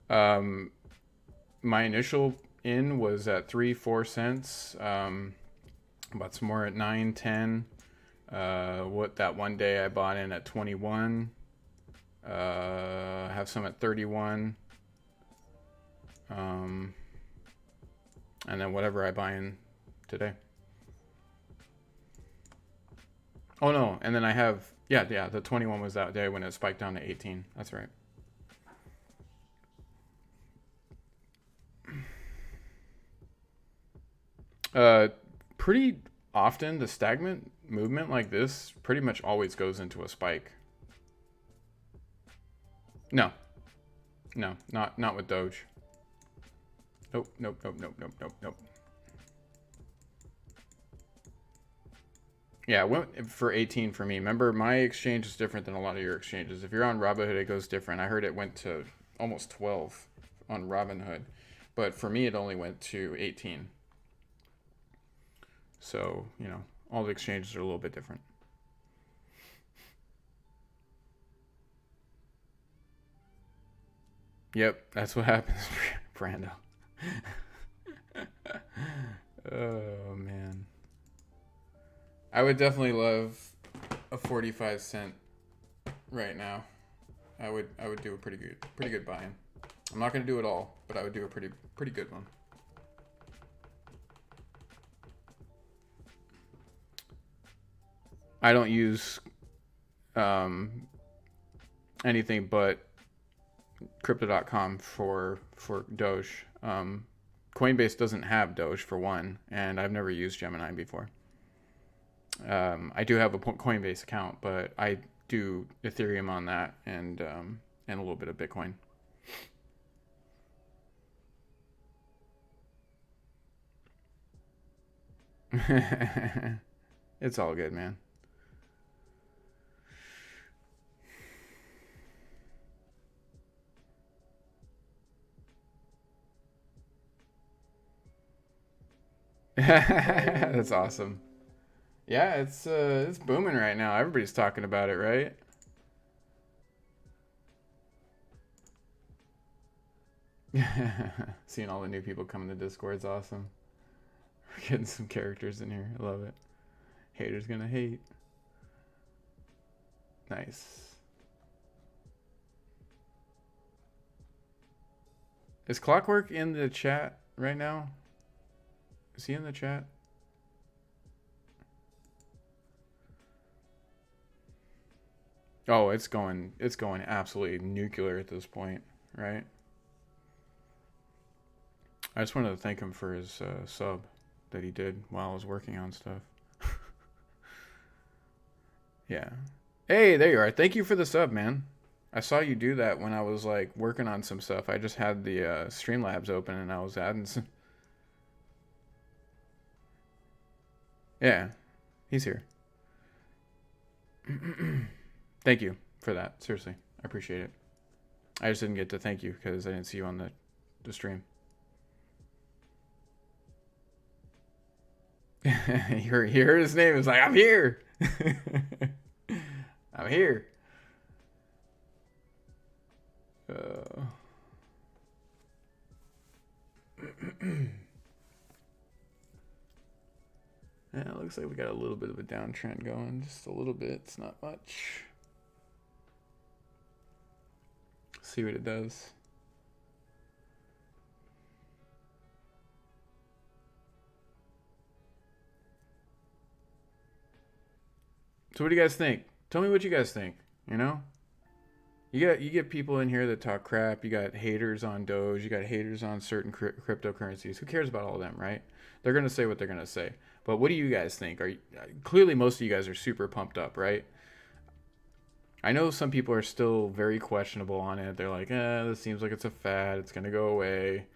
My initial in was at 3-4 cents. But some more at 9, 10. What that one day I bought in at 21. Have some at 31. And then whatever I buy in today. Oh no, and then I have, yeah, the 21 was that day when it spiked down to 18. That's right. Uh, Pretty often the stagnant movement like this pretty much always goes into a spike. No, no, not with Doge. Nope, nope, nope, nope, nope, nope, nope. Yeah, it went for 18 for me. Remember, my exchange is different than a lot of your exchanges. If you're on Robinhood, it goes different. I heard it went to almost 12 on Robinhood, but for me, it only went to 18. So, you know, all the exchanges are a little bit different. Yep, that's what happens, Brando. Oh, man. I would definitely love a 45 cent right now. I would do a pretty good buy-in. I'm not gonna do it all, but I would do a pretty good one. I don't use um, anything but crypto.com for Doge. Coinbase doesn't have Doge for one, and I've never used Gemini before. I do have a Coinbase account, but I do Ethereum on that and a little bit of Bitcoin. It's all good, man. That's awesome. Yeah, it's booming right now. Everybody's talking about it, right? Seeing all the new people coming to Discord is awesome. We're getting some characters in here. I love it. Haters gonna hate. Nice. Is Clockwork in the chat right now? Is he in the chat? Oh, it's going absolutely nuclear at this point, right? I just wanted to thank him for his sub that he did while I was working on stuff. Yeah. Hey, there you are. Thank you for the sub, man. I saw you do that when I was like working on some stuff. I just had the Streamlabs open and I was adding some. Yeah, he's here. Thank you for that. Seriously, I appreciate it. I just didn't get to thank you because I didn't see you on the stream. You heard his name. It's like, I'm here. I'm here. Yeah, it looks like we got a little bit of a downtrend going. Just a little bit. It's not much. See what it does. So what do you guys think? Tell me what you guys think. You know, you get people in here that talk crap. You got haters on Doge. You got haters on certain cryptocurrencies. Who cares about all of them, right? They're gonna say what they're gonna say. But what do you guys think? Are you, clearly most of you guys are super pumped up, right? I know some people are still very questionable on it. They're like, this seems like it's a fad. It's gonna go away.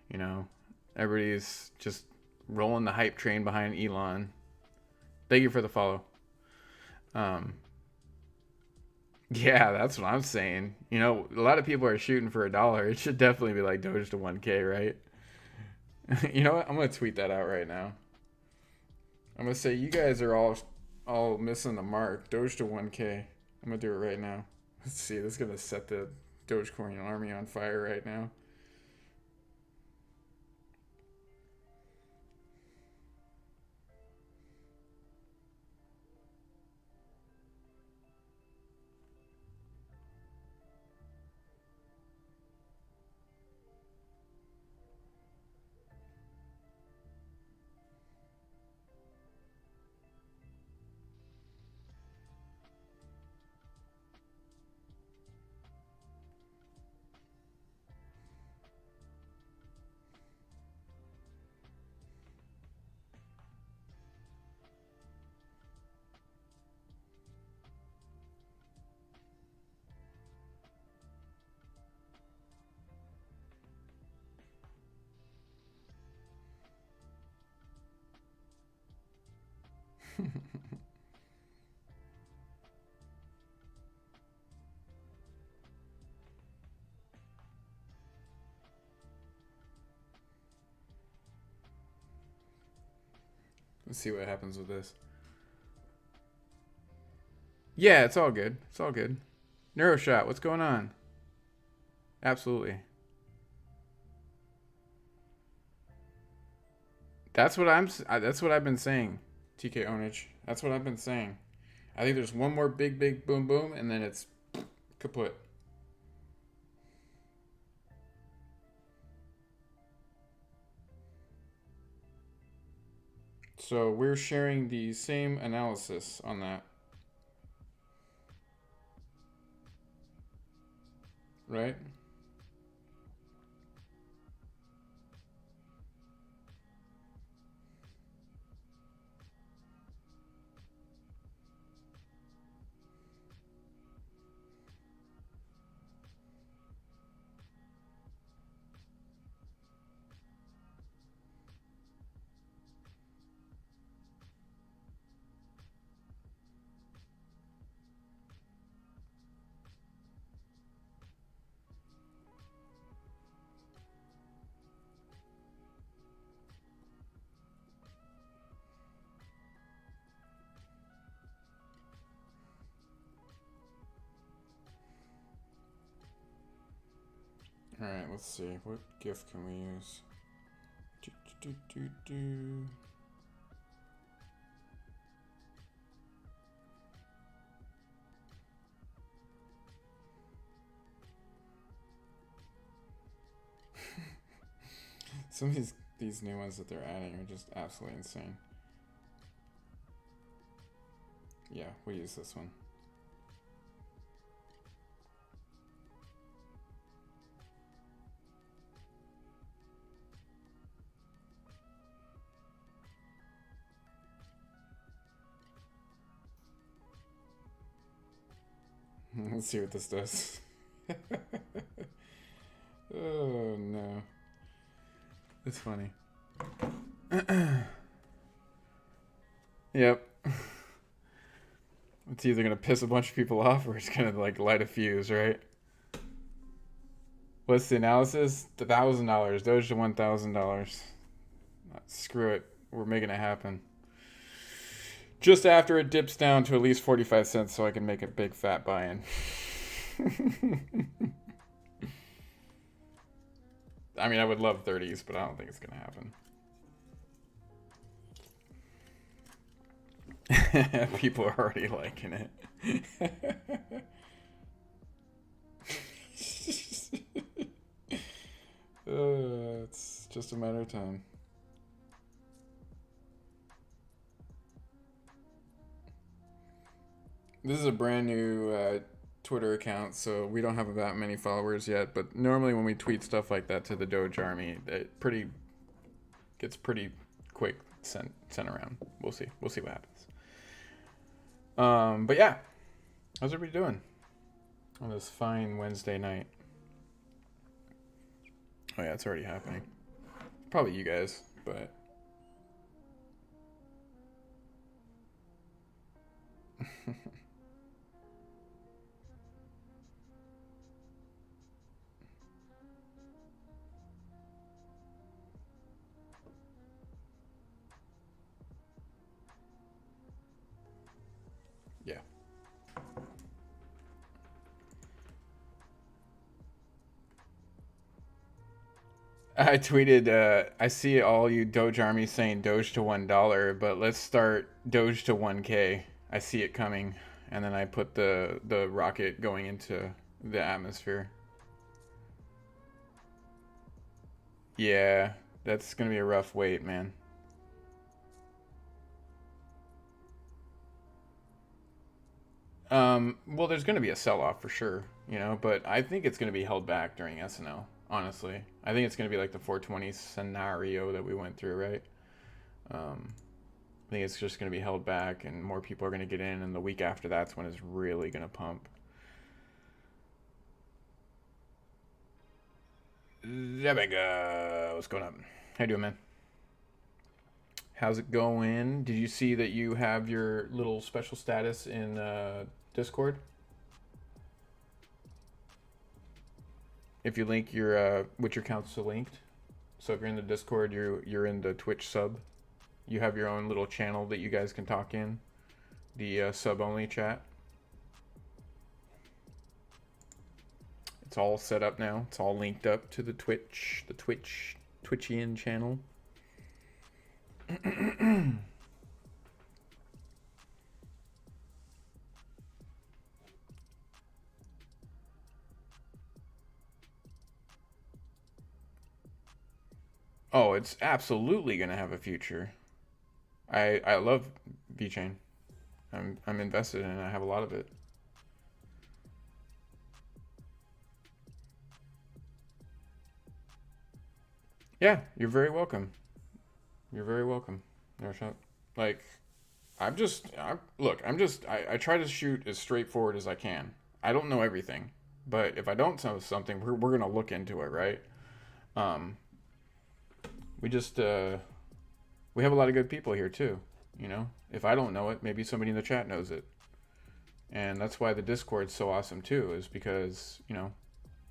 You know, everybody's just rolling the hype train behind Elon. Thank you for the follow. Yeah, that's what I'm saying. You know, a lot of people are shooting for $1. It should definitely be like Doge to 1K, right? You know what? I'm gonna tweet that out right now. I'm gonna say you guys are all missing the mark. Doge to 1K. I'm gonna do it right now. Let's see. This is gonna set the Dogecoin army on fire right now. Let's see what happens with this. Yeah, it's all good. It's all good. Neuroshot, what's going on? Absolutely. That's what That's what I've been saying. TK Onage. That's what I've been saying. I think there's one more big boom boom, and then it's kaput. So we're sharing the same analysis on that, right? All right, let's see. What GIF can we use? Do, do, do, do. Some of these new ones that they're adding are just absolutely insane. Yeah, we use this one. Let's see what this does. Oh no. It's funny. Yep. It's either gonna piss a bunch of people off or it's gonna like light a fuse, right? What's the analysis? $1,000. Doge to $1,000. Screw it. We're making it happen. Just after it dips down to at least 45 cents so I can make a big fat buy-in. I mean, I would love 30s, but I don't think it's going to happen. People are already liking it. It's just a matter of time. This is a brand new Twitter account, so we don't have that many followers yet. But normally, when we tweet stuff like that to the Doge Army, it gets pretty quick sent around. We'll see. We'll see what happens. But yeah, how's everybody doing on this fine Wednesday night? Oh yeah, it's already happening. Probably you guys, but. Yeah. I tweeted, I see all you Doge Army saying Doge to $1, but let's start Doge to 1K. I see it coming. And then I put the rocket going into the atmosphere. Yeah, that's going to be a rough wait, man. Well, there's going to be a sell-off for sure, you know, but I think it's going to be held back during SNL, honestly. I think it's going to be like the 420 scenario that we went through, right? I think it's just going to be held back and more people are going to get in, and the week after that's when it's really going to pump. Zebega, what's going on? How you doing, man? How's it going? Did you see that you have your little special status in Discord? If you link your which your account's still linked. So if you're in the Discord, you're in the Twitch sub. You have your own little channel that you guys can talk in. The sub only chat. It's all set up now. It's all linked up to the Twitchian channel. Oh, it's absolutely gonna have a future. I love VeChain. I'm invested in it. I have a lot of it. Yeah, you're very welcome. You're very welcome. Narshot. Like, I try to shoot as straightforward as I can. I don't know everything, but if I don't know something, we're gonna look into it, right? Um, we just we have a lot of good people here too. You know, if I don't know it, maybe somebody in the chat knows it, and that's why the Discord's so awesome too. Is because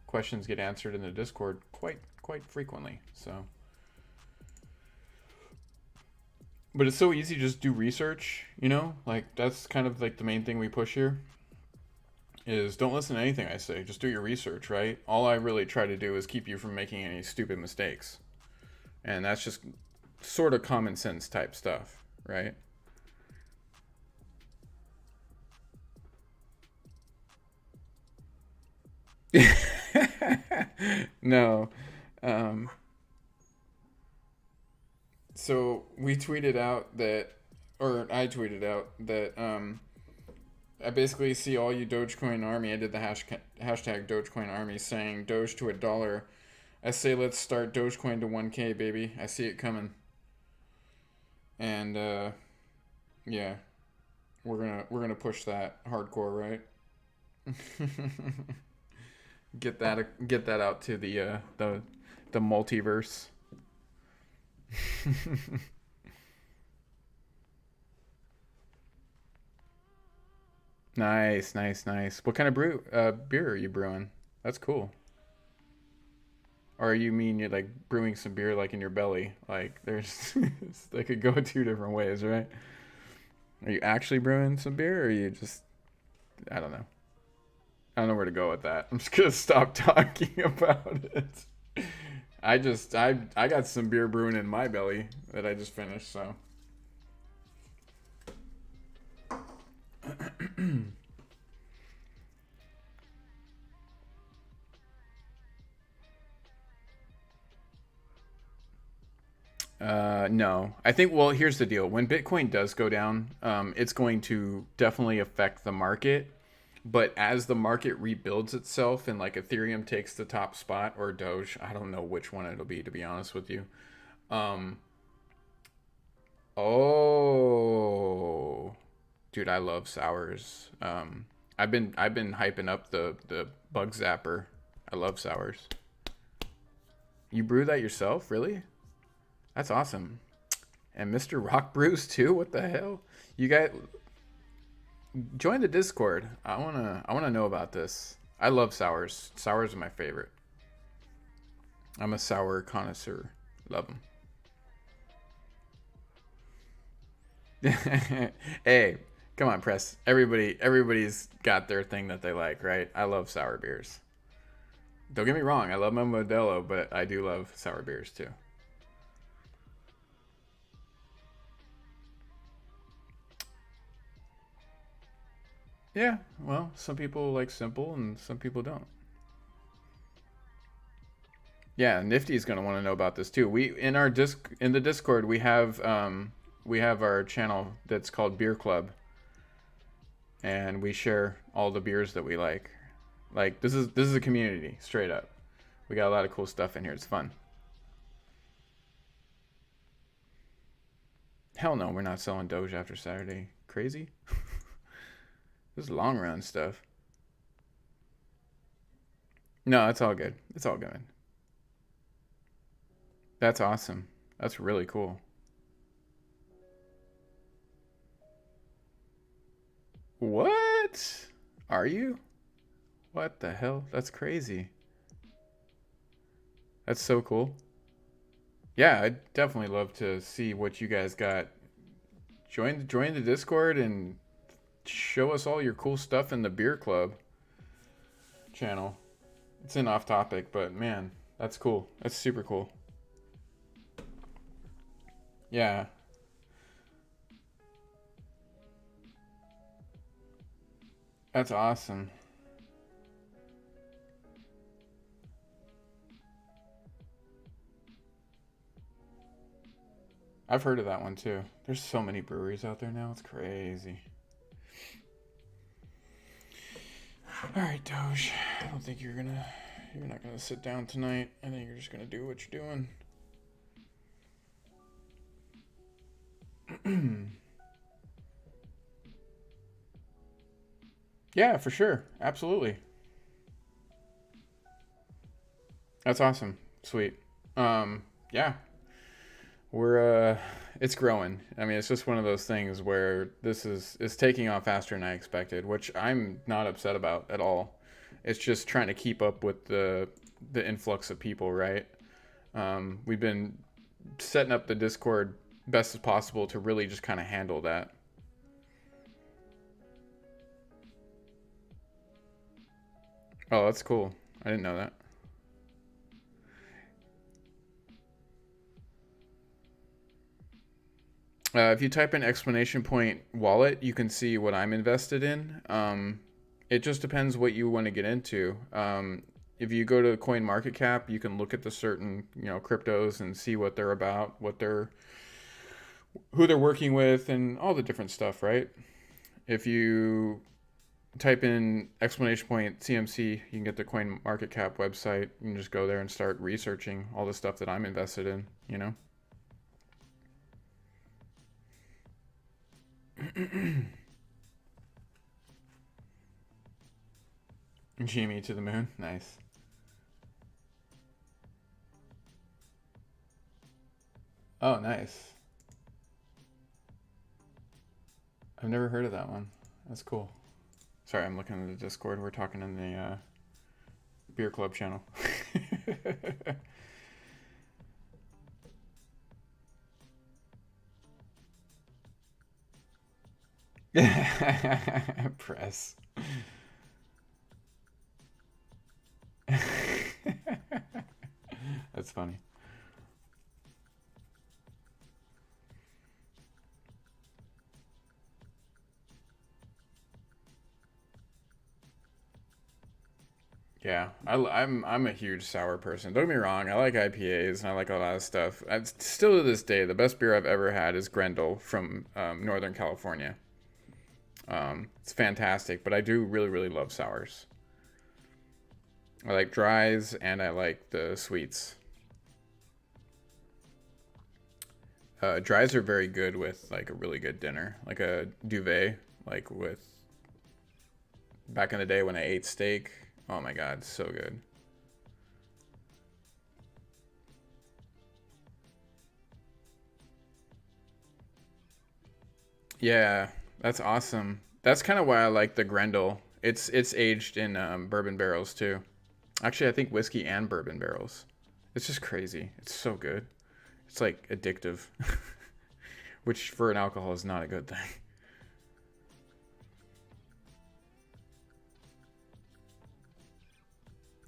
questions get answered in the Discord quite frequently. So. But it's so easy to just do research, like that's kind of like the main thing we push here is don't listen to anything I say, just do your research, right? All I really try to do is keep you from making any stupid mistakes. And that's just sort of common sense type stuff, right? No. Um, so we tweeted out that, or I tweeted out that I basically see all you Dogecoin army. I did the hashtag Dogecoin army saying Doge to $1. I say let's start Dogecoin to 1K, baby. I see it coming. And yeah, we're gonna push that hardcore, right? Get that out to the multiverse. Nice, nice, nice. What kind of beer are you brewing? That's cool. Or you mean you're like brewing some beer like in your belly? Like there's they could go two different ways, right? Are you actually brewing some beer or are you just I don't know. I don't know where to go with that. I'm just gonna stop talking about it. I got some beer brewing in my belly that I just finished, so no. I think, well, here's the deal. When Bitcoin does go down, it's going to definitely affect the market. But as the market rebuilds itself and like Ethereum takes the top spot or Doge, I don't know which one it'll be, to be honest with you. Um, oh, dude, I love sours. I've been hyping up the bug zapper. I love sours. You brew that yourself, really? That's awesome. And Mr. Rock brews too. What the hell? You guys join the Discord. I wanna know about this. I love sours. Sours are my favorite. I'm a sour connoisseur. Love them. Hey, come on, press. Everybody's got their thing that they like, right? I love sour beers. Don't get me wrong. I love my Modelo, but I do love sour beers too. Yeah, well, some people like simple and some people don't. Yeah, Nifty's gonna want to know about this too. We in the Discord we have our channel that's called Beer Club, and we share all the beers that we like. Like this is a community, straight up. We got a lot of cool stuff in here. It's fun. Hell no, we're not selling Doge after Saturday. Crazy? This is long run stuff. No, it's all good. It's all good. That's awesome. That's really cool. What? Are you? What the hell? That's crazy. That's so cool. Yeah, I'd definitely love to see what you guys got. Join the Discord and show us all your cool stuff in the beer club channel. It's an off topic, but man, that's cool. That's super cool. Yeah, that's awesome. I've heard of that one too. There's so many breweries out there now. It's crazy. All right, Doge. I don't think you're not gonna sit down tonight. I think you're just gonna do what you're doing. Yeah, for sure. Absolutely. That's awesome. Sweet. Yeah, we're it's growing. I mean, it's just one of those things where this is taking off faster than I expected, which I'm not upset about at all. It's just trying to keep up with the influx of people, right? We've been setting up the Discord best as possible to really just kind of handle that. Oh, that's cool. I didn't know that. If you type in exclamation point wallet, you can see what I'm invested in. It just depends what you want to get into. If you go to Coin Market Cap, you can look at the certain cryptos and see what they're about, who they're working with, and all the different stuff. Right? If you type in exclamation point CMC, you can get the Coin Market Cap website. You can just go there and start researching all the stuff that I'm invested in. Jimmy to the moon. Nice. Oh, nice. I've never heard of that one. That's cool. Sorry, I'm looking at the Discord. We're talking in the beer club channel. Press. That's funny. Yeah, I'm a huge sour person. Don't get me wrong, I like IPAs and I like a lot of stuff. Still to this day, the best beer I've ever had is Grendel from Northern California. It's fantastic, but I do really really love sours. I like dries and I like the sweets. Dries are very good with like a really good dinner, like a duvet, like with back in the day when I ate steak. Oh my god, so good. Yeah, that's awesome. That's kind of why I like the Grendel. It's aged in bourbon barrels too. Actually, I think whiskey and bourbon barrels. It's just crazy. It's so good. It's like addictive, which for an alcohol is not a good thing.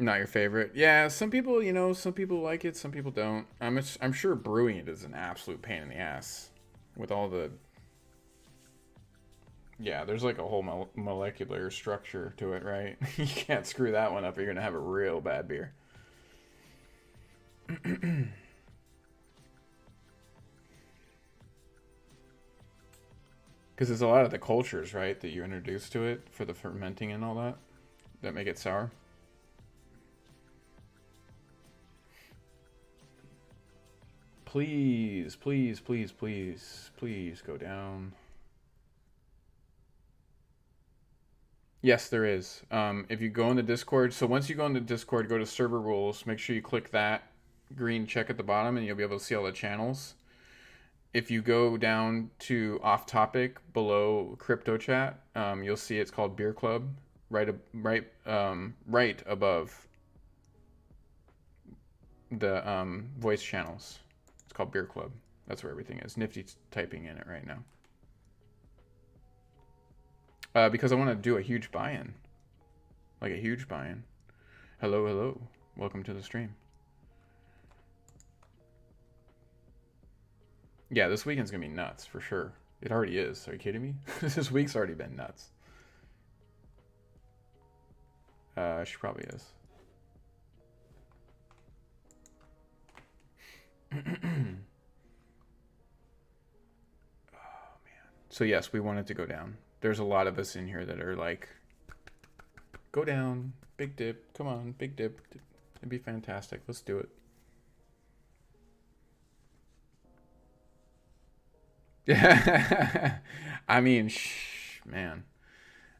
Not your favorite? Yeah, some people, some people like it, some people don't. I'm sure brewing it is an absolute pain in the ass with all the. Yeah, there's like a whole molecular structure to it, right? You can't screw that one up. Or you're gonna have a real bad beer. Because there's a lot of the cultures, right, that you introduce to it for the fermenting and all that make it sour. Please, please, please, please, please go down. Yes, there is. If you go in the Discord, so once you go in the Discord, go to server rules. Make sure you click that green check at the bottom, and you'll be able to see all the channels. if you go down to off topic below crypto chat, you'll see it's called Beer Club, right above the voice channels. It's called Beer Club. That's where everything is. Nifty's typing in it right now. Because I want to do a huge buy-in. Like a huge buy-in. Hello, hello. Welcome to the stream. Yeah, this weekend's going to be nuts, for sure. It already is. Are you kidding me? This week's already been nuts. She probably is. Oh, man. So, yes, we want it to go down. There's a lot of us in here that are like, go down, big dip, come on, big dip. It'd be fantastic. Let's do it. I mean, man,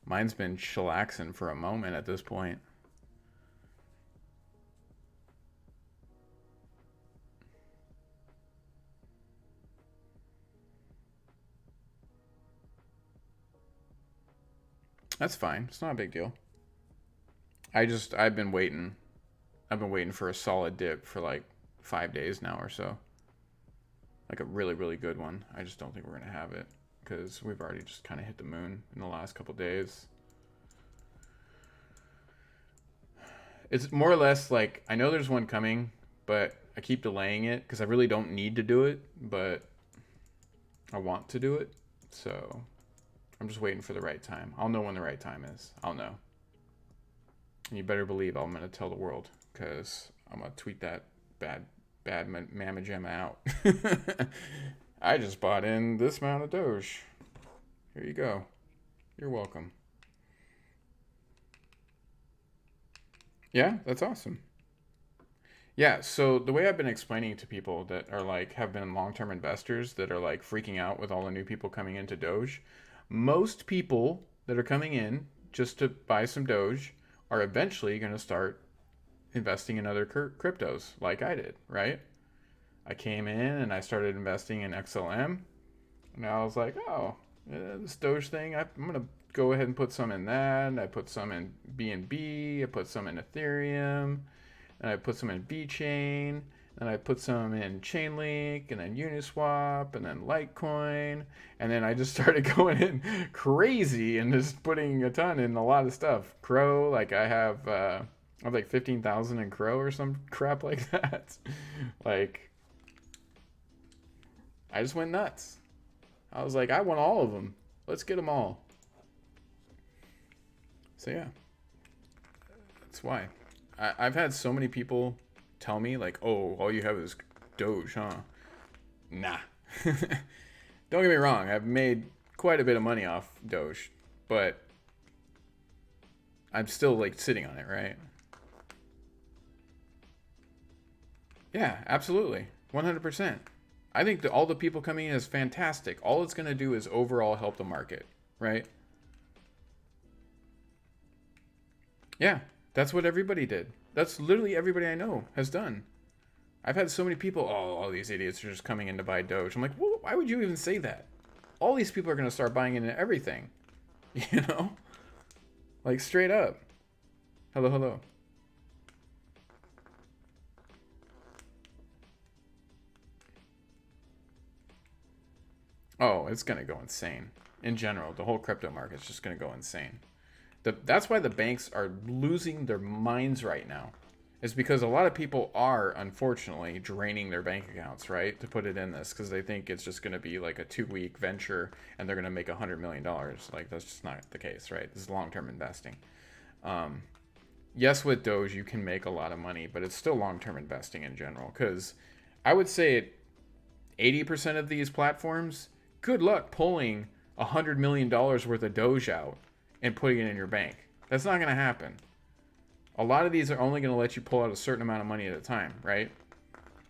mine's been chillaxing for a moment at this point. That's fine. It's not a big deal. I've been waiting. I've been waiting for a solid dip for like 5 days now or so. Like a really, really good one. I just don't think we're going to have it because we've already just kind of hit the moon in the last couple days. It's more or less like, I know there's one coming, but I keep delaying it because I really don't need to do it, but I want to do it. So I'm just waiting for the right time. I'll know when the right time is. I'll know. And you better believe I'm going to tell the world because I'm going to tweet that bad mamma jamma out. I just bought in this amount of Doge. Here you go. You're welcome. Yeah, that's awesome. Yeah, so the way I've been explaining to people that are like have been long-term investors that are like freaking out with all the new people coming into Doge, most people that are coming in just to buy some Doge are eventually going to start investing in other cryptos like I did, right? I came in and I started investing in XLM. And I was like, oh, this Doge thing, I'm going to go ahead and put some in that. I put some in BNB. I put some in Ethereum. And I put some in VeChain. And I put some in Chainlink. And then Uniswap. And then Litecoin. And then I just started going in crazy and just putting a ton in a lot of stuff. Crow, like I have like 15,000 in Crow or some crap like that. Like, I just went nuts. I was like, I want all of them. Let's get them all. So yeah, that's why. I've had so many people tell me like, oh, all you have is Doge, huh? Nah. Don't get me wrong. I've made quite a bit of money off Doge, but I'm still like sitting on it, right? Yeah, absolutely. 100%. I think that all the people coming in is fantastic. All it's going to do is overall help the market, right? Yeah, that's what everybody did. That's literally everybody I know has done. I've had so many people, oh, all these idiots are just coming in to buy Doge. I'm like, well, why would you even say that? All these people are going to start buying into everything, you know? Like, straight up. Hello, hello. Oh, it's going to go insane. In general, the whole crypto market's just going to go insane. That's why the banks are losing their minds right now. Is because a lot of people are, unfortunately, draining their bank accounts, right? To put it in this, because they think it's just going to be like a 2-week venture and they're going to make $100 million. Like, that's just not the case, right? This is long-term investing. Yes, with Doge, you can make a lot of money, but it's still long-term investing in general. Because I would say 80% of these platforms, good luck pulling $100 million worth of Doge out and putting it in your bank. That's not going to happen. A lot of these are only going to let you pull out a certain amount of money at a time, right?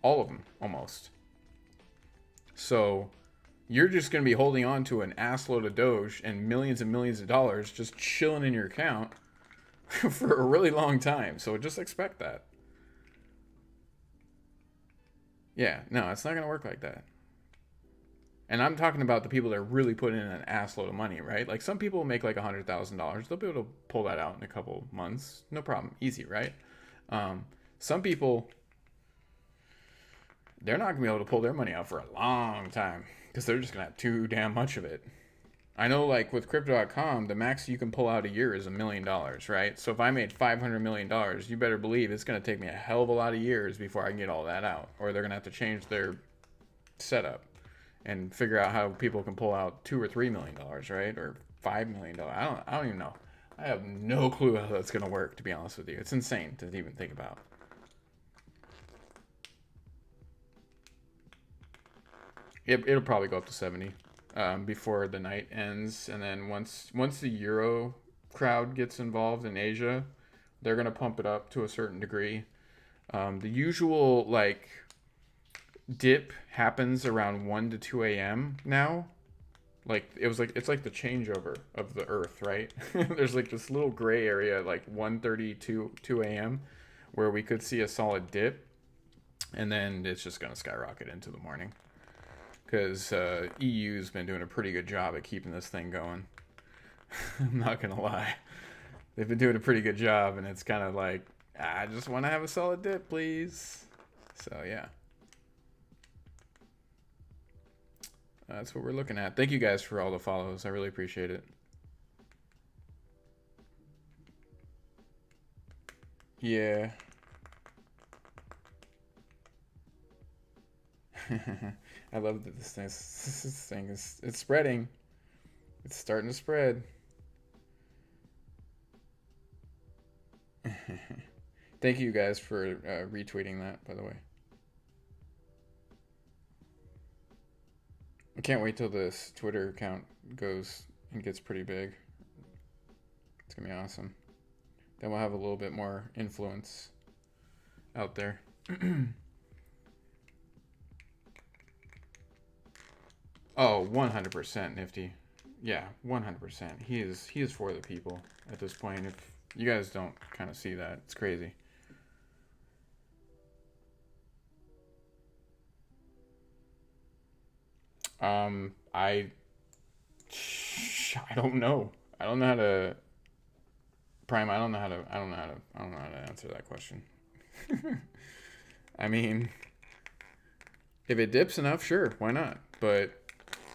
All of them, almost. So you're just going to be holding on to an assload of Doge and millions of dollars just chilling in your account for a really long time. So just expect that. Yeah, no, it's not going to work like that. And I'm talking about the people that are really putting in an ass load of money, right? Like some people make like $100,000. They'll be able to pull that out in a couple months. No problem. Easy, right? Um, some people, they're not going to be able to pull their money out for a long time because they're just going to have too damn much of it. I know, like with crypto.com, the max you can pull out a year is $1 million, right? So if I made $500 million, you better believe it's going to take me a hell of a lot of years before I can get all that out. Or they're going to have to change their setup and figure out how people can pull out $2 or $3 million, right? Or $5 million. I don't even know. I have no clue how that's going to work, to be honest with you. It's insane to even think about. It'll probably go up to 70 before the night ends, and then once the Euro crowd gets involved in Asia, they're gonna pump it up to a certain degree. The usual like dip happens around 1 to 2 a.m. now. Like it's like the changeover of the Earth, right? There's like this little gray area like 1:30 to 2 a.m. where we could see a solid dip, and then it's just gonna skyrocket into the morning because EU's been doing a pretty good job at keeping this thing going. I'm not gonna lie, they've been doing a pretty good job, and it's kind of like I just want to have a solid dip, please. So yeah, that's what we're looking at. Thank you guys for all the follows. I really appreciate it. Yeah. I love that this thing is it's spreading. It's starting to spread. Thank you guys for retweeting that, by the way. I can't wait till this Twitter account goes and gets pretty big. It's gonna be awesome. Then we'll have a little bit more influence out there. Oh, 100% Nifty. Yeah, 100%. He is for the people at this point. If you guys don't kind of see that, it's crazy. I don't know. I don't know how to Prime. I don't know how to answer that question. I mean, if it dips enough, sure, why not? But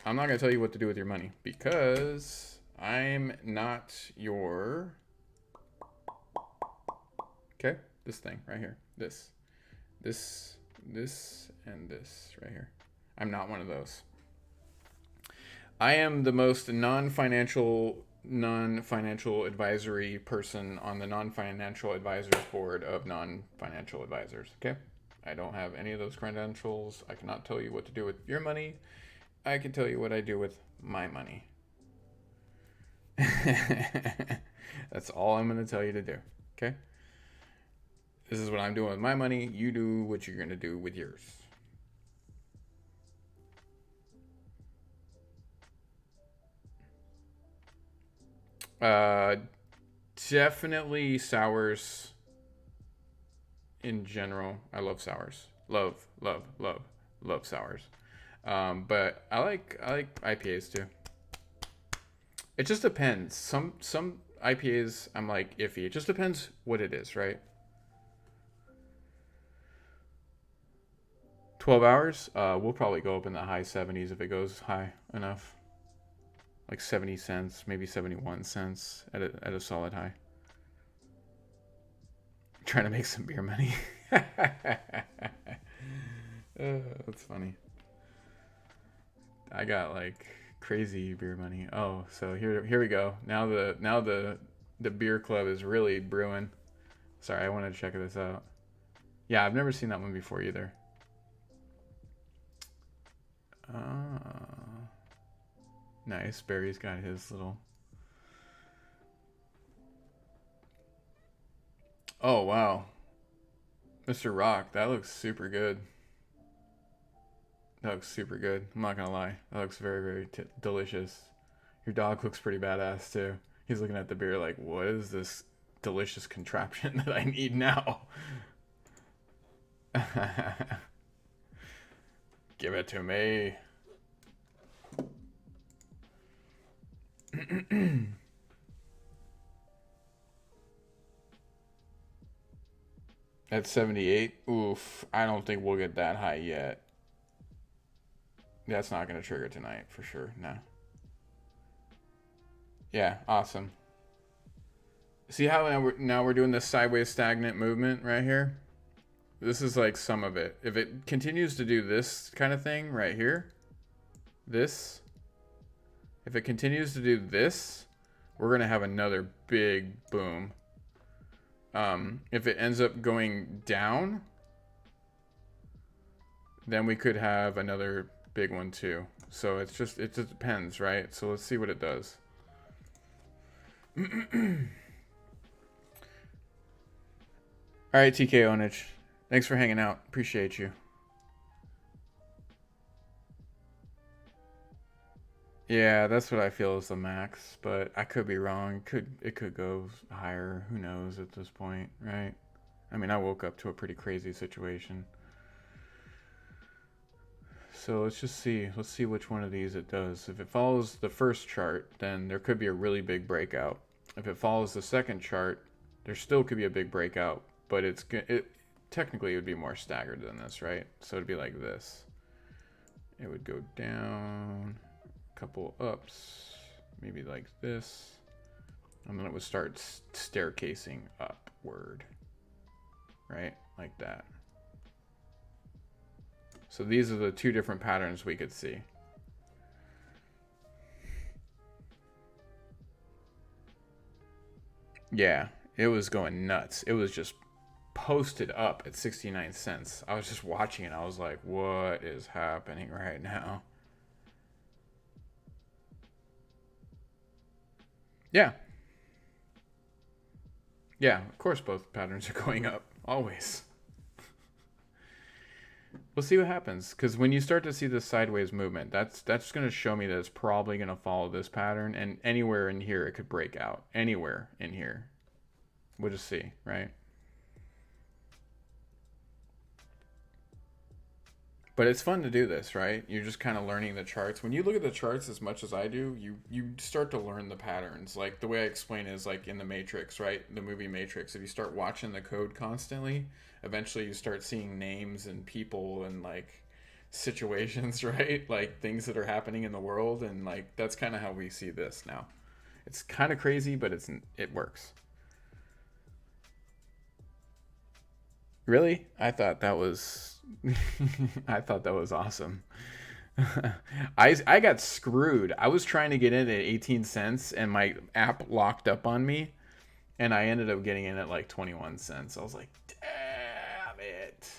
I'm not gonna tell you what to do with your money because I'm not your. Okay, this thing right here. This, and this right here. I'm not one of those. I am the most non-financial advisory person on the non-financial advisors board of non-financial advisors. Okay, I don't have any of those credentials. I cannot tell you what to do with your money. I can tell you what I do with my money. That's all I'm going to tell you to do. Okay, this is what I'm doing with my money. You do what you're going to do with yours. Definitely sours in general. I love sours. Love sours. But I like IPAs too. It just depends. Some IPAs I'm like iffy. It just depends what it is, right? 12 hours? We'll probably go up in the high 70s if it goes high enough. Like 70 cents, maybe 71 cents at a solid high. Trying to make some beer money. That's funny. I got like crazy beer money. Oh, so here we go. Now the beer club is really brewing. Sorry, I wanted to check this out. Yeah, I've never seen that one before either. Nice. Barry's got his little. Oh wow, Mr. Rock, that looks super good. That looks super good. I'm not gonna lie. That looks very delicious. Your dog looks pretty badass too. He's looking at the beer like, what is this delicious contraption that I need now? Give it to me. At 78, oof, I don't think we'll get that high yet. That's not going to trigger tonight for sure. No. Yeah, awesome. See how now we're doing this sideways stagnant movement right here? This is like some of it. If it continues to do this kind of thing right here, this, if it continues to do this, we're going to have another big boom. If it ends up going down, then we could have another big one too. So it just depends, right? So let's see what it does. All right, TK Onage. Thanks for hanging out. Appreciate you. Yeah, that's what I feel is the max, but I could be wrong. It could go higher. Who knows at this point, right? I mean, I woke up to a pretty crazy situation. So let's just see. Let's see which one of these it does. If it follows the first chart, then there could be a really big breakout. If it follows the second chart, there still could be a big breakout, but technically it would be more staggered than this, right? So it'd be like this. It would go down, a couple ups, maybe like this, and then it would start staircasing upward, right? Like that. So these are the two different patterns we could see. Yeah, it was going nuts. It was just posted up at 69 cents. I was just watching it. I was like, what is happening right now? Yeah. Yeah, of course both patterns are going up. Always. We'll see what happens, because when you start to see this sideways movement, that's going to show me that it's probably going to follow this pattern, and anywhere in here it could break out. Anywhere in here. We'll just see, right? But it's fun to do this, right? You're just kind of learning the charts. When you look at the charts as much as I do, you start to learn the patterns. Like the way I explain is like in the Matrix, right? The movie Matrix. If you start watching the code constantly, eventually you start seeing names and people and like situations, right? Like things that are happening in the world, and like that's kind of how we see this now. It's kind of crazy, but it works. Really? I thought that was I thought that was awesome. I got screwed. I was trying to get in at 18 cents and my app locked up on me, and I ended up getting in at like 21 cents. I was like, "Damn it."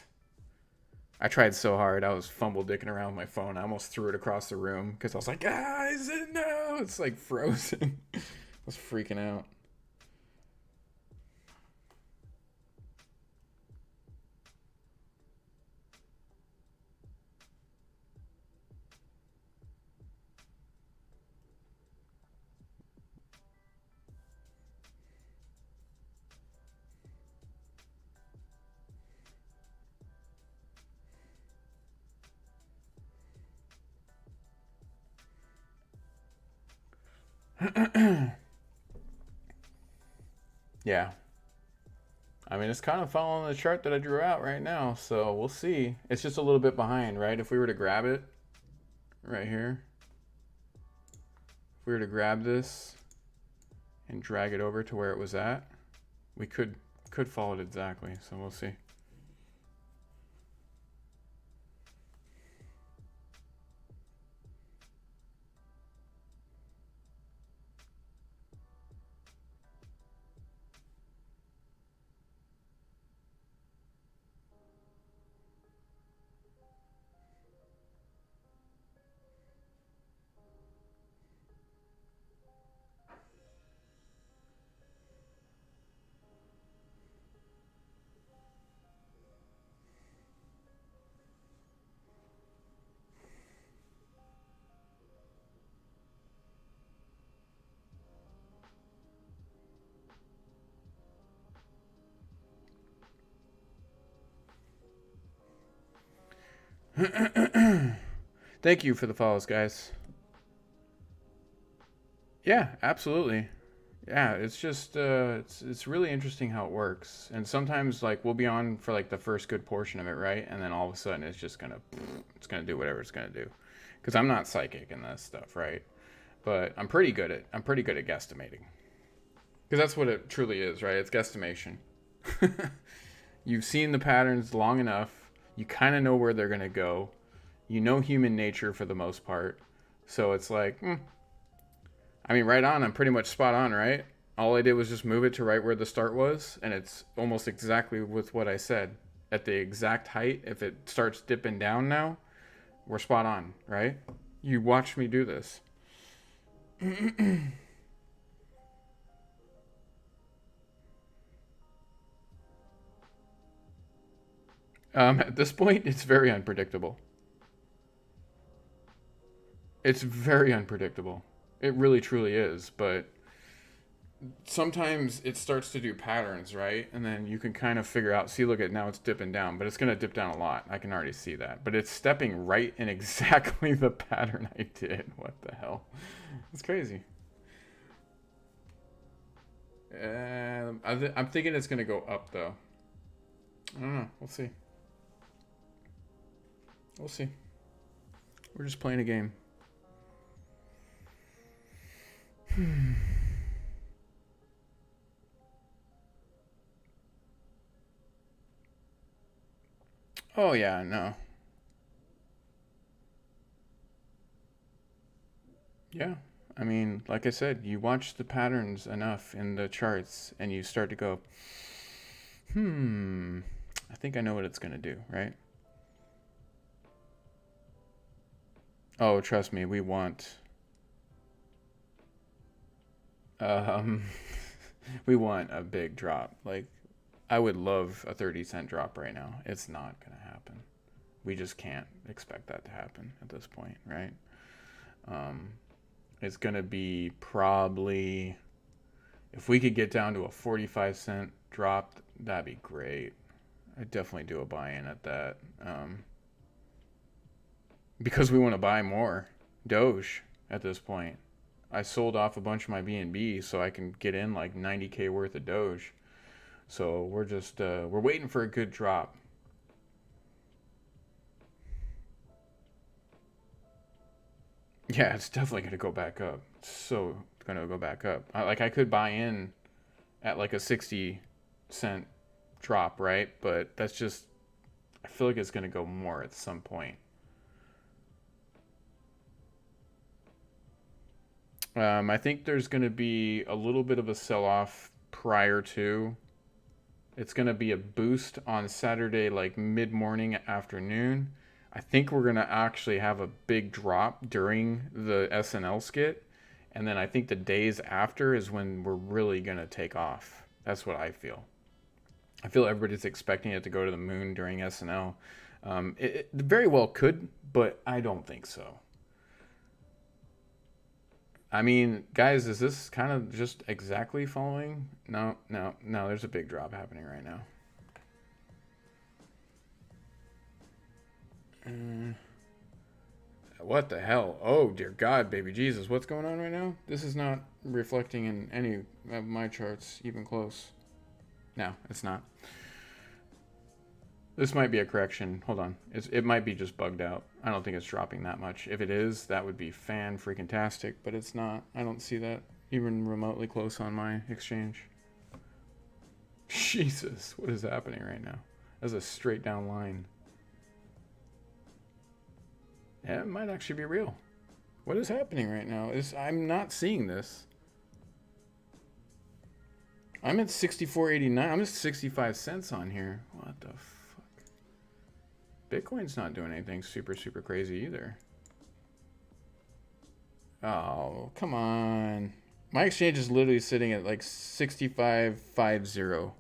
I tried so hard. I was fumble dicking around with my phone. I almost threw it across the room because I was like, "Guys, no." It's like frozen. I was freaking out. Yeah. I mean, it's kind of following the chart that I drew out right now, so we'll see. It's just a little bit behind, right? If we were to grab it right here, if we were to grab this and drag it over to where it was at, we could follow it exactly, so we'll see. Thank you for the follows, guys. Yeah, absolutely. Yeah, it's just it's really interesting how it works. And sometimes like we'll be on for like the first good portion of it, right? And then all of a sudden it's gonna do whatever it's gonna do. Because I'm not psychic in this stuff, right? But I'm pretty good at guesstimating. Because that's what it truly is, right? It's guesstimation. You've seen the patterns long enough. You kind of know where they're gonna go. You know human nature for the most part. So it's like, I mean, right on. I'm pretty much spot on, right? All I did was just move it to right where the start was, and it's almost exactly with what I said. At the exact height, if it starts dipping down now, we're spot on, right? You watched me do this. At this point, it's very unpredictable. It's very unpredictable. It really truly is, but sometimes it starts to do patterns, right? And then you can kind of figure out, see, look at now it's dipping down, but it's going to dip down a lot. I can already see that. But it's stepping right in exactly the pattern I did. What the hell? It's crazy. I'm thinking it's going to go up, though. I don't know. We'll see. We'll see. We're just playing a game. Oh, yeah, no. Yeah. I mean, like I said, you watch the patterns enough in the charts and you start to go, I think I know what it's going to do, right? Oh, trust me, we want, um, we want a big drop. Like, I would love a 30-cent drop right now. It's not going to happen. We just can't expect that to happen at this point, right? Um, it's going to be probably, if we could get down to a 45-cent drop, that'd be great. I'd definitely do a buy-in at that. Because we want to buy more Doge at this point. I sold off a bunch of my BNB so I can get in like 90K worth of Doge. So we're just we're waiting for a good drop. Yeah, it's definitely gonna go back up. It's so gonna go back up. I could buy in at like a 60-cent drop, right? But that's just, I feel like it's gonna go more at some point. I think there's gonna be a little bit of a sell-off prior to. It's going to be a boost on Saturday, like mid morning, afternoon. I think we're going to actually have a big drop during the SNL skit. And then I think the days after is when we're really going to take off. That's what I feel. I feel everybody's expecting it to go to the moon during SNL. It very well could, but I don't think so. I mean, guys, is this kind of just exactly following? No, no, no, there's a big drop happening right now. What the hell? Oh, dear God, baby Jesus. What's going on right now? This is not reflecting in any of my charts, even close. No, it's not. This might be a correction. Hold on. It might be just bugged out. I don't think it's dropping that much. If it is, that would be fan-freaking-tastic, but it's not. I don't see that even remotely close on my exchange. Jesus, what is happening right now? That's a straight down line. Yeah, it might actually be real. What is happening right now? I'm not seeing this. I'm at 64.89. I'm at 65 cents on here. What the fuck? Bitcoin's not doing anything super, super crazy either. Oh, come on. My exchange is literally sitting at like 65.50.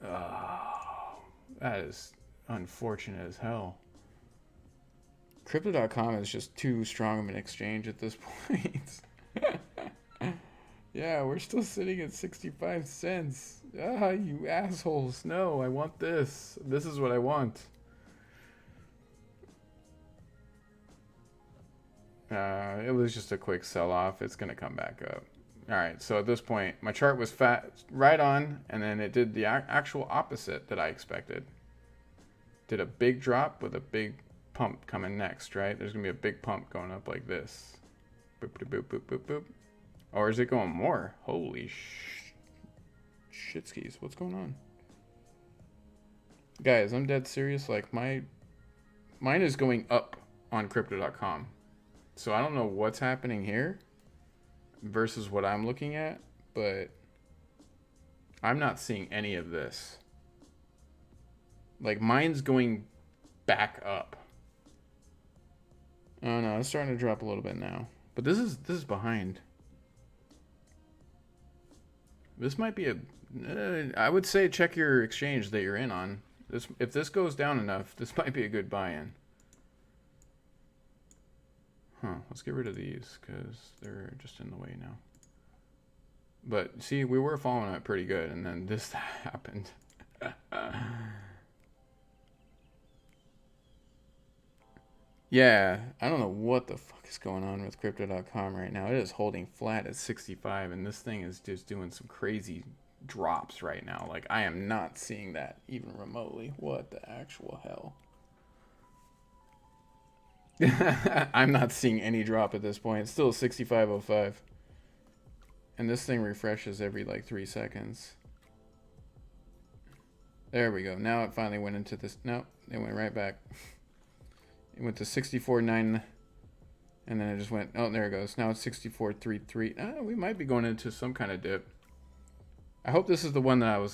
Oh, that is unfortunate as hell. Crypto.com is just too strong of an exchange at this point. Yeah, we're still sitting at 65 cents. Ah, you assholes. No, I want this. This is what I want. It was just a quick sell-off. It's going to come back up. All right, so at this point, my chart was right on, and then it did the actual opposite that I expected. Did a big drop with a big pump coming next, right? There's going to be a big pump going up like this. Boop, boop, boop, boop, boop, boop. Or is it going more? Holy shitskis. What's going on? Guys, I'm dead serious. Like, mine is going up on crypto.com. So I don't know what's happening here versus what I'm looking at, but I'm not seeing any of this. Like, mine's going back up. Oh no, it's starting to drop a little bit now. But this is behind. This might be I would say check your exchange that you're in on. If this goes down enough, this might be a good buy-in. Let's get rid of these because they're just in the way now. But see, we were following it pretty good, and then this happened. Yeah, I don't know what the fuck is going on with crypto.com right now. It is holding flat at 65, and this thing is just doing some crazy drops right now. Like, I am not seeing that even remotely. What the actual hell? I'm not seeing any drop at this point. It's still 65.05. And this thing refreshes every like 3 seconds. There we go. Now it finally went into this. No, it went right back. It went to 64.9. And then it just went. Oh, there it goes. Now it's 64.33. We might be going into some kind of dip. I hope this is the one that I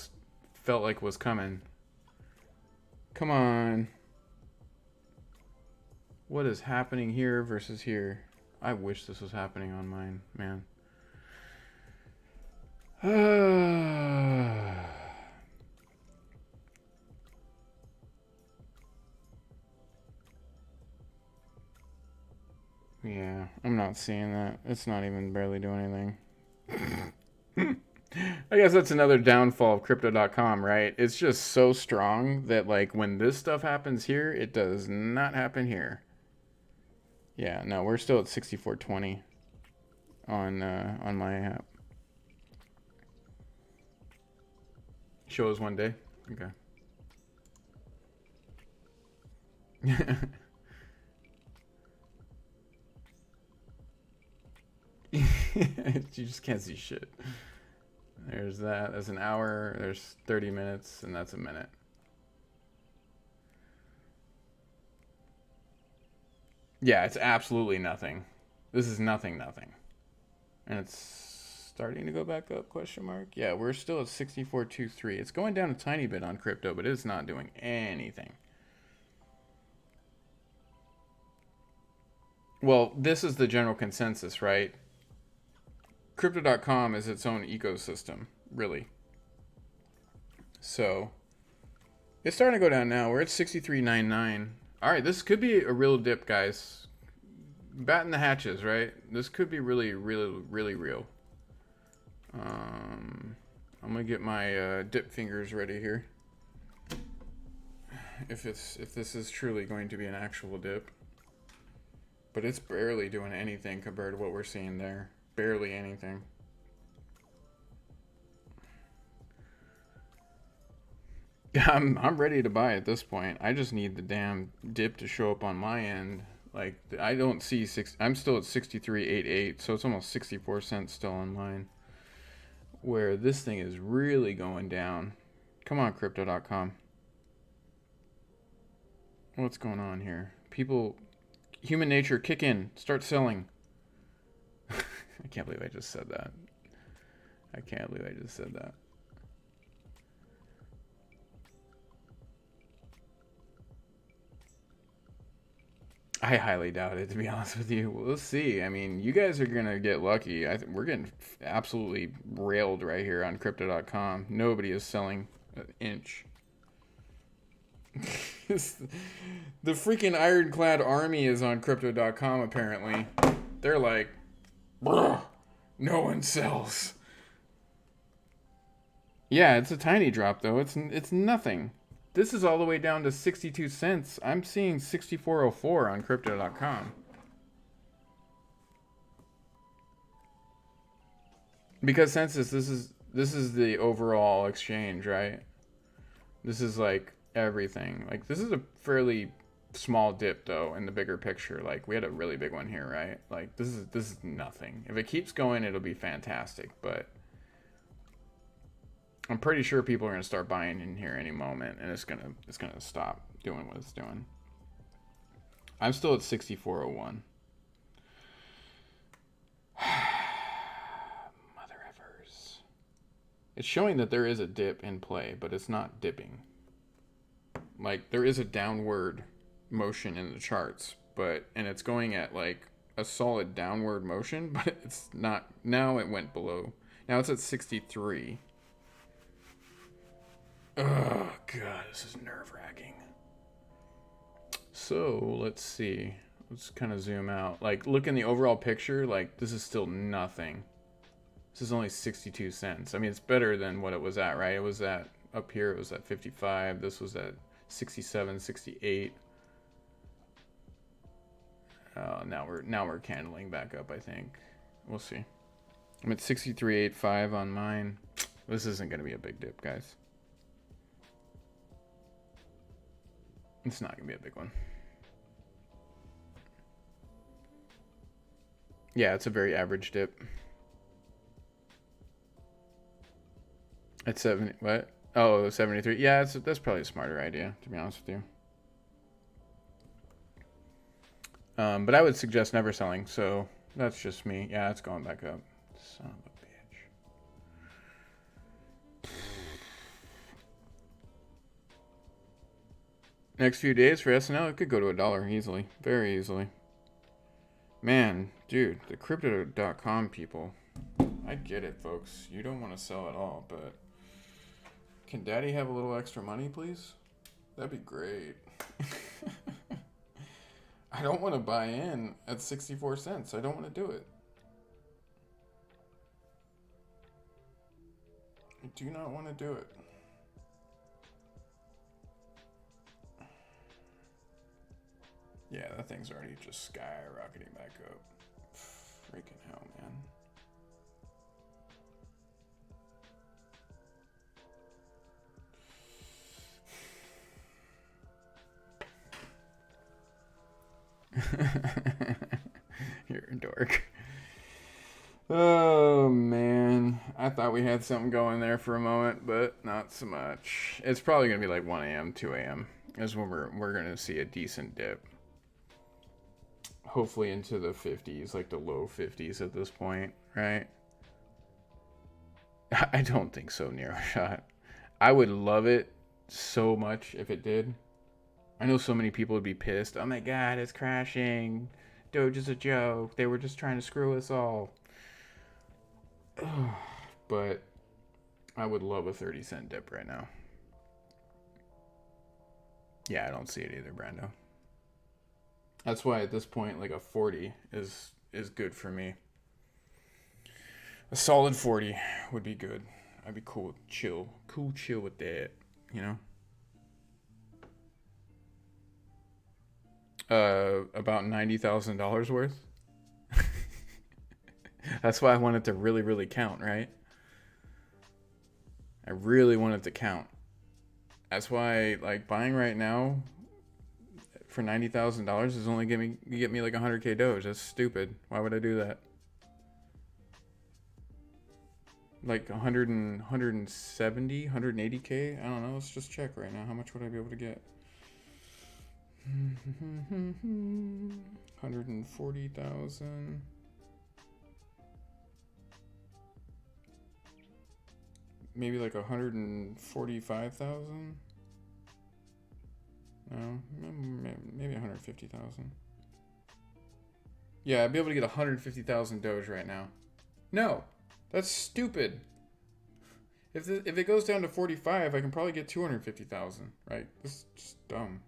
felt like was coming. Come on. What is happening here versus here? I wish this was happening on mine, man. Yeah, I'm not seeing that. It's not even barely doing anything. I guess that's another downfall of crypto.com, right? It's just so strong that like when this stuff happens here, it does not happen here. Yeah, no, we're still at 64.20 on my app. Show us one day. Okay. You just can't see shit. There's that. That's an hour. There's 30 minutes, and that's a minute. Yeah, it's absolutely nothing. This is nothing. And it's starting to go back up, question mark? Yeah, we're still at 64.23. It's going down a tiny bit on crypto, but it's not doing anything. Well, this is the general consensus, right? Crypto.com is its own ecosystem, really. So, it's starting to go down now. We're at 63.99. All right, this could be a real dip, guys. Batten the hatches, right? This could be really, really, really real. I'm gonna get my dip fingers ready here. If this is truly going to be an actual dip, but it's barely doing anything compared to what we're seeing there. Barely anything. I'm ready to buy at this point. I just need the damn dip to show up on my end. Like, I don't see I'm still at 63.88, so it's almost 64 cents still on mine. Where this thing is really going down. Come on, crypto.com. What's going on here? People, human nature, kick in. Start selling. I can't believe I just said that. I can't believe I just said that. I highly doubt it, to be honest with you. We'll see. I mean, you guys are going to get lucky. We're getting absolutely railed right here on crypto.com. Nobody is selling an inch. The freaking ironclad army is on crypto.com, apparently. They're like, bruh, no one sells. Yeah, it's a tiny drop, though. It's nothing. This is all the way down to 62 cents. I'm seeing 64.04 on crypto.com. Because census, this is the overall exchange, right? This is like everything. Like this is a fairly small dip though in the bigger picture. Like we had a really big one here, right? Like this is nothing. If it keeps going, it'll be fantastic, but I'm pretty sure people are going to start buying in here any moment, and it's gonna stop doing what it's doing. I'm still at 6401. Mother effers. It's showing that there is a dip in play, but it's not dipping. Like there is a downward motion in the charts, and it's going at like a solid downward motion, but it's not. Now it went below. Now it's at 63. Oh god, this is nerve-wracking. So let's see. Let's kind of zoom out. Like look in the overall picture, like this is still nothing. This is only 62 cents. I mean, it's better than what it was at, right? It was at up here, it was at 55. This was at 67, 68. Now we're candling back up, I think. We'll see. I'm at 63.85 on mine. This isn't going to be a big dip, guys. It's not going to be a big one. Yeah, it's a very average dip. At 70, what? Oh, 73. Yeah, that's probably a smarter idea, to be honest with you. But I would suggest never selling, so that's just me. Yeah, it's going back up. Son of a bitch. Next few days for SNL, it could go to $1 easily. Very easily. Man, dude, the crypto.com people. I get it, folks. You don't want to sell at all, but can Daddy have a little extra money, please? That'd be great. I don't want to buy in at 64 cents. I don't want to do it. I do not want to do it. Yeah, that thing's already just skyrocketing back up. Freaking hell, man. You're a dork. Oh man, I thought we had something going there for a moment, but not so much. It's probably gonna be like 1 a.m., 2 a.m. is when we're gonna see a decent dip. Hopefully into the 50s, like the low 50s at this point, right? I don't think so, Nero Shot. I would love it so much if it did. I know so many people would be pissed. Oh my god, it's crashing. Doge is a joke. They were just trying to screw us all. But I would love a 30-cent dip right now. Yeah, I don't see it either, Brando. That's why at this point, like a 40 is good for me. A solid 40 would be good. I'd be cool chill with that, you know? About $90,000 worth. That's why I want it to really, really count, right? I really want it to count. That's why, like, buying right now for $90,000 is only get me like 100k Doge. That's stupid. Why would I do that? Like 170, 180k? I don't know. Let's just check right now. How much would I be able to get? 140,000. Maybe like 145,000. No, maybe 150,000. Yeah, I'd be able to get 150,000 Doge right now. No, that's stupid. If it goes down to 45, I can probably get 250,000. Right? This is just dumb.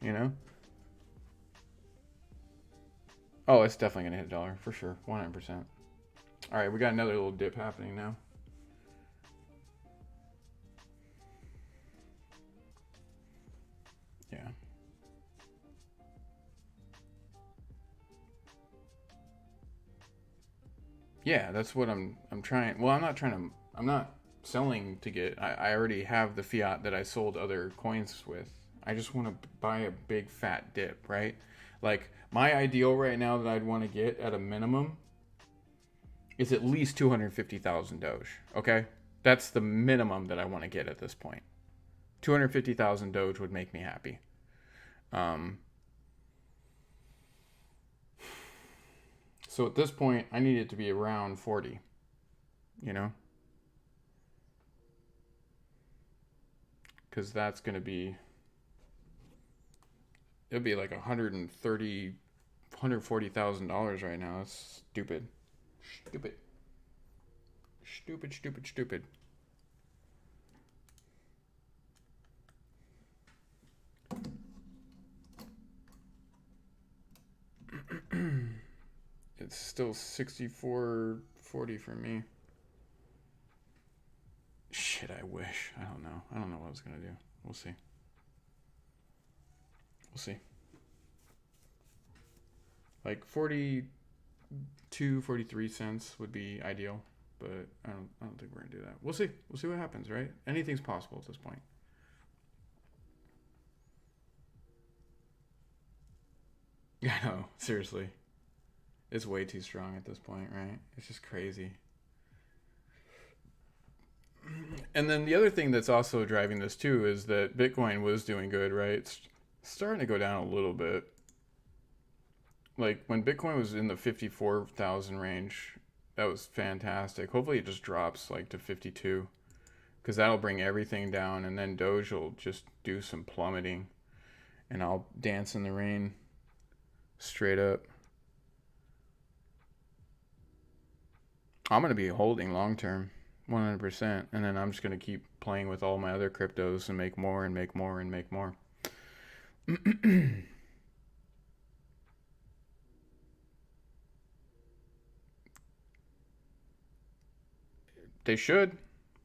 You know? Oh, it's definitely gonna hit $1 for sure, 100%. All right, we got another little dip happening now. Yeah. Yeah, that's what I'm trying. Well, I'm not selling to get. I already have the fiat that I sold other coins with. I just want to buy a big fat dip, right? Like my ideal right now that I'd want to get at a minimum is at least 250,000 Doge. Okay, that's the minimum that I want to get at this point. 250,000 Doge would make me happy. Um, so at this point, I need it to be around 40. You know, because that's gonna be it'd be like 140,000 right now. That's stupid. Stupid. Stupid, stupid, stupid. It's still 64.40 for me. Shit, I wish. I don't know. I don't know what I was gonna do. We'll see. We'll see. Like 42, 43 cents would be ideal, but I don't think we're gonna do that. We'll see. We'll see what happens, right? Anything's possible at this point. I know, seriously. It's way too strong at this point, right? It's just crazy. And then the other thing that's also driving this too is that Bitcoin was doing good, right? It's starting to go down a little bit. Like when Bitcoin was in the 54,000 range, that was fantastic. Hopefully it just drops like to 52 because that'll bring everything down, and then Doge will just do some plummeting and I'll dance in the rain straight up. I'm going to be holding long term 100%, and then I'm just going to keep playing with all my other cryptos and make more and make more and make more. They should,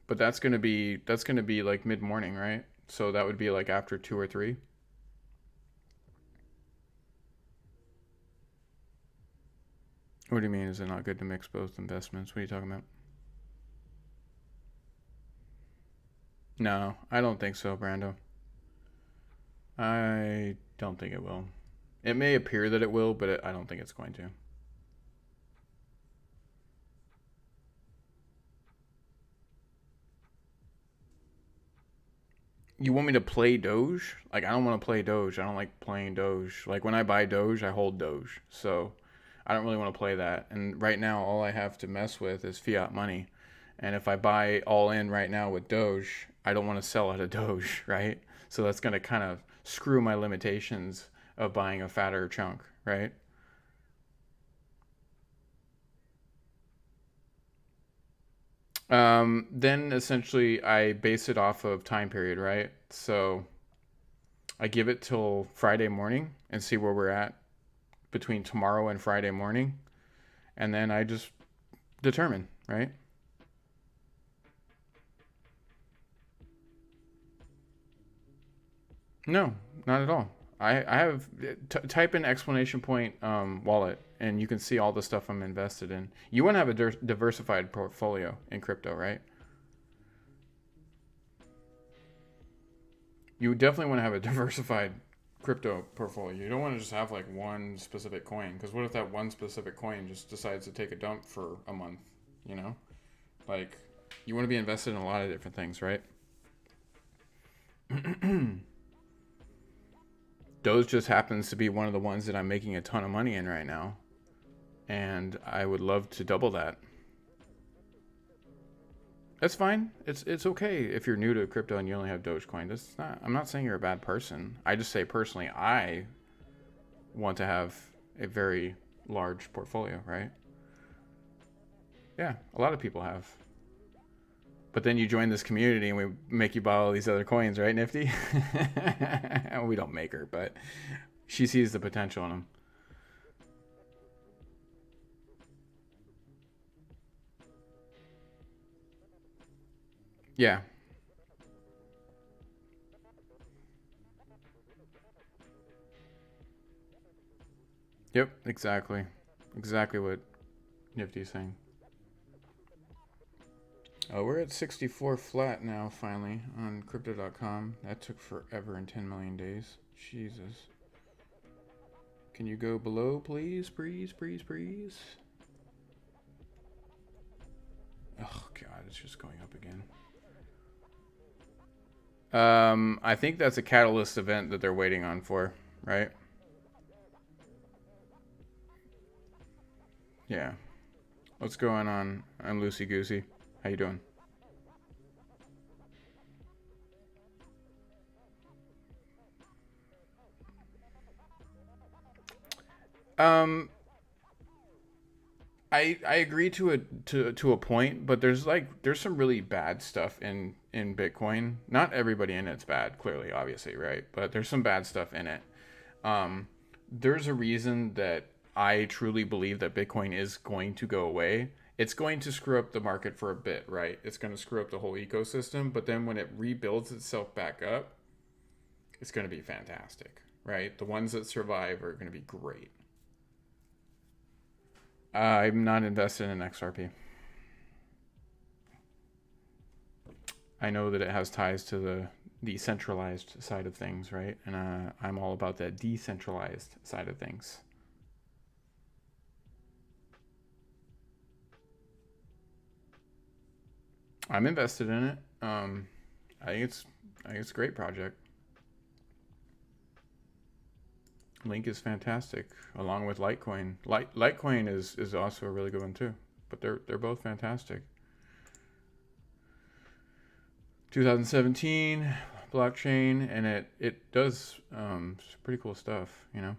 but that's gonna be like mid morning, right? So that would be like after 2 or 3. What do you mean? Is it not good to mix both investments? What are you talking about? No, I don't think so, Brando. I don't think it will. It may appear that it will, but I don't think it's going to. You want me to play Doge? Like, I don't want to play Doge. I don't like playing Doge. Like, when I buy Doge, I hold Doge. So, I don't really want to play that. And right now, all I have to mess with is fiat money. And if I buy all in right now with Doge, I don't want to sell out of Doge, right? So, that's going to kind of screw my limitations of buying a fatter chunk, right? Then essentially, I base it off of time period, right? So, I give it till Friday morning and see where we're at between tomorrow and Friday morning, and then I just determine, right? No, not at all. I have type in explanation point wallet, and you can see all the stuff I'm invested in. You want to have a diversified portfolio in crypto, right? You definitely want to have a diversified crypto portfolio. You don't want to just have like one specific coin, because what if that one specific coin just decides to take a dump for a month? You know, like you want to be invested in a lot of different things, right? Doge just happens to be one of the ones that I'm making a ton of money in right now, and I would love to double that. That's fine. It's okay if you're new to crypto and you only have Dogecoin. That's not. I'm not saying you're a bad person. I just say personally, I want to have a very large portfolio, right? Yeah, a lot of people have. But then you join this community and we make you buy all these other coins, right, Nifty? We don't make her, but she sees the potential in them. Yeah. Yep. Exactly. Exactly what Nifty's saying. Oh, we're at 64 flat now, finally, on crypto.com. That took forever in 10 million days. Jesus. Can you go below, please? Please, please, please. Oh, God, it's just going up again. I think that's a catalyst event that they're waiting on for, right? Yeah. What's going on? I'm Loosey Goosey. How you doing? Um, I agree to a point, but there's some really bad stuff in Bitcoin. Not everybody in it's bad, clearly, obviously, right? But there's some bad stuff in it. Um, there's a reason that I truly believe that Bitcoin is going to go away. It's going to screw up the market for a bit, right? It's going to screw up the whole ecosystem, but then when it rebuilds itself back up, it's going to be fantastic, right? The ones that survive are going to be great. I'm not invested in XRP. I know that it has ties to the decentralized side of things, right? And I'm all about that decentralized side of things. I'm invested in it. I think it's a great project. Link is fantastic, along with Litecoin. Litecoin is also a really good one too, but they're both fantastic. 2017 blockchain, and it does pretty cool stuff, you know.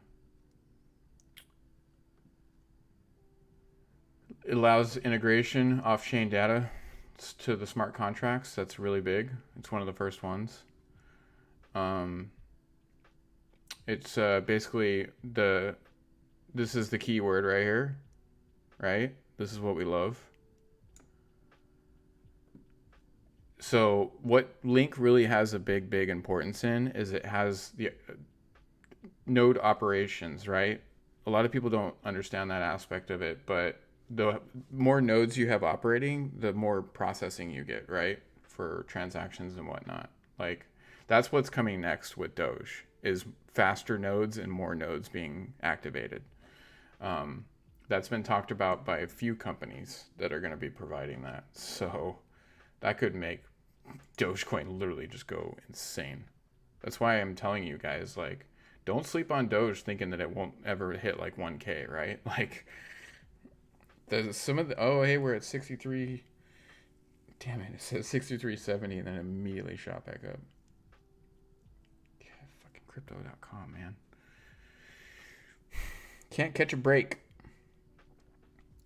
It allows integration off-chain data to the smart contracts. That's really big. It's one of the first ones. It's basically this is the keyword right here, right? This is what we love. So what Link really has a big importance in is it has the node operations, right? A lot of people don't understand that aspect of it, but the more nodes you have operating, the more processing you get, right? For transactions and whatnot. Like that's what's coming next with Doge is faster nodes and more nodes being activated. That's been talked about by a few companies that are going to be providing that. So that could make Dogecoin literally just go insane. That's why I'm telling you guys, like, don't sleep on Doge thinking that it won't ever hit like 1K, right? Like, there's some of the, oh, hey, we're at 63. Damn it, it says 63.70 and then immediately shot back up. Yeah, fucking crypto.com, man. Can't catch a break.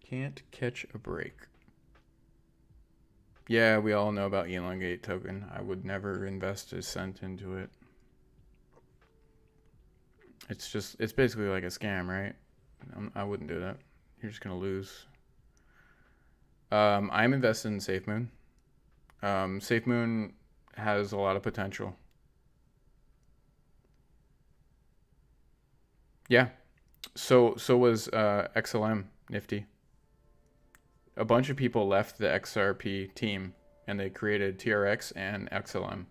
Can't catch a break. Yeah, we all know about Elongate token. I would never invest a cent into it. It's basically like a scam, right? I wouldn't do that. You're just gonna lose. I'm invested in SafeMoon. SafeMoon has a lot of potential. Yeah. So was XLM Nifty. A bunch of people left the XRP team and they created TRX and XLM.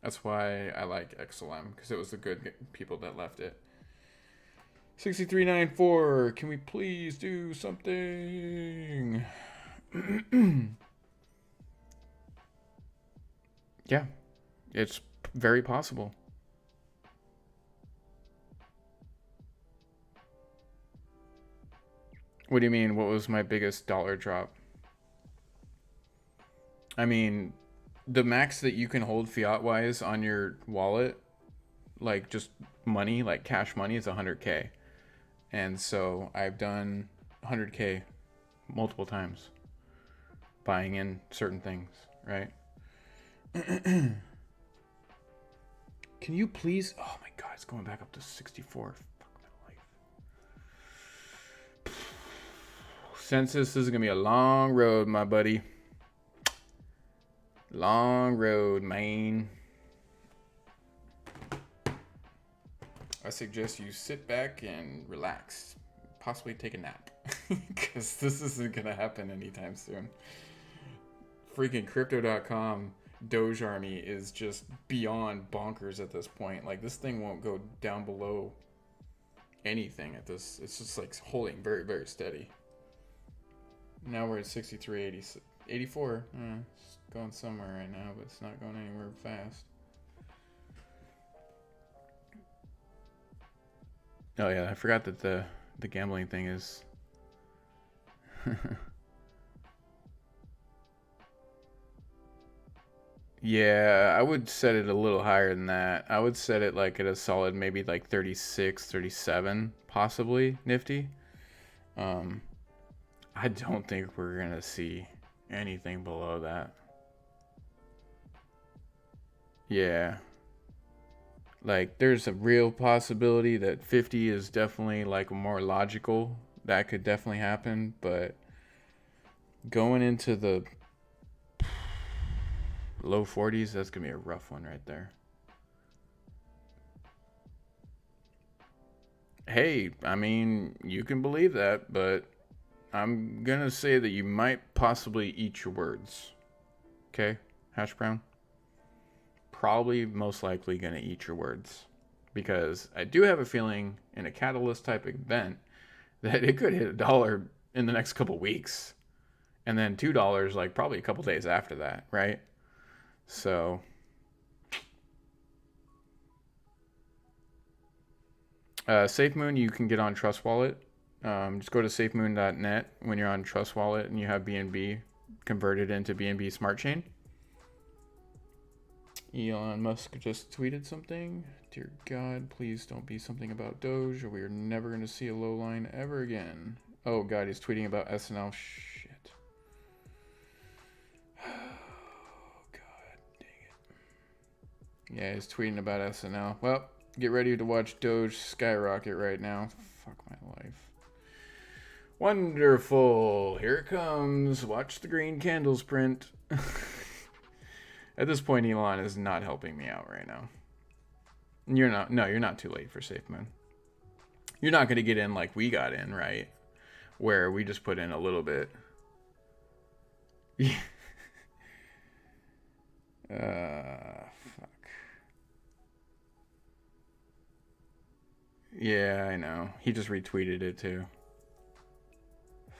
That's why I like XLM, because it was the good people that left it. 6394, can we please do something? Yeah, it's very possible. What do you mean? What was my biggest dollar drop? I mean, the max that you can hold fiat wise on your wallet, like just money, like cash money, is 100K. And so I've done 100K multiple times buying in certain things, right? Can you please? Oh my God, it's going back up to 64. Fuck my life. Census is going to be a long road, my buddy. Long road, man. I suggest you sit back and relax. Possibly take a nap. Because this isn't going to happen anytime soon. freaking crypto.com Doge army is just beyond bonkers at this point. Like, this thing won't go down below anything at this. It's just like holding very, very steady. Now we're at 63.80, 84. It's going somewhere right now, but it's not going anywhere fast. Oh yeah, I forgot that the gambling thing is yeah, I would set it a little higher than that. I would set it like at a solid maybe like 36, 37, possibly nifty. I don't think we're gonna see anything below that. Yeah. Like, there's a real possibility that 50 is definitely like more logical. That could definitely happen, but going into the low 40s, that's gonna be a rough one right there. Hey, I mean, you can believe that, but I'm gonna say that you might possibly eat your words. Okay, Hash Brown? Probably most likely gonna eat your words. Because I do have a feeling in a catalyst type event that it could hit $1 in the next couple weeks. And then $2 like probably a couple days after that, right? So SafeMoon you can get on Trust Wallet. Just go to safemoon.net when you're on Trust Wallet and you have BNB converted into BNB Smart Chain. Elon Musk just tweeted something. Dear God, please don't be something about Doge or we are never going to see a low line ever again. Oh God, he's tweeting about SNL. Shit. Oh God, dang it. Yeah, he's tweeting about SNL. Well, get ready to watch Doge skyrocket right now. Fuck my life. Wonderful. Here it comes. Watch the green candles print. At this point, Elon is not helping me out right now. You're not. No, you're not too late for SafeMoon. You're not going to get in like we got in, right? Where we just put in a little bit. Yeah. Fuck. Yeah, I know. He just retweeted it too.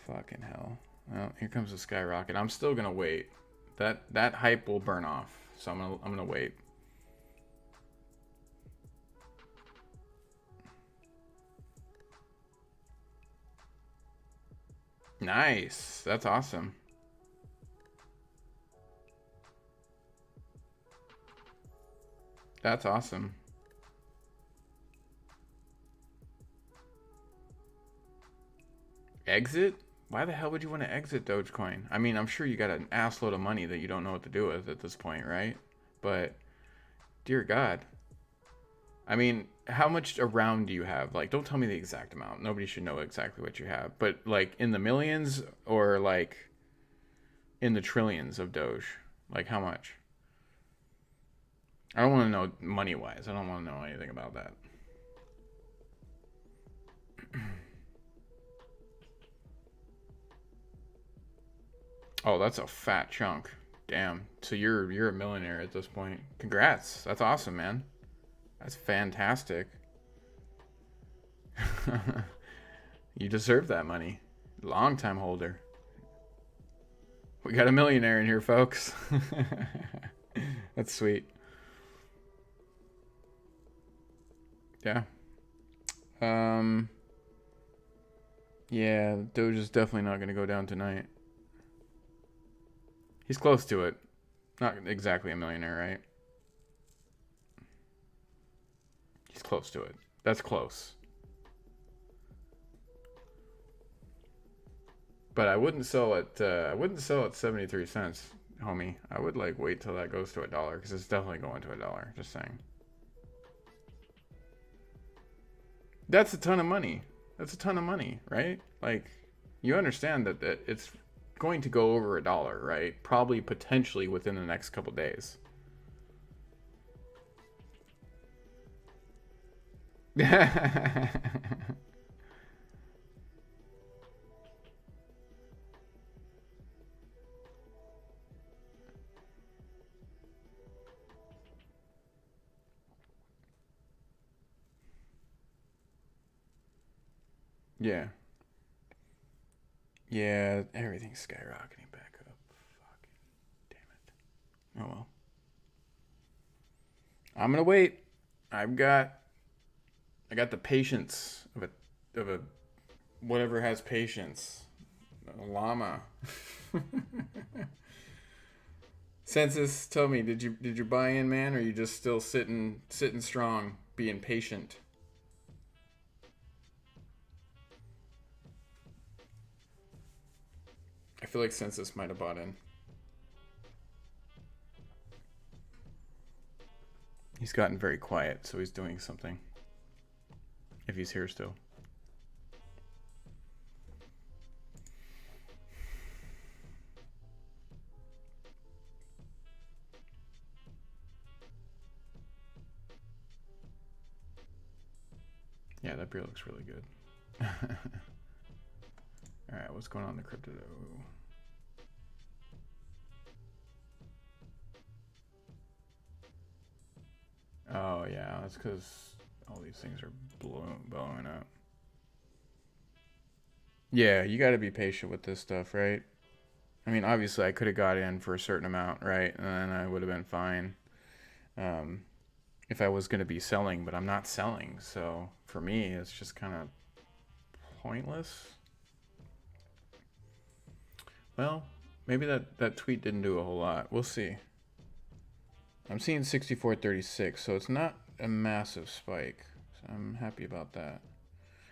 Fucking hell. Well, here comes the skyrocket. I'm still gonna wait. That hype will burn off, so I'm gonna wait. Nice. That's awesome. That's awesome. Exit? Why the hell would you want to exit Dogecoin? I mean, I'm sure you got an assload of money that you don't know what to do with at this point, right? But, dear God. I mean, how much around do you have? Like, don't tell me the exact amount. Nobody should know exactly what you have. But, like, in the millions or, like, in the trillions of Doge? Like, how much? I don't want to know money-wise. I don't want to know anything about that. Oh, that's a fat chunk. Damn. So you're a millionaire at this point. Congrats. That's awesome, man. That's fantastic. You deserve that money. Long time holder. We got a millionaire in here, folks. That's sweet. Yeah. Yeah, Doge is definitely not going to go down tonight. He's close to it. Not exactly a millionaire, right? He's close to it. That's close. But I wouldn't sell at 73 cents, homie. I would like wait till that goes to $1 because it's definitely going to $1. Just saying. That's a ton of money. That's a ton of money, right? Like, you understand that it's going to go over $1, right? Probably potentially within the next couple days. Yeah. Yeah, everything's skyrocketing back up. Fucking damn it. Oh well. I'm gonna wait. I've got I got the patience of a whatever has patience. A llama. Census, tell me, did you buy in, man, or are you just still sitting strong, being patient? I feel like Census might have bought in. He's gotten very quiet, so he's doing something. If he's here still. Yeah, that beer looks really good. All right, what's going on in the crypto? Oh yeah, that's because all these things are blowing up. Yeah, you got to be patient with this stuff, right? I mean, obviously, I could have got in for a certain amount, right, and then I would have been fine if I was going to be selling, but I'm not selling, so for me, it's just kind of pointless. Well, maybe that tweet didn't do a whole lot. We'll see. I'm seeing 64.36, so it's not a massive spike. So I'm happy about that.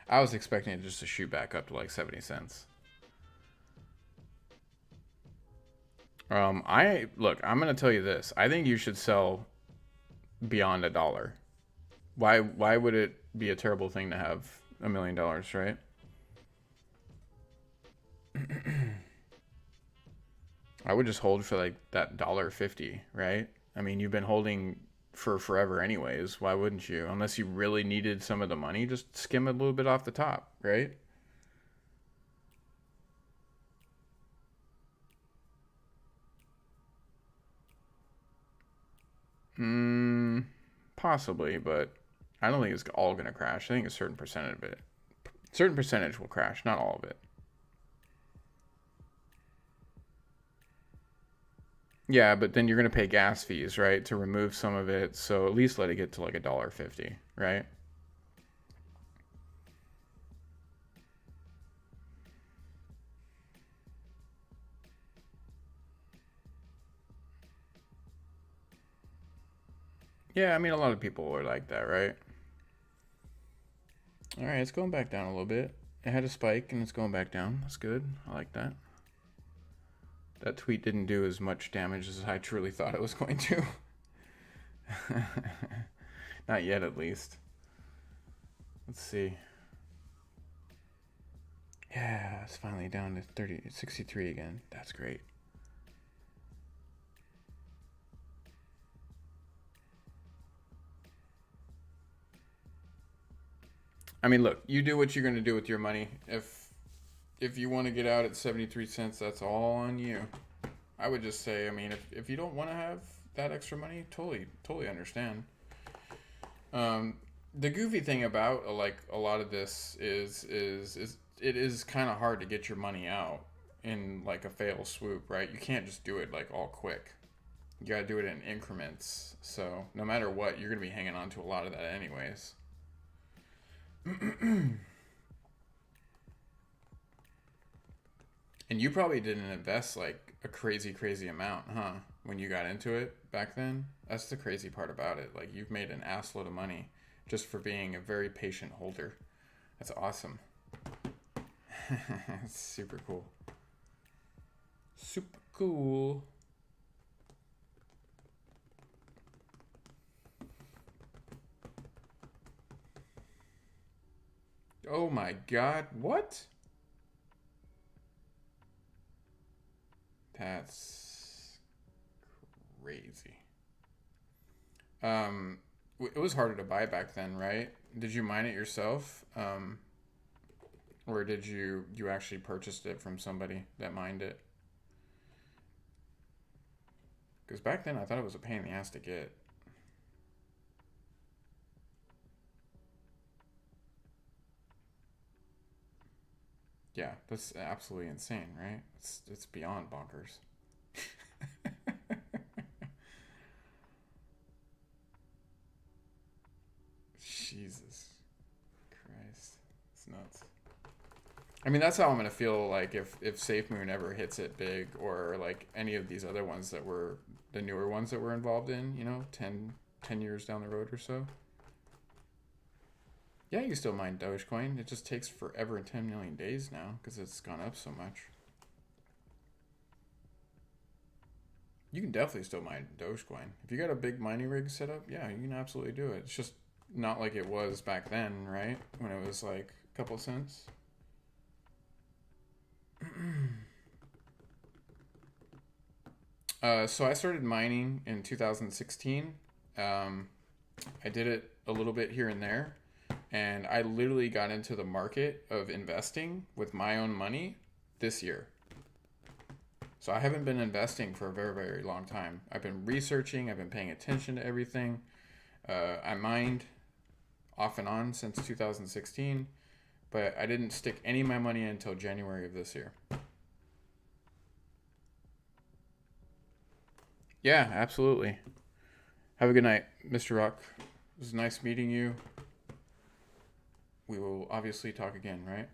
I was expecting it just to shoot back up to like 70 cents. I look. I'm gonna tell you this. I think you should sell beyond $1. Why would it be a terrible thing to have $1,000,000, right? I would just hold for like that $1.50, right? I mean, you've been holding for forever anyways. Why wouldn't you? Unless you really needed some of the money, just skim a little bit off the top, right? Possibly, but I don't think it's all going to crash. I think a certain percentage will crash, not all of it. Yeah, but then you're going to pay gas fees, right, to remove some of it. So at least let it get to like $1.50, right? Yeah, I mean, a lot of people are like that, right? All right, it's going back down a little bit. It had a spike and it's going back down. That's good. I like that. That tweet didn't do as much damage as I truly thought it was going to. Not yet, at least. Let's see. Yeah, it's finally down to 63 again. That's great. I mean, look, you do what you're going to do with your money. If you want to get out at 73 cents, that's all on you. I would just say, I mean, if you don't want to have that extra money, totally understand. The goofy thing about like a lot of this is it is kind of hard to get your money out in like a fail swoop, right? You can't just do it like all quick. You gotta do it in increments. So no matter what, you're gonna be hanging on to a lot of that anyways. And you probably didn't invest like a crazy amount, huh? When you got into it back then? That's the crazy part about it. Like you've made an assload of money just for being a very patient holder. That's awesome. It's super cool. Super cool. Oh my god, what? That's crazy. Um, it was harder to buy back then, right? Did you mine it yourself? Or did you actually purchased it from somebody that mined it? Because back then I thought it was a pain in the ass to get. Yeah, that's absolutely insane, right? It's beyond bonkers. Jesus Christ, it's nuts. I mean, that's how I'm gonna feel like if SafeMoon ever hits it big, or like any of these other ones that were the newer ones that we're involved in. You know, 10 years down the road or so. Yeah, you can still mine Dogecoin. It just takes forever and 10 million days now because it's gone up so much. You can definitely still mine Dogecoin. If you got a big mining rig set up, yeah, you can absolutely do it. It's just not like it was back then, right? When it was like a couple cents. So I started mining in 2016. I did it a little bit here and there, and I literally got into the market of investing with my own money this year. So I haven't been investing for a very, very long time. I've been researching, I've been paying attention to everything. I mined off and on since 2016, but I didn't stick any of my money in until January of this year. Yeah, absolutely. Have a good night, Mr. Rock. It was nice meeting you. We will obviously talk again, right?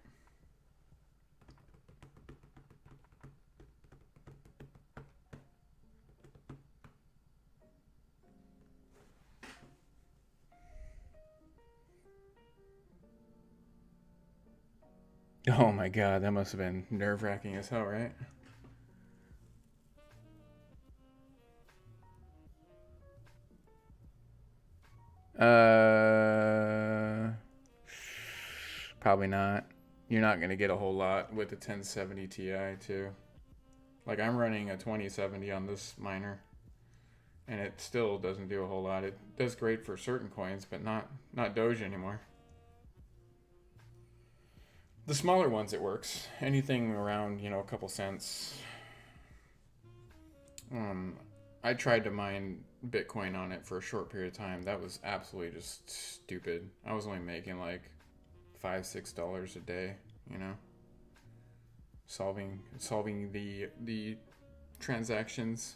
Oh my god, that must have been nerve wracking as hell, right? Uh, Probably not. You're not gonna get a whole lot with the 1070 Ti too. Like I'm running a 2070 on this miner, and it still doesn't do a whole lot. It does great for certain coins, but not Doge anymore. The smaller ones it works. Anything around a couple cents. Um, I tried to mine Bitcoin on it for a short period of time. That was absolutely just stupid. I was only making like $5-6 a day. You know, solving the transactions.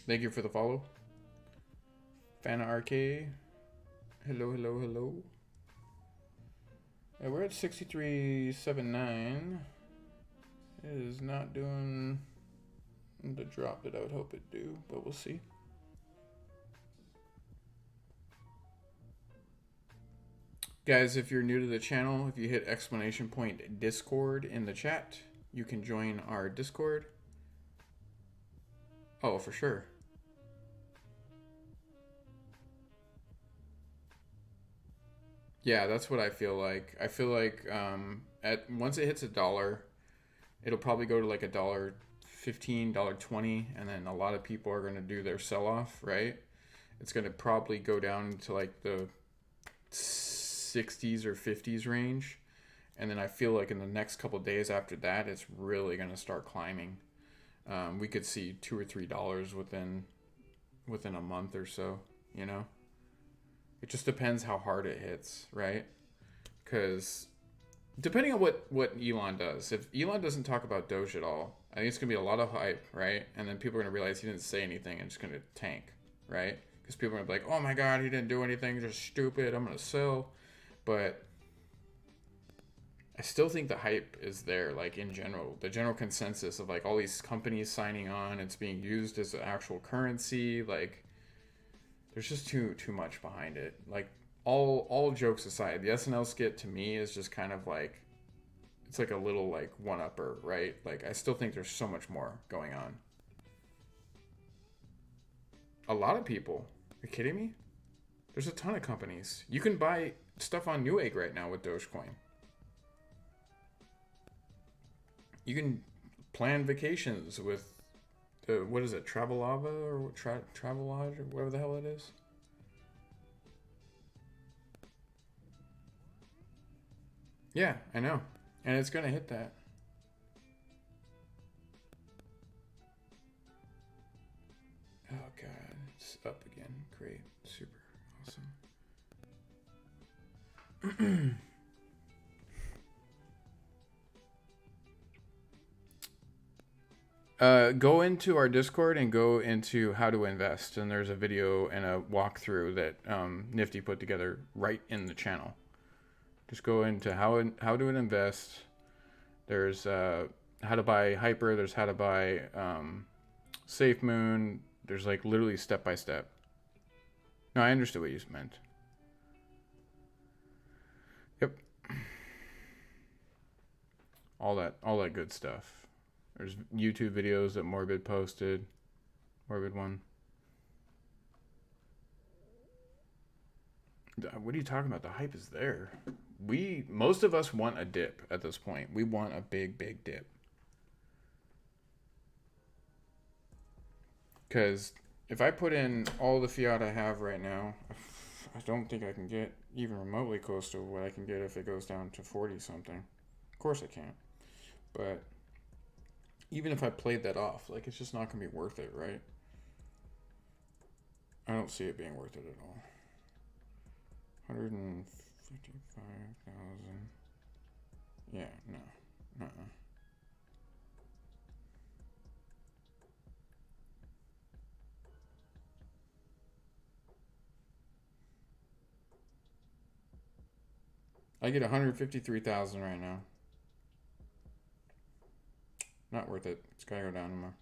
Thank you for the follow, Fana RK. Hello, hello, hello. Yeah, we're at 63.79. It is not doing the drop that I would hope it do, but we'll see. Guys, if you're new to the channel, if you hit exclamation point Discord in the chat, you can join our Discord. Oh, for sure. Yeah, that's what I feel like. I feel like at once it hits $1, it'll probably go to like $1.15, $1.20, and then a lot of people are gonna do their sell off, right? It's gonna probably go down to like the 60s or 50s range, and then I feel like in the next couple days after that, it's really gonna start climbing. We could see $2 or $3 within a month or so. You know, it just depends how hard it hits, right? Because depending on what Elon does, if Elon doesn't talk about Doge at all, I think it's gonna be a lot of hype, right? And then people are gonna realize he didn't say anything and it's gonna tank, right? Because people are gonna be like, "Oh my god, he didn't do anything, just stupid. I'm gonna sell." But I still think the hype is there, like in general, the general consensus of like all these companies signing on, it's being used as an actual currency. Like, there's just too much behind it. Like, all jokes aside, the SNL skit to me is just kind of like it's like a little like one upper, right? Like, I still think there's so much more going on. A lot of people. Are you kidding me? There's a ton of companies. You can buy stuff on Newegg right now with Dogecoin. You can plan vacations with what is it, Travelava or Travelodge or whatever the hell it is. Yeah, I know, and it's gonna hit that. Oh god, it's up again. Great, super awesome. Go into our Discord and go into how to invest, and there's a video and a walkthrough that Nifty put together right in the channel. Just go into how to invest. There's how to buy Hyper. There's how to buy Safe Moon. There's like literally step by step. No, I understood what you meant. Yep. All that good stuff. There's YouTube videos that Morbid posted. Morbid one. What are you talking about? The hype is there. Most of us want a dip at this point. We want a big dip. Because if I put in all the fiat I have right now, I don't think I can get even remotely close to what I can get if it goes down to 40 something. Of course I can't. But even if I played that off, like, it's just not going to be worth it, right? I don't see it being worth it at all. 155,000. Yeah, no. I get 153,000 right now. Not worth it. It's gotta go down more.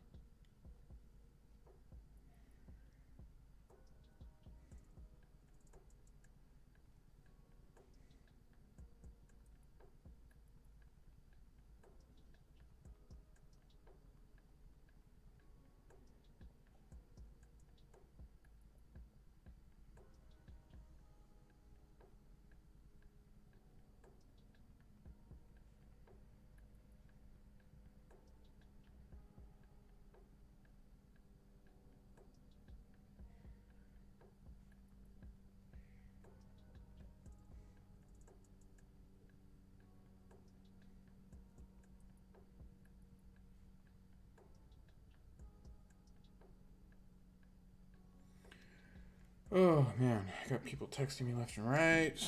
Oh man, I got people texting me left and right.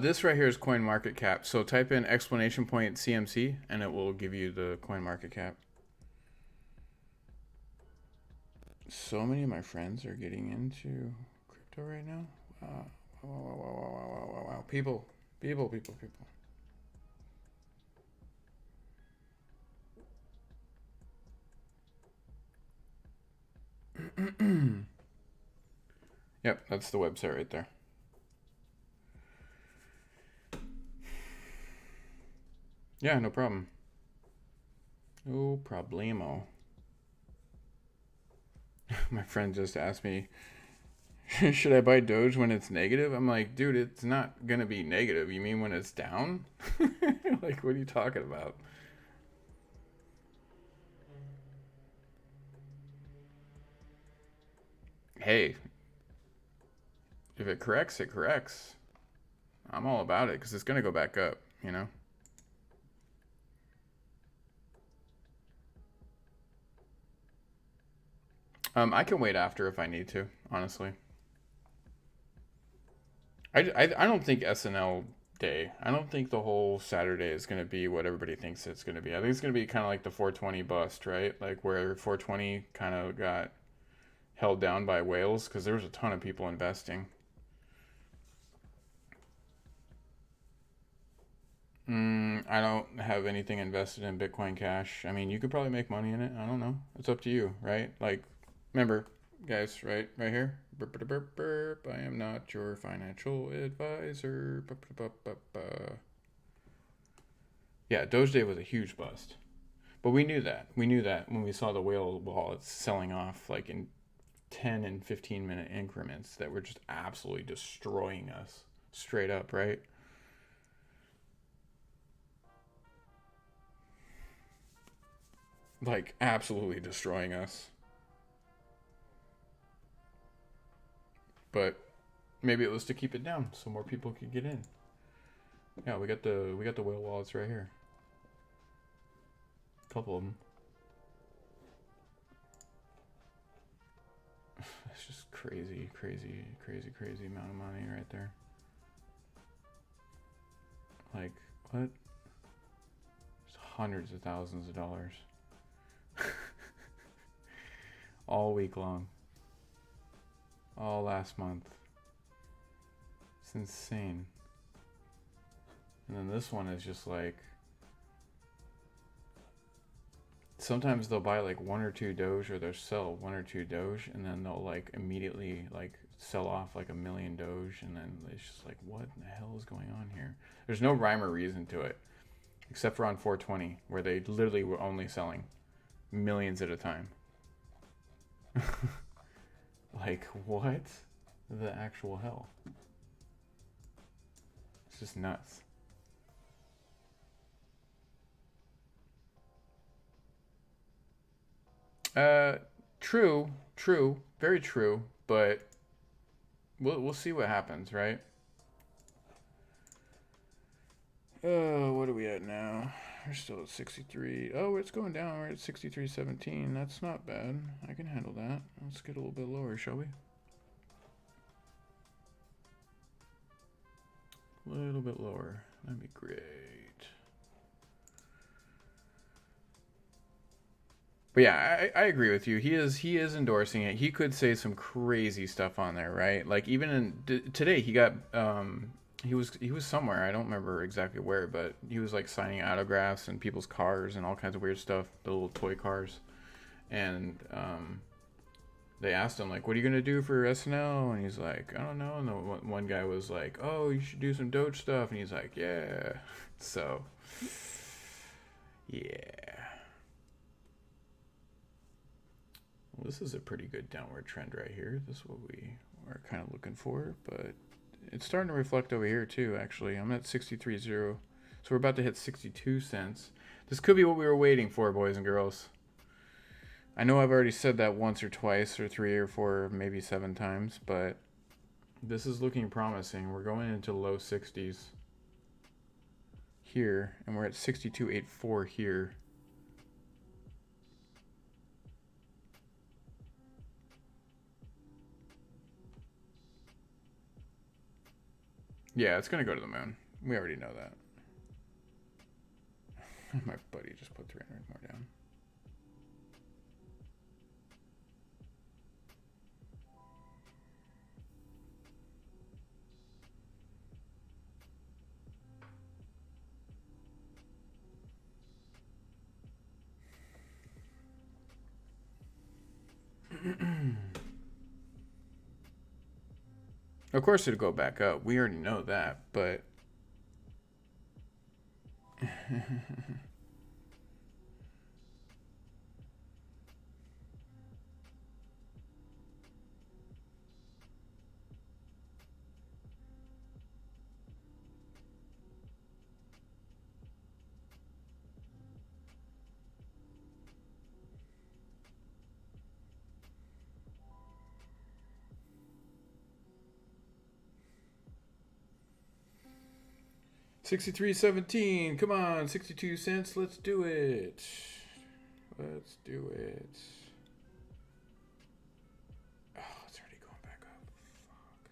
This right here is coin market cap. So type in exclamation point CMC and it will give you the coin market cap. So many of my friends are getting into crypto right now. Wow. People. Yep, that's the website right there. Yeah, no problem. No problemo. My friend just asked me, should I buy Doge when it's negative? I'm like, dude, it's not going to be negative. You mean when it's down? Like, what are you talking about? Hey, if it corrects, it corrects. I'm all about it because it's going to go back up, you know? I can wait after if I need to, honestly. I don't think SNL day. I don't think the whole Saturday is going to be what everybody thinks it's going to be. I think it's going to be kind of like the 420 bust, right? Like where 420 kind of got held down by whales because there was a ton of people investing. I don't have anything invested in Bitcoin Cash. I mean, you could probably make money in it. I don't know. It's up to you, right? Like, remember, guys, right here. Burp, burp, burp, burp. I am not your financial advisor. Burp, burp, burp, burp. Yeah, Doge Day was a huge bust. But we knew that. We knew that when we saw the whale wallets selling off like in 10 and 15-minute increments that were just absolutely destroying us. Straight up, right? Like, absolutely destroying us. But maybe it was to keep it down so more people could get in. Yeah, we got the whale wallets right here. A couple of them. It's just crazy, crazy, crazy, crazy amount of money right there. Like, what? It's hundreds of thousands of dollars. All week long. All last month. It's insane. And then this one is just like, sometimes they'll buy like 1 or 2 Doge, or they'll sell 1 or 2 Doge, and then they'll like immediately like sell off like 1,000,000 Doge, and then it's just like, what in the hell is going on here? There's no rhyme or reason to it, except for on 420, where they literally were only selling millions at a time. Like, what the actual hell? It's just nuts. True, very true, but we'll see what happens, right? What are we at now? We're still at 63. Oh, it's going down. We're at 63.17. That's not bad. I can handle that. Let's get a little bit lower, shall we? A little bit lower. That'd be great. But yeah, I agree with you. He is endorsing it. He could say some crazy stuff on there, right? Like even today, he got he was somewhere. I don't remember exactly where, but he was like signing autographs in people's cars and all kinds of weird stuff, the little toy cars. And they asked him like, "What are you gonna do for SNL?" And he's like, "I don't know." And the one guy was like, "Oh, you should do some Doge stuff." And he's like, "Yeah." So yeah. Well, this is a pretty good downward trend right here. This is what we are kind of looking for, but it's starting to reflect over here too, actually. I'm at 63.0, so we're about to hit 62 cents. This could be what we were waiting for, boys and girls. I know I've already said that once or twice or 3 or 4, maybe 7 times, but this is looking promising. We're going into low 60s here, and we're at 62.84 here. Yeah, it's going to go to the moon. We already know that. My buddy just put 300 more down. Of course it'll go back up. We already know that, but... $63.17. Come on, 62 cents. Let's do it. Let's do it. Oh, it's already going back up. Fuck.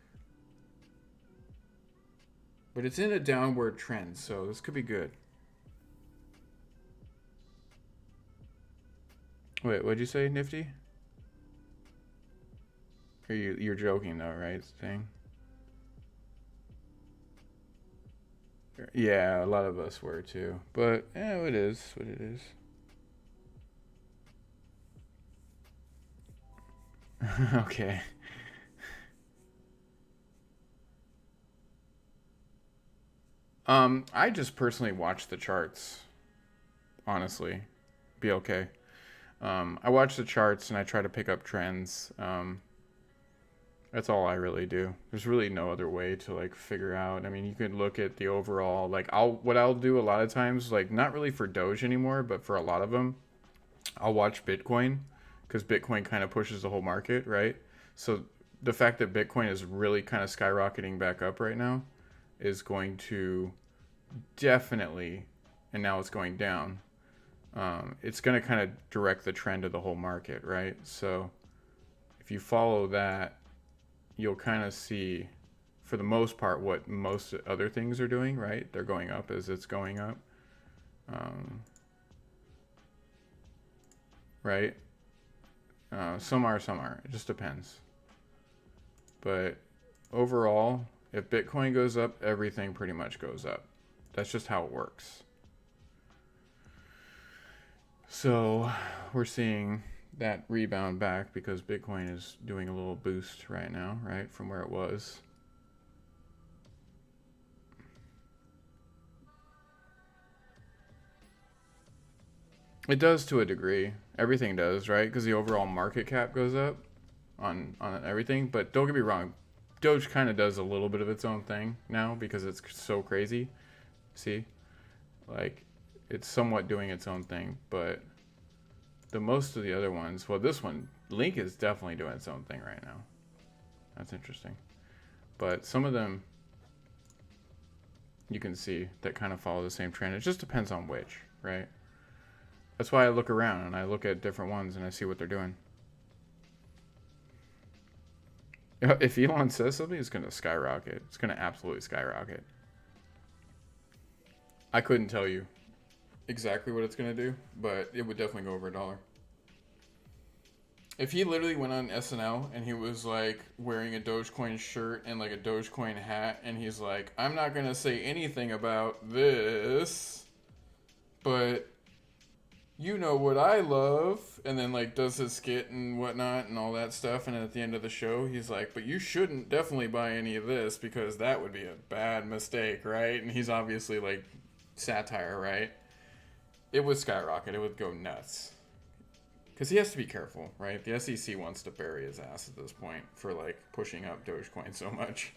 But it's in a downward trend, so this could be good. Wait, what'd you say, Nifty? Or you're joking though, right? Thing. Yeah, a lot of us were too. But yeah, it is what it is. Okay. I just personally watch the charts. Honestly, be okay. I watch the charts and I try to pick up trends. That's all I really do. There's really no other way to like figure out. I mean, you could look at the overall. Like, what I'll do a lot of times, like not really for Doge anymore, but for a lot of them, I'll watch Bitcoin because Bitcoin kind of pushes the whole market, right? So the fact that Bitcoin is really kind of skyrocketing back up right now is going to definitely, and now it's going down. It's going to kind of direct the trend of the whole market, right? So if you follow that, you'll kind of see, for the most part, what most other things are doing, right? They're going up as it's going up. Right? Some are, some aren't. It just depends. But overall, if Bitcoin goes up, everything pretty much goes up. That's just how it works. So we're seeing that rebound back because Bitcoin is doing a little boost right now, right, from where it was. It does to a degree. Everything does, right? Because the overall market cap goes up on everything. But don't get me wrong, Doge kind of does a little bit of its own thing now because it's so crazy. See? Like, it's somewhat doing its own thing, but the most of the other ones, well, this one, Link is definitely doing its own thing right now. That's interesting. But some of them, you can see that kind of follow the same trend. It just depends on which, right? That's why I look around and I look at different ones and I see what they're doing. If Elon says something, it's going to skyrocket. It's going to absolutely skyrocket. I couldn't tell you exactly what it's going to do, but it would definitely go over $1. If he literally went on SNL and he was like wearing a Dogecoin shirt and like a Dogecoin hat and he's like, I'm not going to say anything about this, but you know what I love, and then like does his skit and whatnot and all that stuff, and at the end of the show he's like, but you shouldn't definitely buy any of this because that would be a bad mistake, right? And he's obviously like satire, right? It would skyrocket. It would go nuts because he has to be careful, right? The SEC wants to bury his ass at this point for like pushing up Dogecoin so much.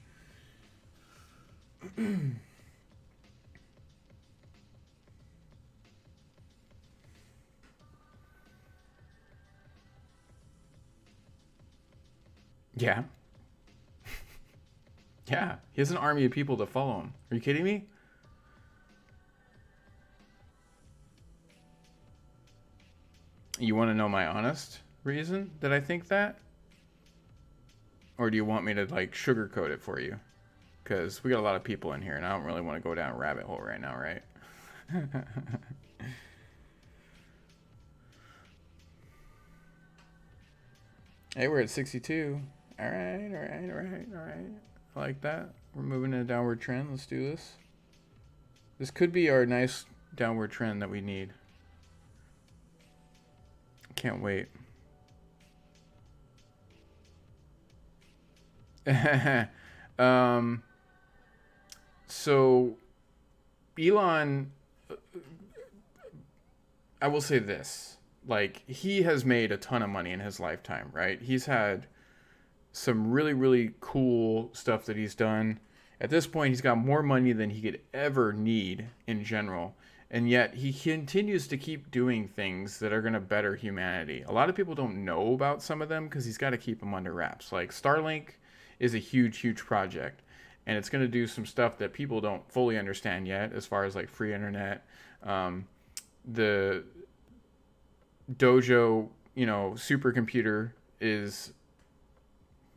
Yeah. Yeah. He has an army of people to follow him. Are you kidding me? You want to know my honest reason that I think that? Or do you want me to like sugarcoat it for you? Because we got a lot of people in here and I don't really want to go down a rabbit hole right now, right? Hey, we're at 62. All right. I like that. We're moving in a downward trend. Let's do this. This could be our nice downward trend that we need. Can't wait. So Elon, I will say this. Like, he has made a ton of money in his lifetime, right? He's had some really, really cool stuff that he's done. At this point, he's got more money than he could ever need in general. And yet, he continues to keep doing things that are going to better humanity. A lot of people don't know about some of them because he's got to keep them under wraps. Like, Starlink is a huge, huge project. And it's going to do some stuff that people don't fully understand yet, as far as like free internet. The Dojo, supercomputer is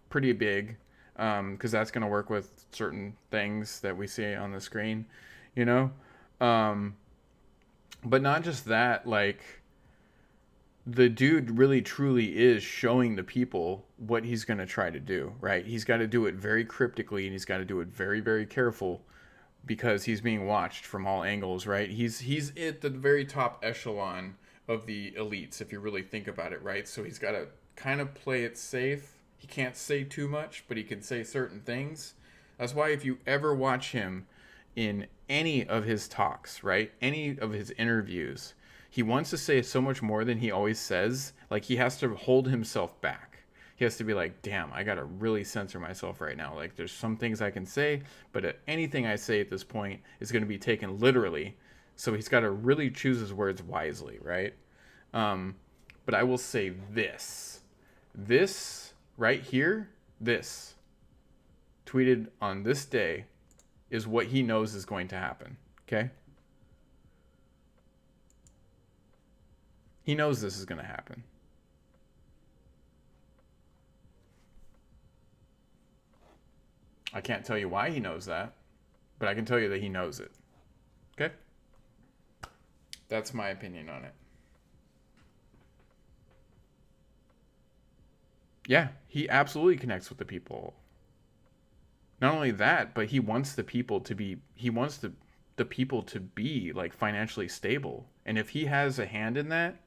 pretty big because that's going to work with certain things that we see on the screen, but not just that, like, the dude really truly is showing the people what he's going to try to do, right? He's got to do it very cryptically and he's got to do it very, very careful because he's being watched from all angles, right? He's at the very top echelon of the elites, if you really think about it, right? So he's got to kind of play it safe. He can't say too much, but he can say certain things. That's why if you ever watch him in any of his talks, right, any of his interviews, he wants to say so much more than he always says. Like, he has to hold himself back. He has to be like, damn, I got to really censor myself right now. Like, there's some things I can say, but anything I say at this point is going to be taken literally. So he's got to really choose his words wisely, right? But I will say this right here, this tweeted on this day is what he knows is going to happen. Okay? He knows this is going to happen. I can't tell you why he knows that, but I can tell you that he knows it. Okay? That's my opinion on it. Yeah, he absolutely connects with the people. Not only that, but he wants the people to be the people to be like financially stable. And if he has a hand in that,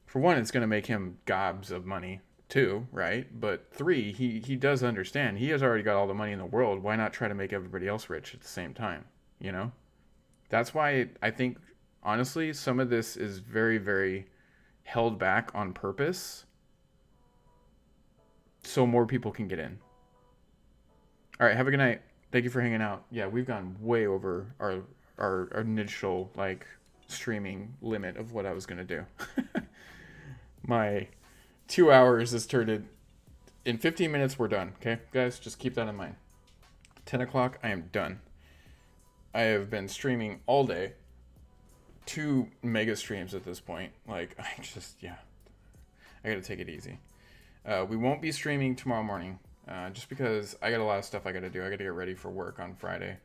for one, it's going to make him gobs of money too, right? But three, he does understand. He has already got all the money in the world. Why not try to make everybody else rich at the same time? You know? That's why I think honestly some of this is very, very held back on purpose so more people can get in. All right, have a good night. Thank you for hanging out. Yeah, we've gone way over our initial like streaming limit of what I was gonna do. My 2 hours is turned in 15 minutes. We're done. Okay, guys, just keep that in mind. 10 o'clock, I am done. I have been streaming all day. 2 mega streams at this point. Like I gotta take it easy. We won't be streaming tomorrow morning. Just because I got a lot of stuff I got to do. I got to get ready for work on Friday.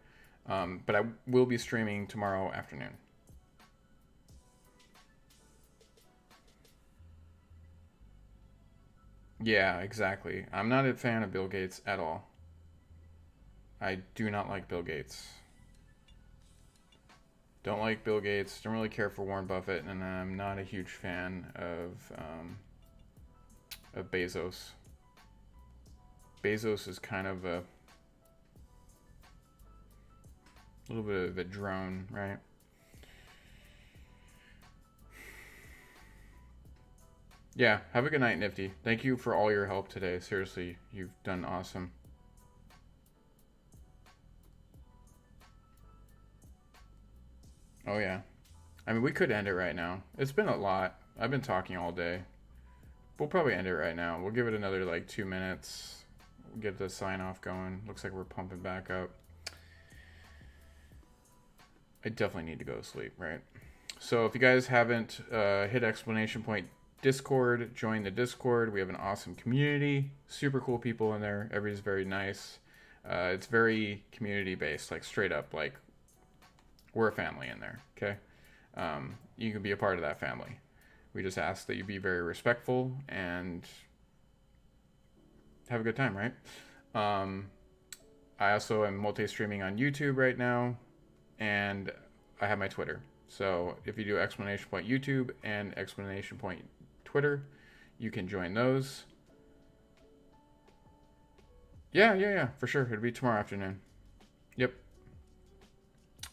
But I will be streaming tomorrow afternoon. Yeah, exactly. I'm not a fan of Bill Gates at all. I do not like Bill Gates. Don't like Bill Gates. Don't really care for Warren Buffett, and I'm not a huge fan of Bezos. Bezos is kind of a little bit of a drone, right? Yeah, have a good night, Nifty. Thank you for all your help today. Seriously, you've done awesome. Oh, yeah. I mean, we could end it right now. It's been a lot. I've been talking all day. We'll probably end it right now. We'll give it another like 2 minutes. We'll get the sign off going. Looks like we're pumping back up. I definitely need to go to sleep, right? So if you guys haven't hit exclamation point Discord, join the Discord. We have an awesome community, super cool people in there. Everybody's very nice. It's very community based, like straight up, like we're a family in there. Okay, you can be a part of that family. We just ask that you be very respectful and have a good time, right? I also am multi-streaming on YouTube right now, and I have my Twitter. So if you do exclamation point YouTube and exclamation point Twitter, you can join those. Yeah, for sure. It'll be tomorrow afternoon. Yep.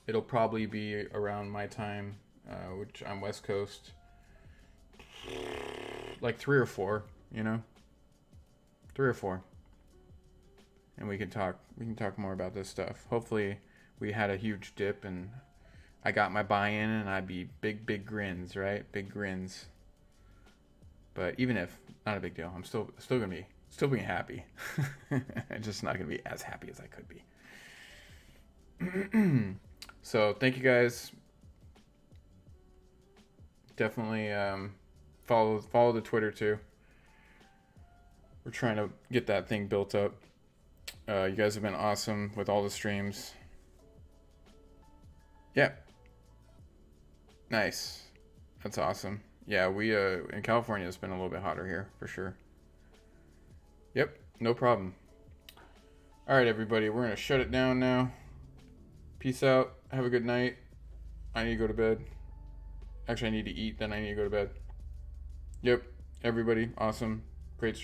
It'll probably be around my time, which I'm West Coast. Like 3 or 4, you know? 3 or 4. And we can talk more about this stuff. Hopefully we had a huge dip and I got my buy-in and I'd be big grins, right? Big grins. But even if not a big deal, I'm still gonna be being happy. I'm just not gonna be as happy as I could be. So thank you guys. Definitely follow the Twitter too. We're trying to get that thing built up. You guys have been awesome with all the streams. Yeah. Nice. That's awesome. Yeah, we in California it's been a little bit hotter here for sure. Yep, no problem. All right, everybody, we're gonna shut it down now. Peace out. Have a good night. I need to go to bed. Actually, I need to eat, then I need to go to bed. Yep, everybody, awesome. Great stream.